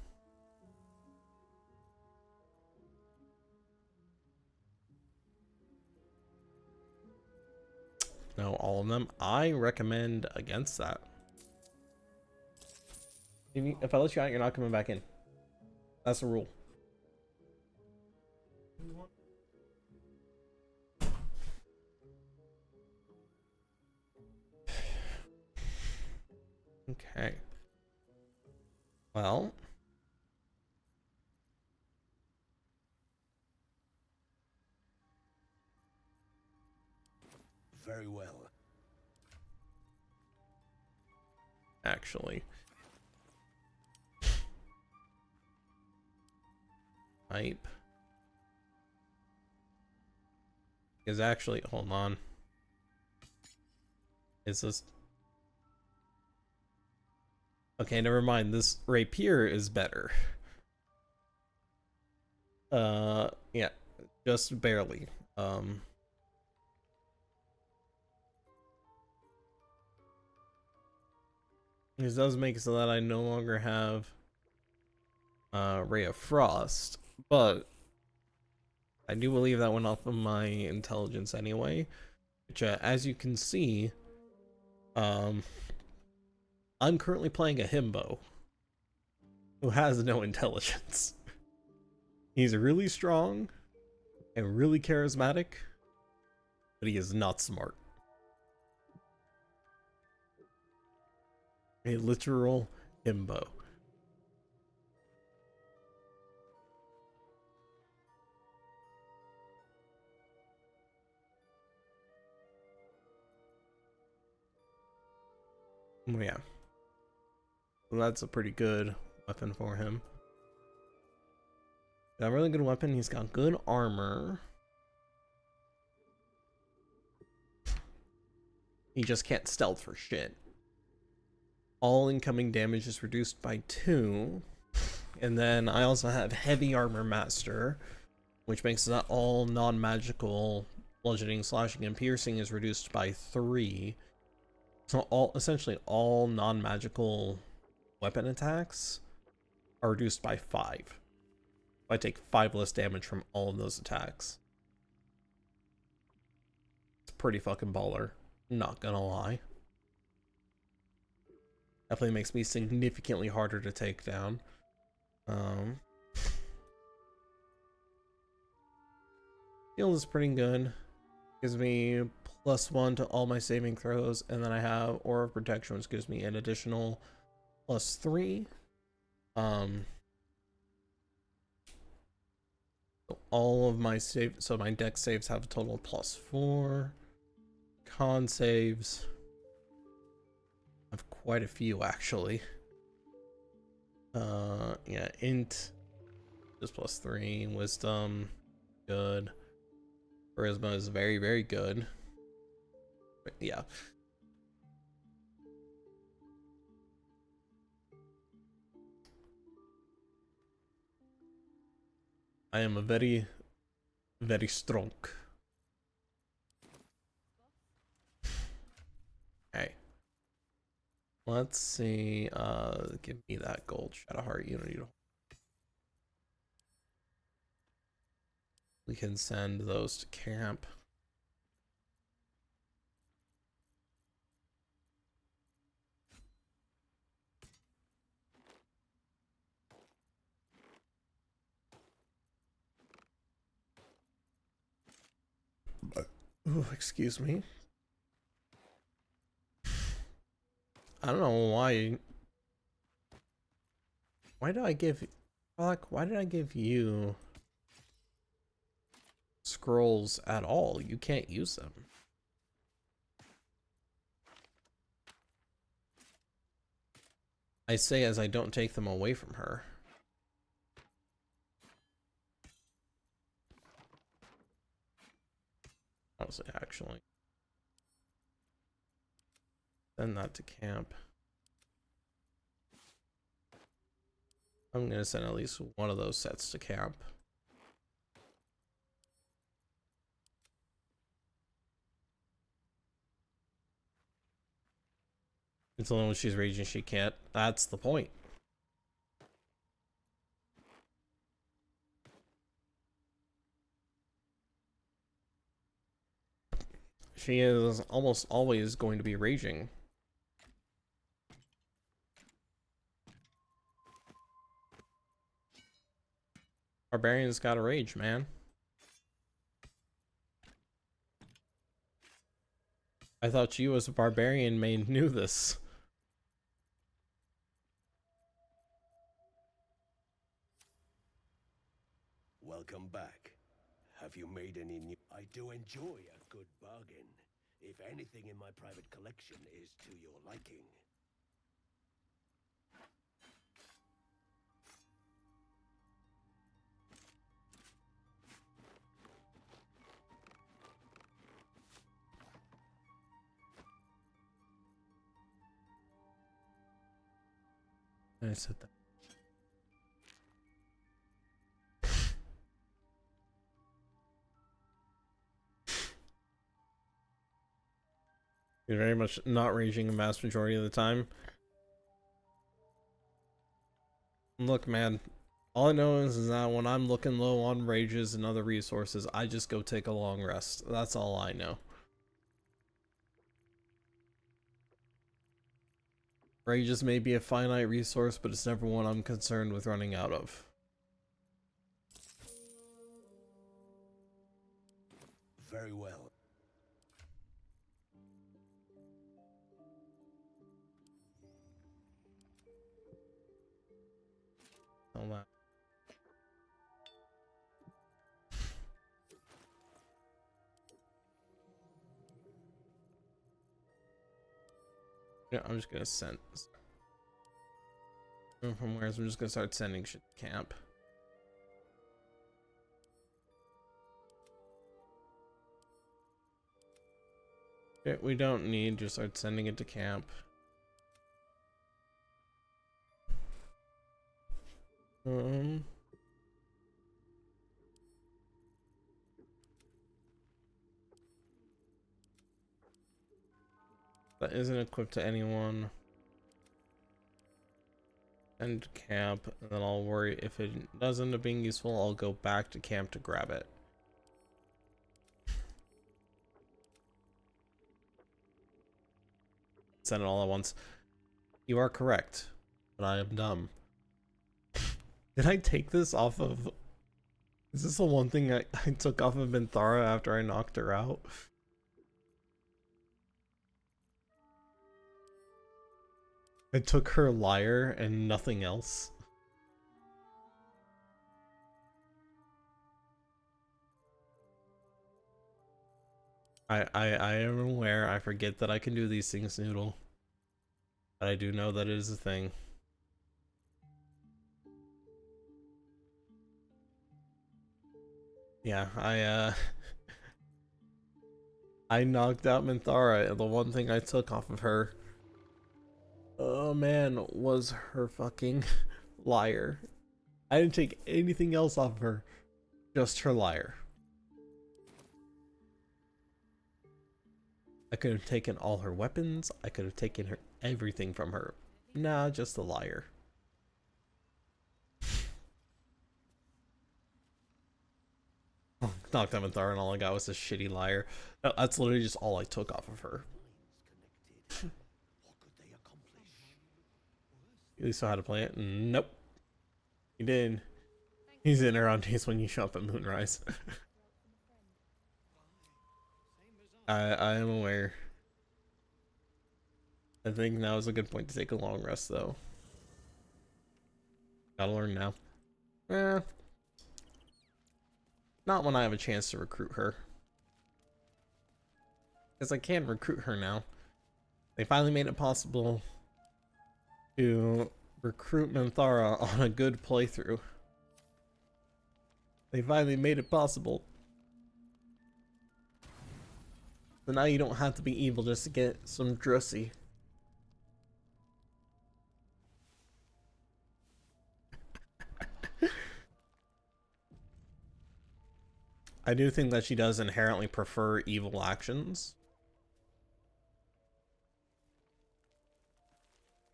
No, all of them. I recommend against that. If I let you out, you're not coming back in. That's the rule. Okay. Well. Very well. Actually. Hype. Is actually, hold on. Is this... Okay, never mind. This rapier is better. Yeah, just barely. This does make it so that I no longer have Ray of Frost, but I do believe that went off of my intelligence anyway, which as you can see, I'm currently playing a himbo who has no intelligence. He's really strong and really charismatic, but he is not smart. A literal himbo. Yeah. Well, that's a pretty good weapon for him. Got a really good weapon. He's got good armor. He just can't stealth for shit. All incoming damage is reduced by 2. And then I also have Heavy Armor Master, which makes that all non-magical bludgeoning, slashing, and piercing is reduced by 3. So essentially all non-magical weapon attacks are reduced by 5. I take 5 less damage from all of those attacks. It's pretty fucking baller, not gonna lie. Definitely makes me significantly harder to take down. Shield is pretty good. Gives me +1 to all my saving throws, and then I have Aura of Protection, which gives me an additional +3. So all of my so my dex saves have a total of +4. Con saves I have quite a few actually. Yeah, int is +3, wisdom good, charisma is very, very good. But yeah. I am a very, very strong. Okay. Let's see. Give me that gold Shadowheart Unity. We can send those to camp. Ooh, excuse me. I don't know why. Why did I give why did I give you scrolls at all? You can't use them. I say as I don't take them away from her. Honestly, actually. Send that to camp. I'm gonna send at least one of those sets to camp. It's only when she's raging she can't. That's the point. She is almost always going to be raging. Barbarian's gotta rage, man. I thought you as a barbarian main knew this. Welcome back. Have you made any new... I do enjoy a good bargain. If anything in my private collection is to your liking. I said that. You're very much not raging a vast majority of the time. Look, man, all I know is that when I'm looking low on rages and other resources, I just go take a long rest. That's all I know. Rages may be a finite resource, but it's never one I'm concerned with running out of. Very well. All that. Yeah, I'm just gonna send from where I'm just gonna start sending shit to camp. Shit we don't need, just start sending it to camp. That isn't equipped to anyone. And camp, and then I'll worry if it does end up being useful, I'll go back to camp to grab it. Send it all at once. You are correct, but I am dumb. Did I take this off of... Is this the one thing I took off of Minthara after I knocked her out? I took her lyre and nothing else. I am aware. I forget that I can do these things, Noodle. But I do know that it is a thing. Yeah, I knocked out Minthara, and the one thing I took off of her, oh man, was her fucking lyre. I didn't take anything else off of her, just her lyre. I could have taken all her weapons, I could have taken her everything from her. Nah, just the lyre. Knocked out Minthara and all I got was a shitty lyre. That's literally just all I took off of her. At least know how to play it? Nope. He did. He's in around days when you show up at Moonrise. I am aware. I think now is a good point to take a long rest though. Gotta learn now. Not when I have a chance to recruit her. Because I can recruit her now. They finally made it possible to recruit Minthara on a good playthrough. They finally made it possible. So now you don't have to be evil just to get some Drussy. I do think that she does inherently prefer evil actions.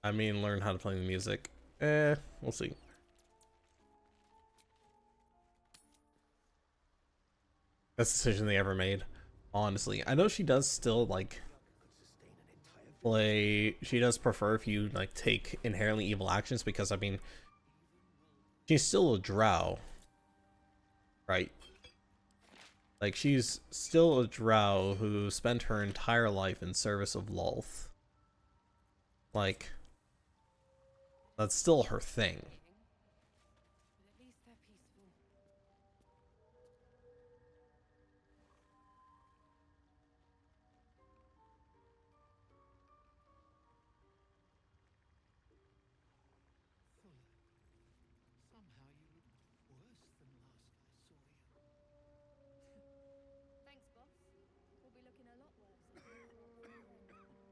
I mean, learn how to play the music. We'll see. Best decision they ever made, honestly. I know she does still like play. She does prefer if you like take inherently evil actions because I mean, she's still a drow, right? Like she's still a drow who spent her entire life in service of Lolth. Like, that's still her thing.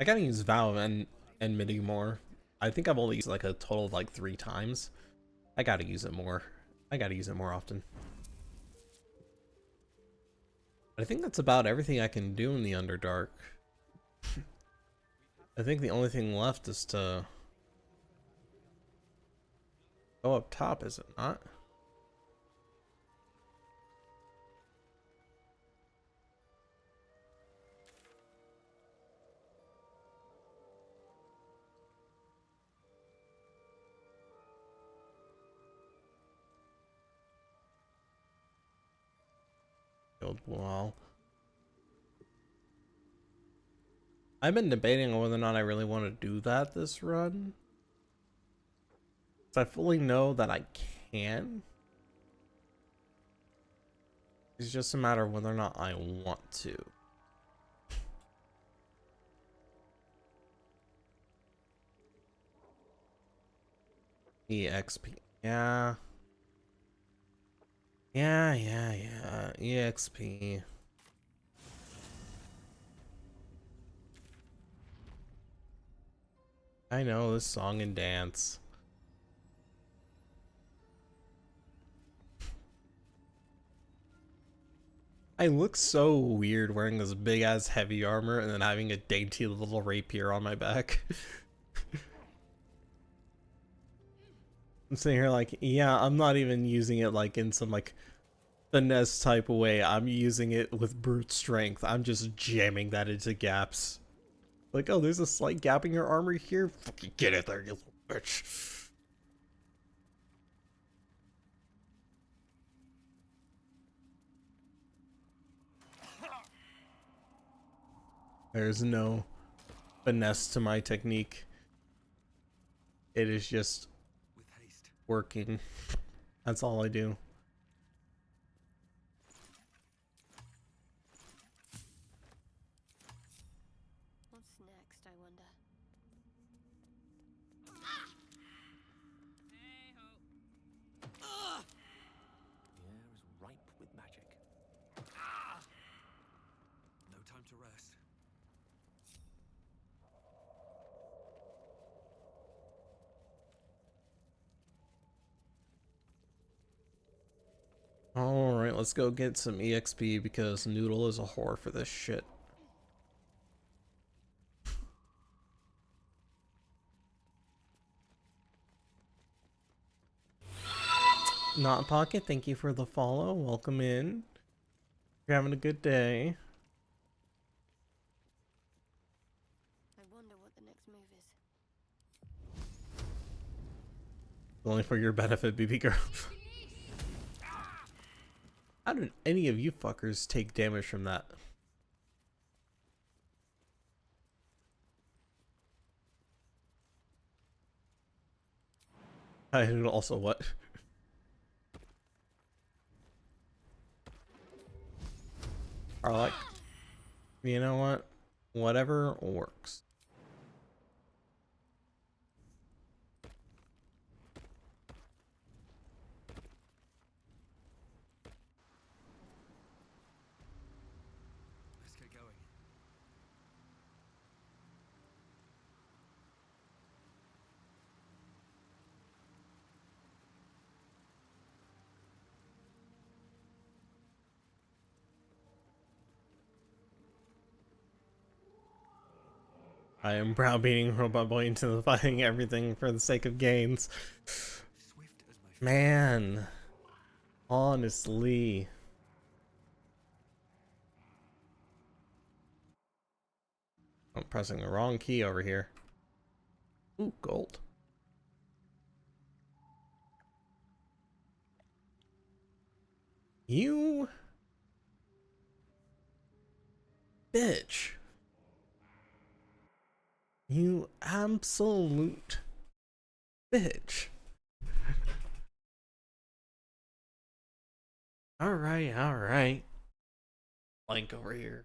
I gotta use Vow and MIDI more. I think I've only used like a total of like 3 times. I gotta use it more. I gotta use it more often. But I think that's about everything I can do in the Underdark. I think the only thing left is to go up top, is it not? Wall. I've been debating on whether or not I really want to do that this run. So I fully know that I can. It's just a matter of whether or not I want to. EXP. Yeah. Yeah. EXP. I know this song and dance. I look so weird wearing this big ass heavy armor and then having a dainty little rapier on my back. I'm sitting here like, yeah, I'm not even using it like in some like finesse type of way. I'm using it with brute strength. I'm just jamming that into gaps. Like, oh, there's a slight gap in your armor here. Fucking get it there, you little bitch. There's no finesse to my technique. It is just working. That's all I do. What's next, I wonder? The air is ripe with magic. No time to rest. Alright, let's go get some EXP because Noodle is a whore for this shit. Not Pocket, thank you for the follow. Welcome in. You're having a good day. I wonder what the next move is. Only for your benefit, BB girl. How did any of you fuckers take damage from that? I did also what? Are like, you know what? Whatever works. Let's get going. I am browbeating Robot Boy into fighting everything for the sake of gains. Man, honestly. I'm pressing the wrong key over here. Ooh, gold. You bitch. You absolute bitch. Alright, alright. Blank over here.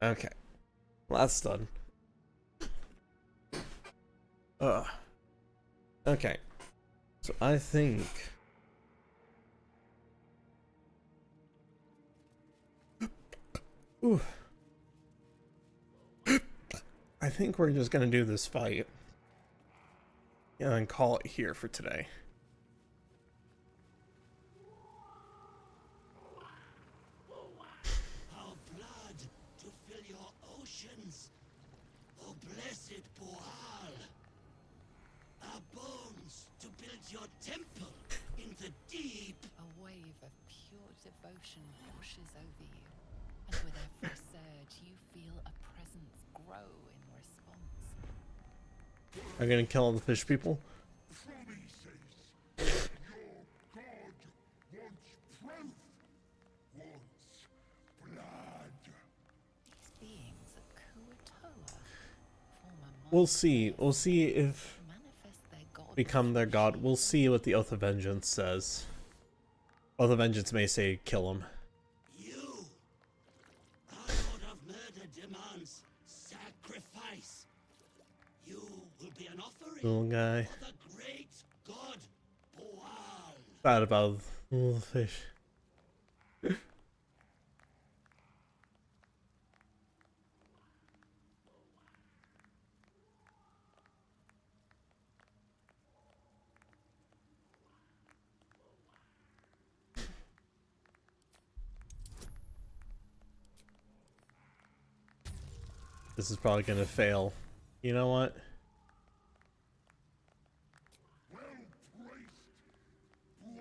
Okay. Well, that's done. Ugh. Okay. So I think... Ooh. I think we're just gonna do this fight. And then call it here for today. Our blood to fill your oceans. Oh, blessed Boal. Our bones to build your temple in the deep. A wave of pure devotion washes over you, and with every surge, you feel a presence grow in response. I'm gonna kill all the fish people. Your god wants proof. Wants blood. We'll see. We'll see if become their god. We'll see what the Oath of Vengeance says. Oath of Vengeance may say kill him. You! Our God of murder demands sacrifice. You will be an offering Little guy. for the great god Boal. Bad about the little fish. This is probably gonna fail. You know what? Well placed. Boal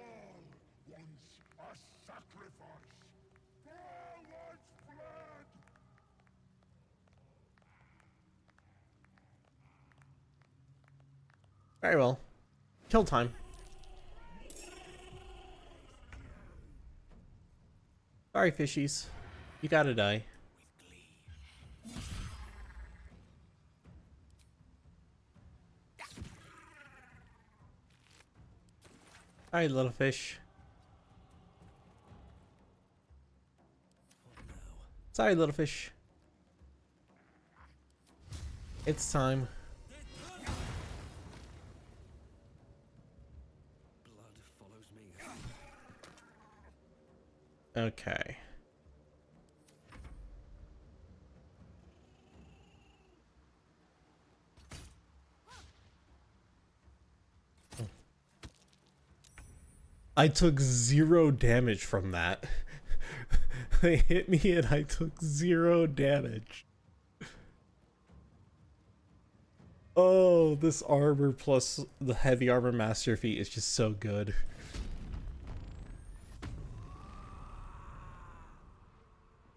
wants a sacrifice. Boal wants blood. Very well. Kill time. Sorry, fishies. You gotta die. Sorry, little fish. Sorry, little fish. It's time. Blood follows me. Okay. I took 0 damage from that. They hit me and I took 0 damage. Oh, this armor plus the heavy armor master feat is just so good.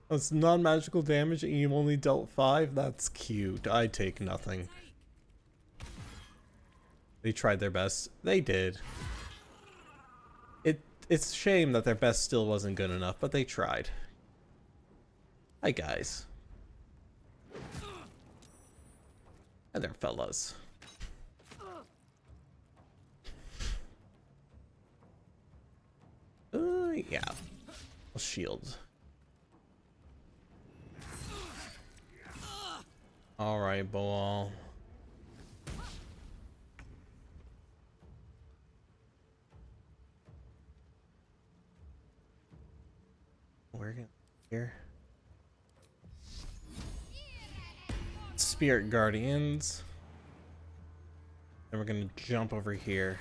That's non-magical damage and you've only dealt 5? That's cute. I take nothing. They tried their best. They did. It's a shame that their best still wasn't good enough, but they tried. Hi, guys. Hi there, fellas. Yeah. Shield. Alright, Boal. We're gonna here. Spirit Guardians. Then we're gonna jump over here.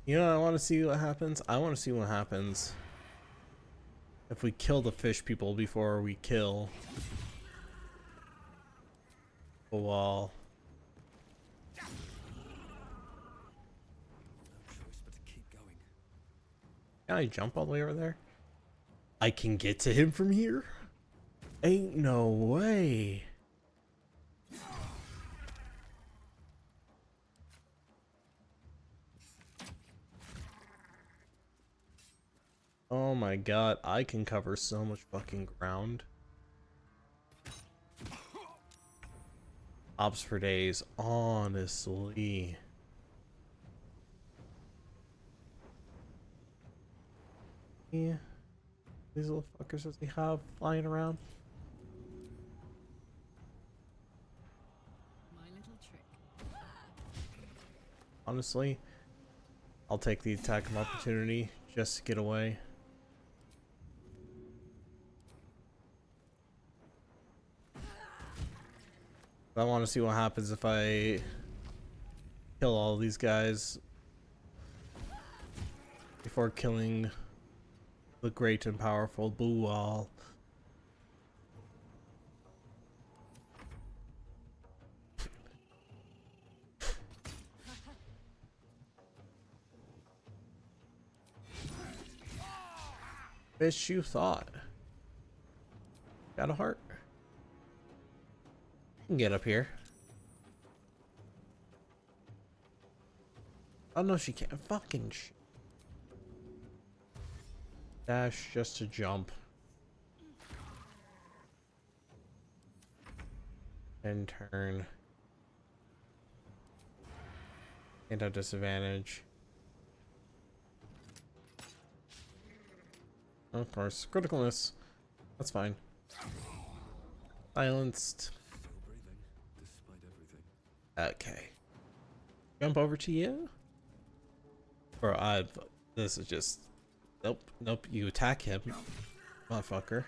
You know, I want to see what happens. I want to see what happens if we kill the fish people before we kill the wall. Can I jump all the way over there? I can get to him from here? Ain't no way. Oh my god, I can cover so much fucking ground. Ops for days, honestly. Yeah. These little fuckers that they have flying around. My little trick. Honestly, I'll take the attack of opportunity just to get away. I want to see what happens if I kill all these guys before killing the great and powerful Boal. Bitch, you thought. Got a heart? You can get up here. Oh no, she can't. Fucking shit. Dash just to jump. End turn. And a disadvantage. Of course, criticalness. That's fine. Silenced. Still breathing, despite everything. Okay. Jump over to you? Bro, this is just... Nope, nope, you attack him. Motherfucker.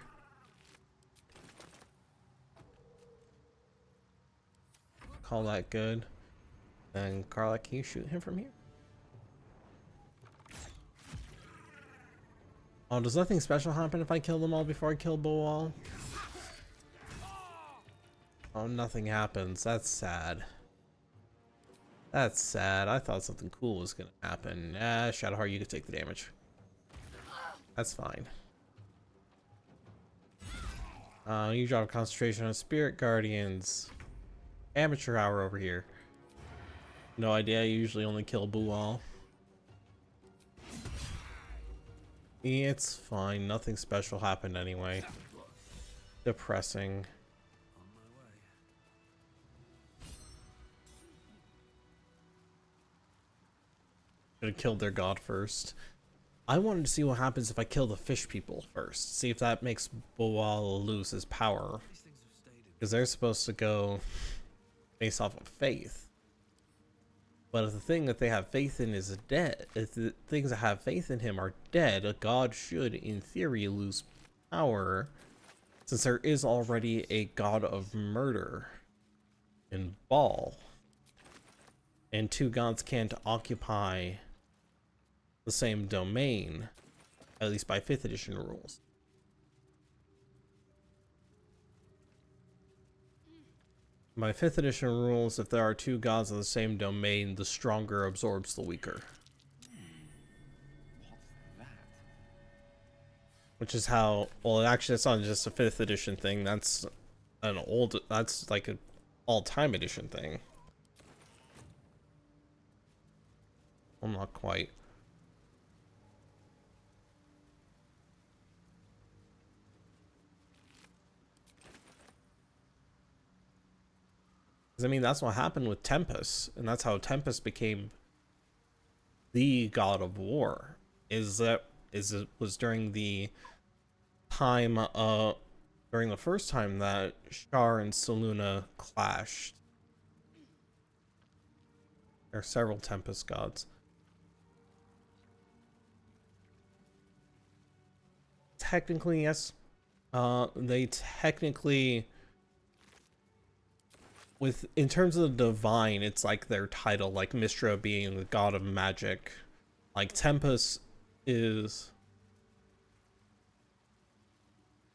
Call that good. Then, Carla, can you shoot him from here? Oh, does nothing special happen if I kill them all before I kill Boal? Oh, nothing happens. That's sad. That's sad. I thought something cool was gonna happen. Shadowheart, you can take the damage. That's fine. You drop concentration on Spirit Guardians. Amateur hour over here. No idea, I usually only kill Boal. It's fine, nothing special happened anyway. Depressing. Should have killed their god first. I wanted to see what happens if I kill the fish people first. See if that makes Boal lose his power. Because they're supposed to go based off of faith. But if the thing that they have faith in is dead, if the things that have faith in him are dead, a god should, in theory, lose power. Since there is already a god of murder in Baal. And two gods can't occupy the same domain, at least by 5th edition rules. By 5th edition rules, if there are two gods of the same domain, the stronger absorbs the weaker. What's that? Which is how, well, actually it's not just a 5th edition thing, that's that's like an all-time edition thing. Well, not quite. I mean, that's what happened with Tempest, and that's how Tempest became the god of war. It was during the time during the first time that Shar and Selûne clashed. There are several Tempest gods. Technically, yes. They technically, in terms of the divine, it's like their title, like Mystra being the god of magic. Like Tempest is...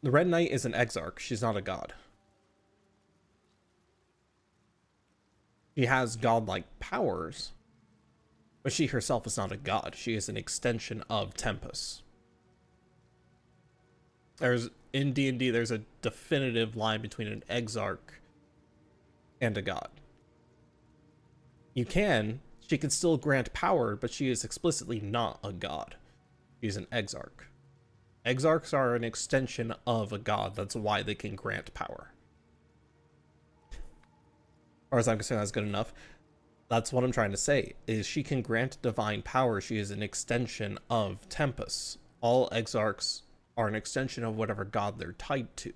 The Red Knight is an exarch. She's not a god. She has godlike powers, but she herself is not a god. She is an extension of Tempest. In D&D, there's a definitive line between an exarch and a god. She can still grant power, but she is explicitly not a god. She's an exarch. Exarchs are an extension of a god. That's why they can grant power. As far as I'm concerned, that's good enough. That's what I'm trying to say, is she can grant divine power. She is an extension of Tempest. All exarchs are an extension of whatever god they're tied to.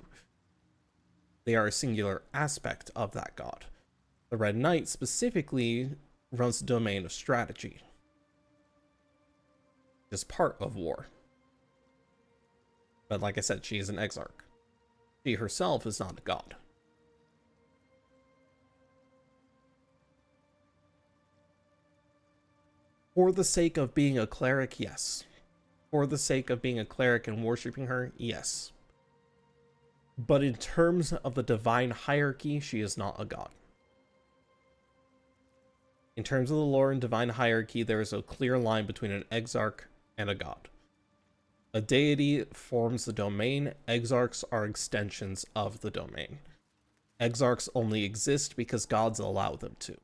They are a singular aspect of that god. The Red Knight specifically runs the domain of strategy. Is part of war. But like I said, she is an exarch. She herself is not a god. For the sake of being a cleric, yes. For the sake of being a cleric and worshipping her, yes. But in terms of the divine hierarchy, she is not a god. In terms of the lore and divine hierarchy, there is a clear line between an exarch and a god. A deity forms the domain. Exarchs are extensions of the domain. Exarchs only exist because gods allow them to.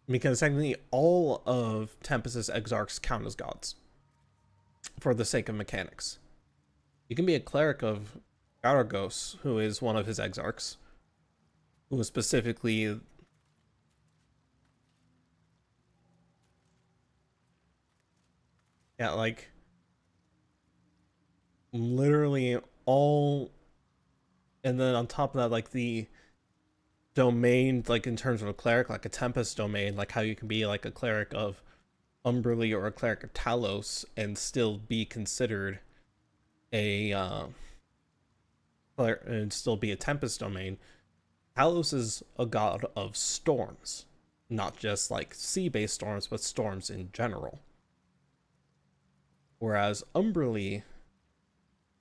Because technically all of Tempest's exarchs count as gods for the sake of mechanics. You can be a cleric of Garagos, who is one of his exarchs, who is specifically like literally all, and then on top of that, like the domain, like in terms of a cleric, like a Tempest domain, like how you can be like a cleric of Umberly or a cleric of Talos and still be considered a and still be a Tempest domain. Talos is a god of storms, not just like sea-based storms, but storms in general. Whereas Umberly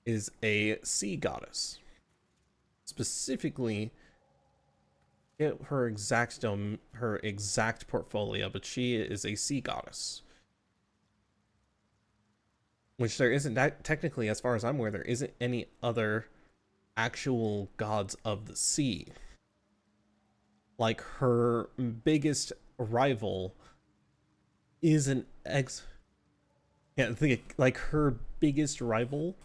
is a sea goddess. Specifically, her exact portfolio, but she is a sea goddess. Which there isn't, technically, as far as I'm aware, there isn't any other actual gods of the sea. Like, her biggest rival is an like, her biggest rival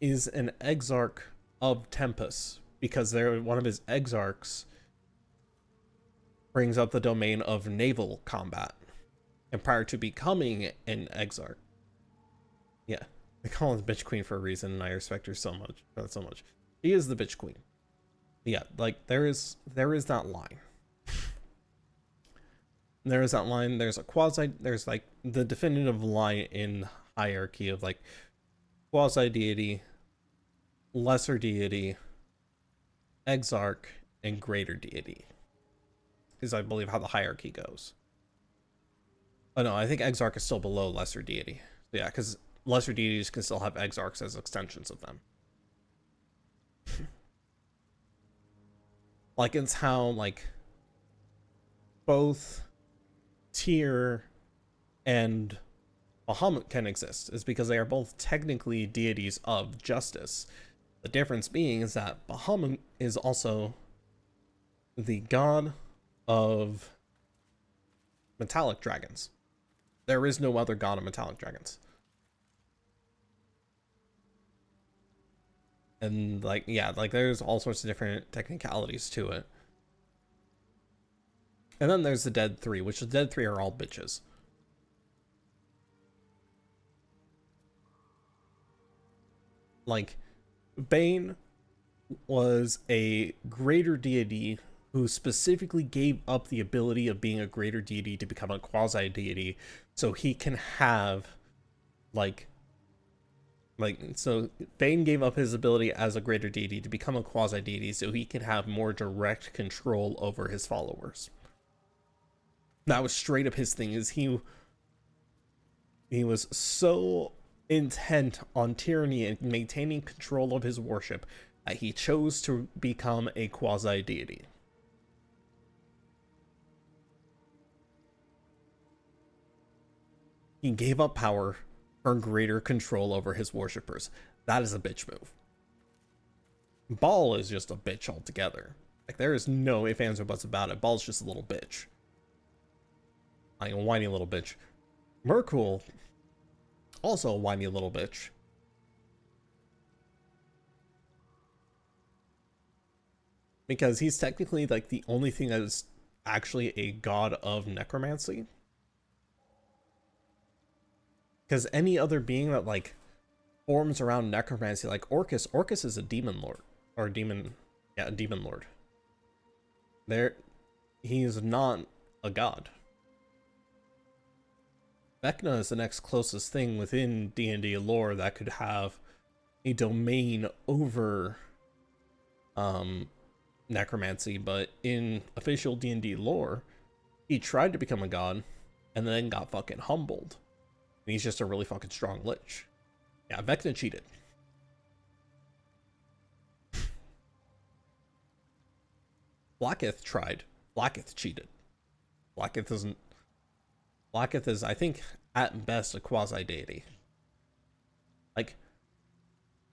is an exarch of Tempest, because one of his exarchs brings up the domain of naval combat. And prior to becoming an exarch, yeah, they call her the bitch queen for a reason, and I respect her so much. She is the bitch queen. Yeah, like there is that line. There is that line. There's like the definitive line in hierarchy of like quasi deity, lesser deity, exarch, and greater deity, is I believe how the hierarchy goes. Oh no, I think exarch is still below lesser deity. So, yeah, because lesser deities can still have exarchs as extensions of them. Like, it's how like both Tyr and Bahamut can exist, is because they are both technically deities of justice. The difference being is that Bahamut is also the god of metallic dragons. There is no other god of metallic dragons. And like, yeah, like there's all sorts of different technicalities to it. And then there's the Dead Three, which the Dead Three are all bitches. Like, Bane was a greater deity who specifically gave up the ability of being a greater deity to become a quasi deity, so he can have so Bane gave up his ability as a greater deity to become a quasi deity so he can have more direct control over his followers. That was straight up his thing. Is he was so intent on tyranny and maintaining control of his worship that he chose to become a quasi deity. He gave up power for greater control over his worshippers. That is a bitch move. Baal is just a bitch altogether. Like, there is no ifs, ands, or buts about it. Baal's just a little bitch. Like a whiny little bitch. Merkul, also a whiny little bitch. Because he's technically like the only thing that is actually a god of necromancy. Because any other being that like forms around necromancy, like Orcus is a demon lord. Or a demon lord. He's not a god. Vecna is the next closest thing within D&D lore that could have a domain over necromancy, but in official D&D lore, he tried to become a god and then got fucking humbled. And he's just a really fucking strong lich. Yeah, Vecna cheated. Blackith tried. Blackith cheated. Blackith is, I think, at best, a quasi-deity. Like,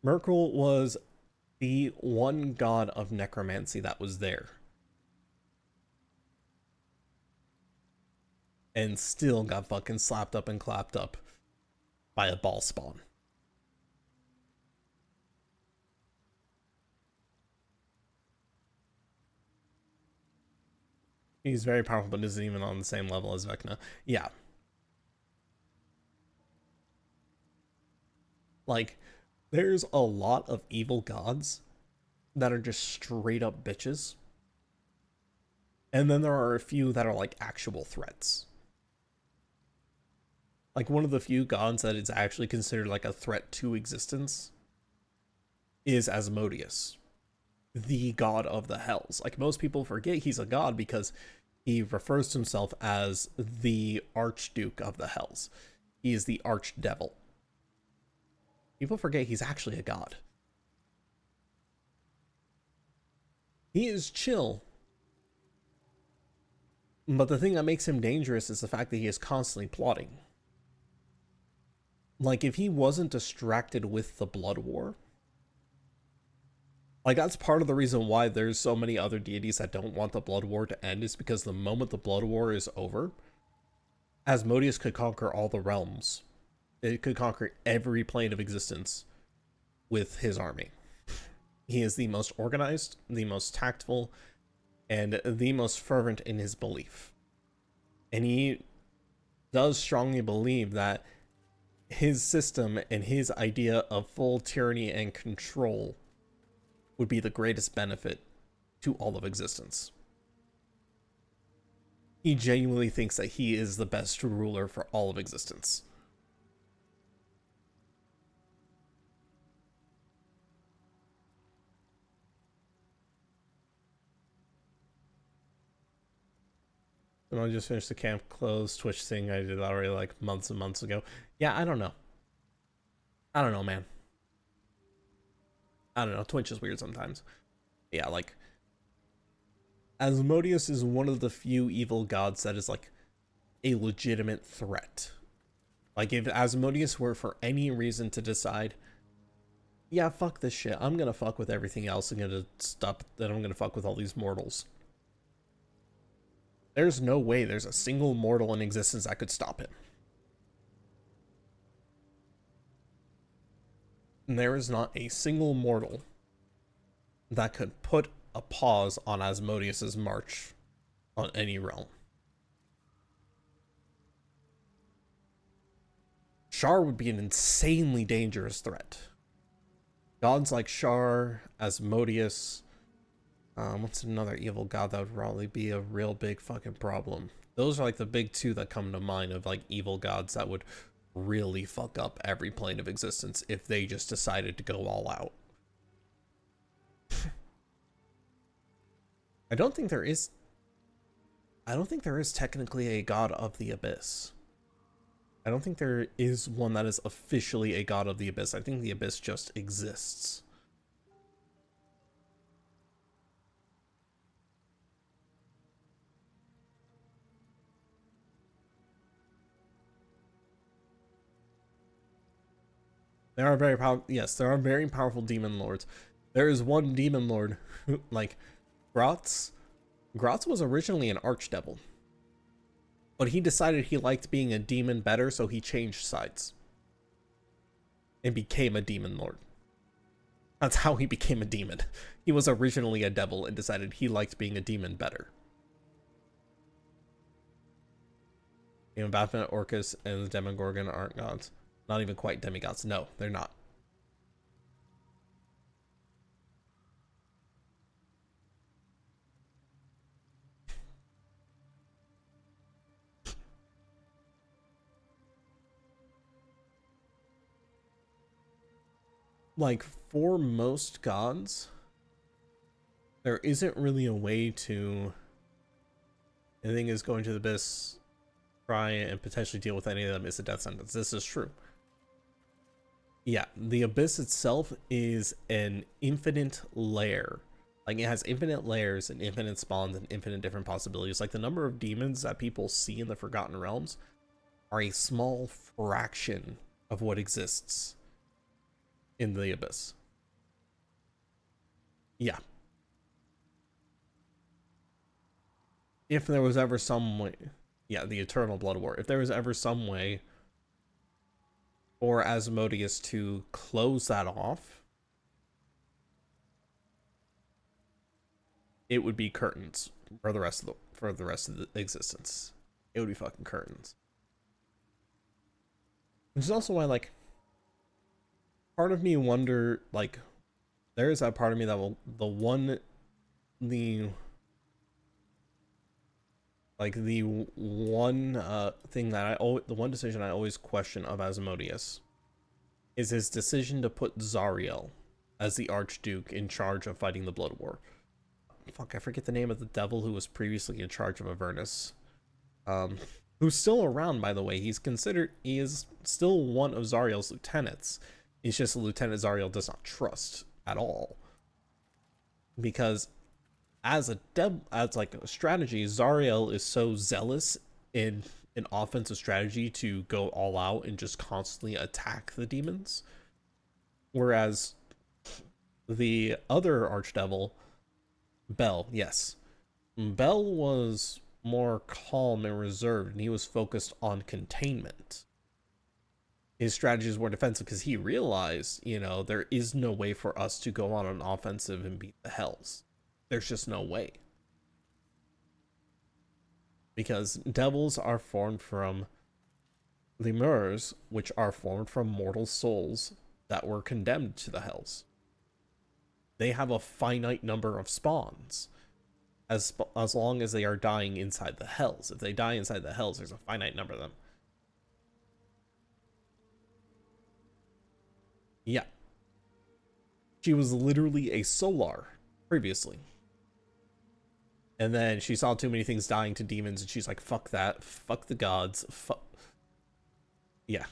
Merkul was the one god of necromancy that was there. and still got fucking slapped up and clapped up by a ball spawn. He's very powerful, but isn't even on the same level as Vecna. Yeah. Like, there's a lot of evil gods that are just straight up bitches. And then there are a few that are like actual threats. Like, one of the few gods that is actually considered like a threat to existence is Asmodeus, the god of the hells. Like, most people forget he's a god because he refers to himself as the Archduke of the hells. He is the archdevil. People forget he's actually a god. He is chill. But the thing that makes him dangerous is the fact that he is constantly plotting. Like, if he wasn't distracted with the blood war, like, that's part of the reason why there's so many other deities that don't want the blood war to end, is because the moment the blood war is over, Asmodeus could conquer all the realms. It could conquer every plane of existence with his army. He is the most organized, the most tactful, and the most fervent in his belief. And he does strongly believe that his system and his idea of full tyranny and control would be the greatest benefit to all of existence. He genuinely thinks that he is the best ruler for all of existence. And I just finished the camp close Twitch thing I did already like months and months ago. Yeah, I don't know. I don't know, man. I don't know. Twitch is weird sometimes. Yeah, like, Asmodeus is one of the few evil gods that is like a legitimate threat. Like, if Asmodeus were for any reason to decide, yeah, fuck this shit, I'm gonna fuck with everything else, I'm gonna fuck with all these mortals, there's no way there's a single mortal in existence that could stop him. And there is not a single mortal that could put a pause on Asmodeus's march on any realm. Shar would be an insanely dangerous threat. Gods like Shar, Asmodeus, what's another evil god that would probably be a real big fucking problem? Those are like the big two that come to mind of like evil gods that would really fuck up every plane of existence if they just decided to go all out. I don't think there is technically a god of the abyss. I don't think there is one that is officially a god of the abyss. I think the abyss just exists. There are very powerful, yes, there are very powerful demon lords. There is one demon lord who, like, Grotz was originally an archdevil, but he decided he liked being a demon better, so he changed sides and became a demon lord. That's how he became a demon. He was originally a devil and decided he liked being a demon better. You know, Baphomet, Orcus, and the Demogorgon aren't gods. Not even quite demigods. No, they're not. Like, for most gods, there isn't really a way to, anything is going to the abyss, try and potentially deal with any of them is a death sentence. This is true. Yeah, the abyss itself is an infinite layer. Like, it has infinite layers and infinite spawns and infinite different possibilities. Like, the number of demons that people see in the Forgotten Realms are a small fraction of what exists in the abyss. Yeah. If there was ever some way, Yeah, the Eternal Blood War. If there was ever some way for Asmodeus to close that off, it would be curtains for the rest of the existence. It would be fucking curtains. Which is also why, like, part of me wonder, like, there is that part of me that will, the one thing that the one decision I always question of Asmodeus is his decision to put Zariel as the Archduke in charge of fighting the Blood War. Fuck, I forget the name of the devil who was previously in charge of Avernus. Who's still around, by the way. He is still one of Zariel's lieutenants. He's just a lieutenant Zariel does not trust at all. Because as a strategy, Zariel is so zealous in an offensive strategy to go all out and just constantly attack the demons. Whereas the other archdevil, Bel, yes. Bel was more calm and reserved, and he was focused on containment. His strategies were defensive because he realized, you know, there is no way for us to go on an offensive and beat the Hells. There's just no way. Because devils are formed from lemurs, which are formed from mortal souls that were condemned to the Hells. They have a finite number of spawns. As long as they are dying inside the Hells. If they die inside the Hells, there's a finite number of them. Yeah. She was literally a Solar previously. And then she saw too many things dying to demons, and she's like, fuck that. Fuck the gods. Fuck. Yeah.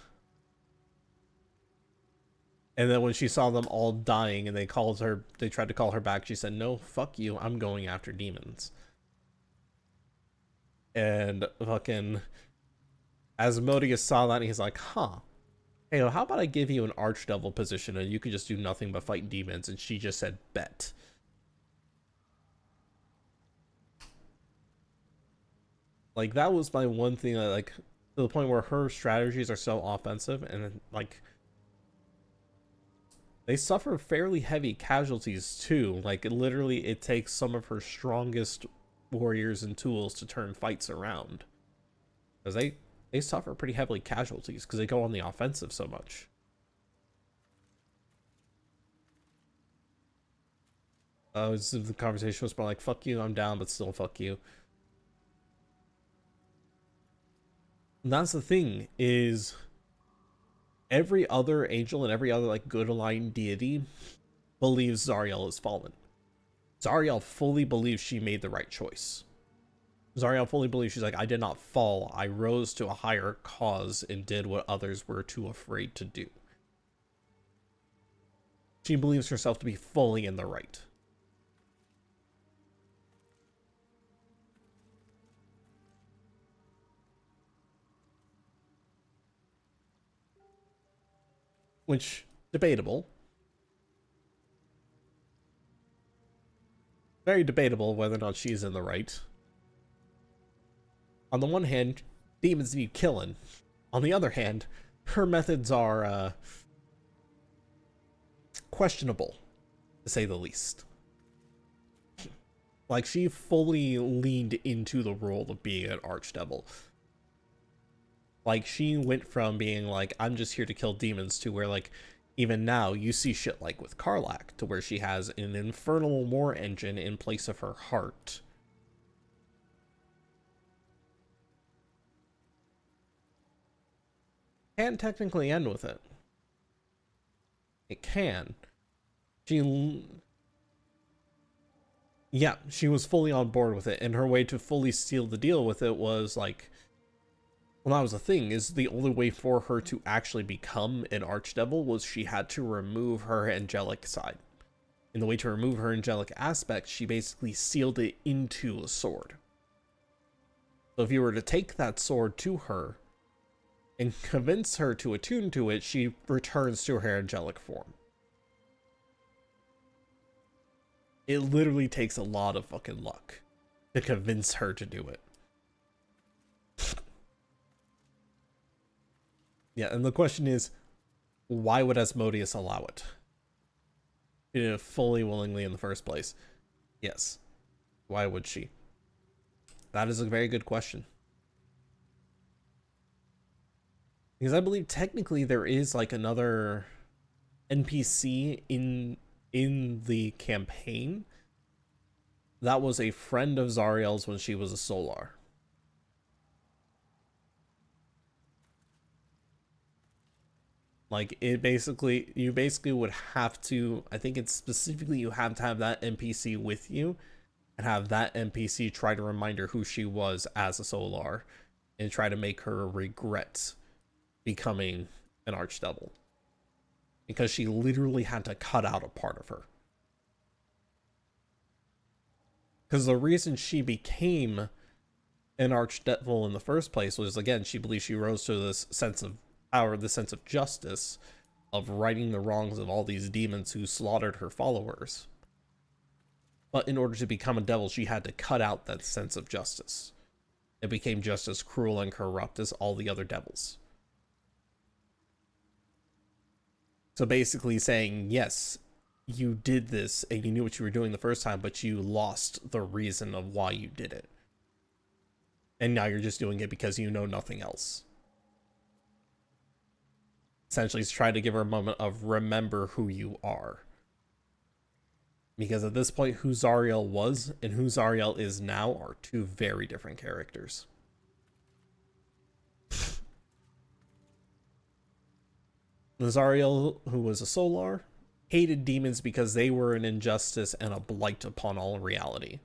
And then when she saw them all dying and they tried to call her back, she said, no, fuck you. I'm going after demons. And fucking Asmodeus saw that and he's like, huh. Hey, how about I give you an archdevil position and you could just do nothing but fight demons? And she just said, bet. Like, that was my one thing that, like, to the point where her strategies are so offensive and, like, they suffer fairly heavy casualties too. Like, literally, it takes some of her strongest warriors and tools to turn fights around. Because they suffer pretty heavily casualties because they go on the offensive so much. The conversation was more like, fuck you, I'm down, but still fuck you. And that's the thing, is every other angel and every other, like, good aligned deity believes Zariel is fallen. Zariel fully believes she made the right choice. Zariel fully believes, she's like, I did not fall. I rose to a higher cause and did what others were too afraid to do. She believes herself to be fully in the right. Which, debatable. Very debatable whether or not she's in the right. On the one hand, demons need killing. On the other hand, her methods are questionable, to say the least. Like, she fully leaned into the role of being an archdevil. Like, she went from being like, I'm just here to kill demons, to where, like, even now, you see shit like with Karlach, to where she has an infernal war engine in place of her heart. Can technically end with it. It can. Yeah, she was fully on board with it, and her way to fully seal the deal with it was like, well, that was the thing, is the only way for her to actually become an archdevil was she had to remove her angelic side. And the way to remove her angelic aspect, she basically sealed it into a sword. So if you were to take that sword to her and convince her to attune to it, she returns to her angelic form. It literally takes a lot of fucking luck to convince her to do it. Yeah, and the question is, why would Asmodeus allow it? Fully willingly in the first place. Yes. Why would she? That is a very good question. Because I believe technically there is like another NPC in the campaign that was a friend of Zariel's when she was a Solar. Like you basically would have to, I think it's specifically you have to have that NPC with you and have that NPC try to remind her who she was as a Solar and try to make her regret becoming an Archdevil. Because she literally had to cut out a part of her. Because the reason she became an Archdevil in the first place was, again, she believed she rose to this sense of power, the sense of justice, of righting the wrongs of all these demons who slaughtered her followers. But in order to become a devil, she had to cut out that sense of justice. It became just as cruel and corrupt as all the other devils. So basically saying, yes, you did this and you knew what you were doing the first time, but you lost the reason of why you did it. And now you're just doing it because you know nothing else. Essentially, it's trying to give her a moment of remember who you are. Because at this point, who Zariel was and who Zariel is now are two very different characters. The Zariel, who was a Solar, hated demons because they were an injustice and a blight upon all reality.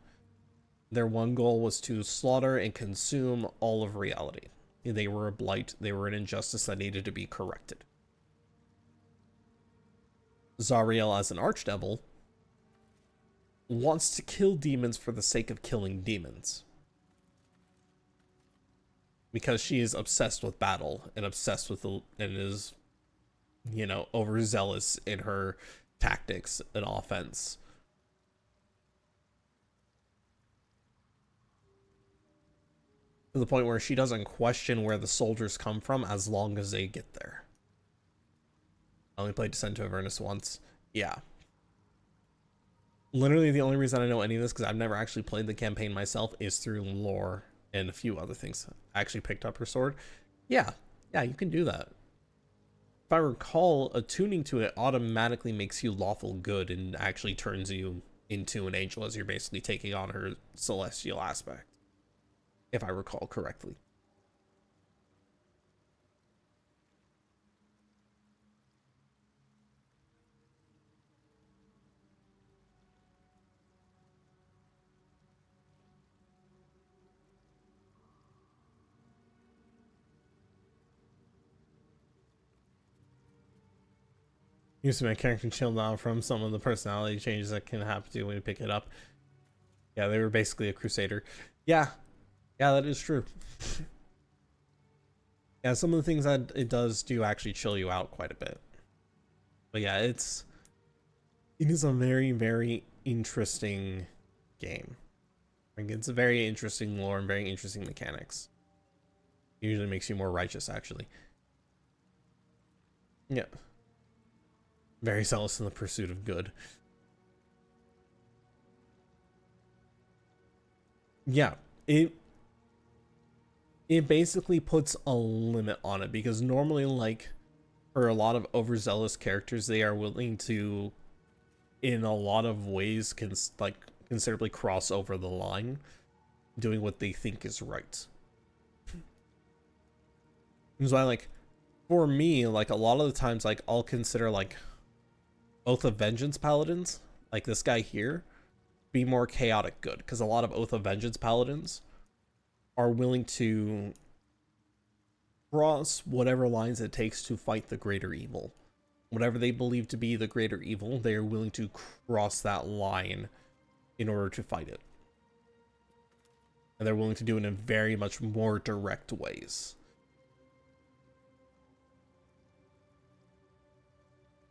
Their one goal was to slaughter and consume all of reality. They were a blight, they were an injustice that needed to be corrected. Zariel, as an Archdevil, wants to kill demons for the sake of killing demons. Because she is obsessed with battle and obsessed with and is, you know, overzealous in her tactics and offense. To the point where she doesn't question where the soldiers come from as long as they get there. I only played Descent to Avernus once. Yeah. Literally the only reason I know any of this, because I've never actually played the campaign myself, is through lore and a few other things. I actually picked up her sword. Yeah, you can do that. If I recall, attuning to it automatically makes you lawful good and actually turns you into an angel as you're basically taking on her celestial aspect. If I recall correctly. Used to make character chill down from some of the personality changes that can happen to when you pick it up. Yeah, they were basically a crusader. Yeah, that is true. Yeah, some of the things that it does do actually chill you out quite a bit. But yeah, it is a very, very interesting game. Like, it's a very interesting lore and very interesting mechanics. It usually makes you more righteous, actually. Yeah. Very zealous in the pursuit of good. Yeah, it basically puts a limit on it, because normally, like, for a lot of overzealous characters, they are willing to, in a lot of ways, considerably cross over the line, doing what they think is right. That's why, like, for me, like, a lot of the times, like, I'll consider, like, Oath of Vengeance paladins, like this guy here, be more chaotic good, because a lot of Oath of Vengeance paladins are willing to cross whatever lines it takes to fight the greater evil. Whatever they believe to be the greater evil, they are willing to cross that line in order to fight it. And they're willing to do it in very much more direct ways.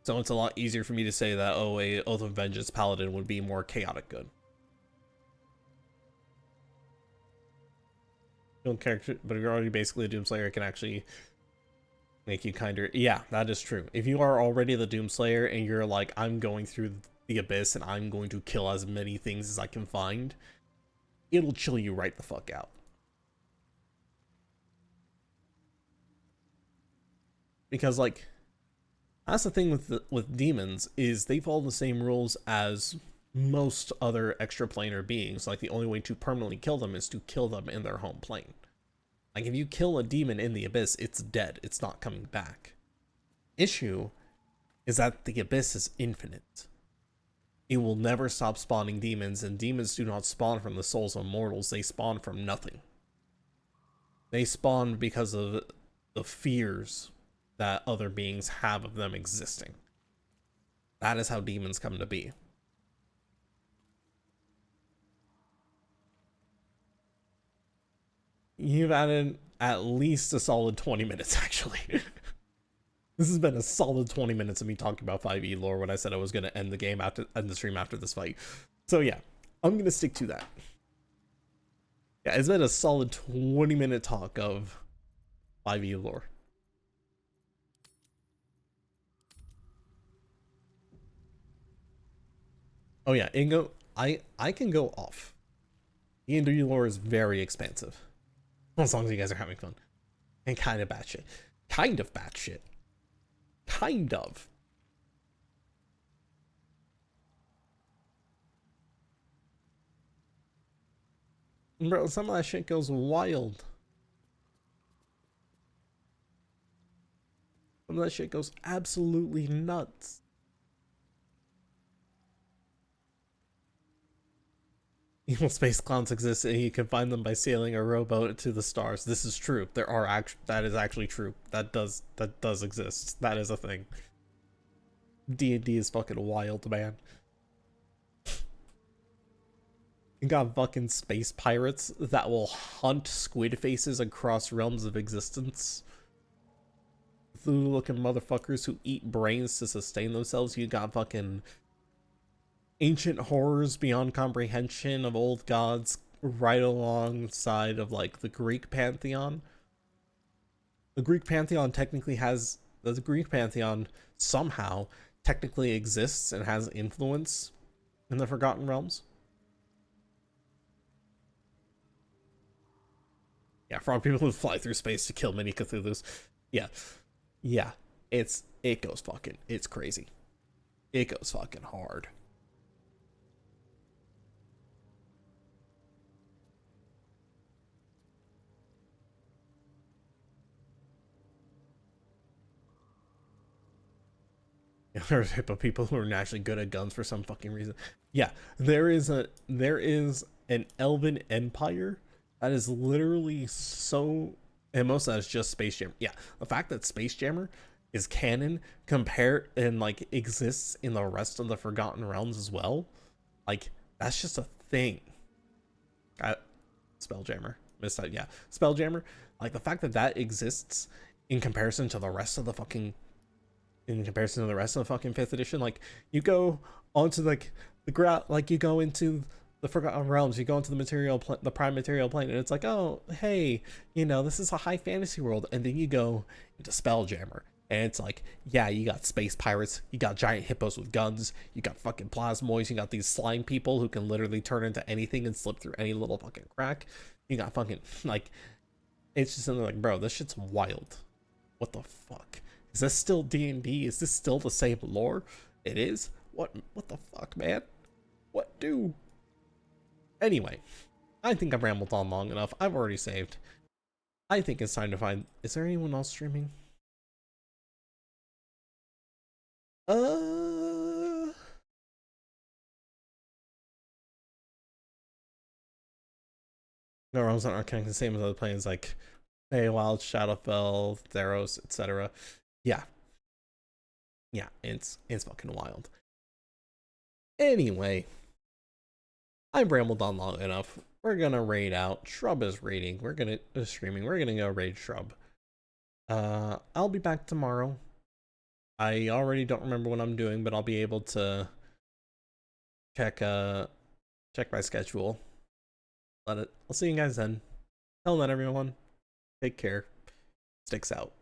So it's a lot easier for me to say that, oh, a Oath of Vengeance paladin would be more chaotic good. Character, but if you're already basically a Doomslayer, it can actually make you kinder. Yeah, that is true. If you are already the Doomslayer and you're like, I'm going through the abyss and I'm going to kill as many things as I can find, it'll chill you right the fuck out. Because like, that's the thing with demons, is they follow the same rules as most other extraplanar beings. Like, the only way to permanently kill them is to kill them in their home plane. Like, if you kill a demon in the abyss, it's dead. It's not coming back. Issue is that the abyss is infinite. It will never stop spawning demons, and demons do not spawn from the souls of mortals. They spawn from nothing. They spawn because of the fears that other beings have of them existing. That is how demons come to be. You've added at least a solid 20 minutes, actually. This has been a solid 20 minutes of me talking about 5e lore when I said I was going to end the stream after this fight. So yeah, I'm going to stick to that. Yeah, it's been a solid 20-minute talk of 5e lore. Oh yeah, Ingo, I can go off. D&D lore is very expansive. As long as you guys are having fun. And kind of batshit. Kind of batshit. Kind of. Bro, some of that shit goes wild. Some of that shit goes absolutely nuts. Evil space clowns exist, and you can find them by sailing a rowboat to the stars. This is true. That is actually true. That does exist. That is a thing. D&D is fucking wild, man. You got fucking space pirates that will hunt squid faces across realms of existence. Cthulhu-looking motherfuckers who eat brains to sustain themselves. You got fucking ancient horrors beyond comprehension of old gods right alongside of like the Greek pantheon. The Greek pantheon somehow technically exists and has influence in the Forgotten Realms. Yeah, frog people who fly through space to kill many Cthulhus. Yeah. It goes fucking, it's crazy. It goes fucking hard. There's hippo people who are naturally good at guns for some fucking reason. Yeah, there is an elven empire that is literally so, and most of that is just Space Jammer. Yeah, the fact that Space Jammer is canon compared and like exists in the rest of the Forgotten Realms as well, like that's just a thing. Spelljammer, missed that. Yeah, Spelljammer. Like the fact that that exists in comparison to the rest of the fucking. In comparison to the rest of the fucking 5th edition, like you go onto like the ground, like you go into the Forgotten Realms, you go into the prime material plane, and it's like, oh hey, you know, this is a high fantasy world, and then you go into Spelljammer, and it's like, yeah, you got space pirates, you got giant hippos with guns, you got fucking plasmoids, you got these slime people who can literally turn into anything and slip through any little fucking crack, you got fucking like, it's just something like, bro, this shit's wild. What the fuck? Is this still D&D? Is this still the same lore? It is? What the fuck, man? What do? Anyway, I think I've rambled on long enough. I've already saved. I think it's time to find... Is there anyone else streaming? No, realms aren't connected the same as other planes like Feywild, Shadowfell, Theros, etc. Yeah, it's fucking wild. Anyway, I've rambled on long enough. We're gonna raid out. Shrub is raiding. We're gonna streaming. We're gonna go raid Shrub. I'll be back tomorrow. I already don't remember what I'm doing, but I'll be able to check my schedule. I'll see you guys then. Till then, everyone. Take care. Sticks out.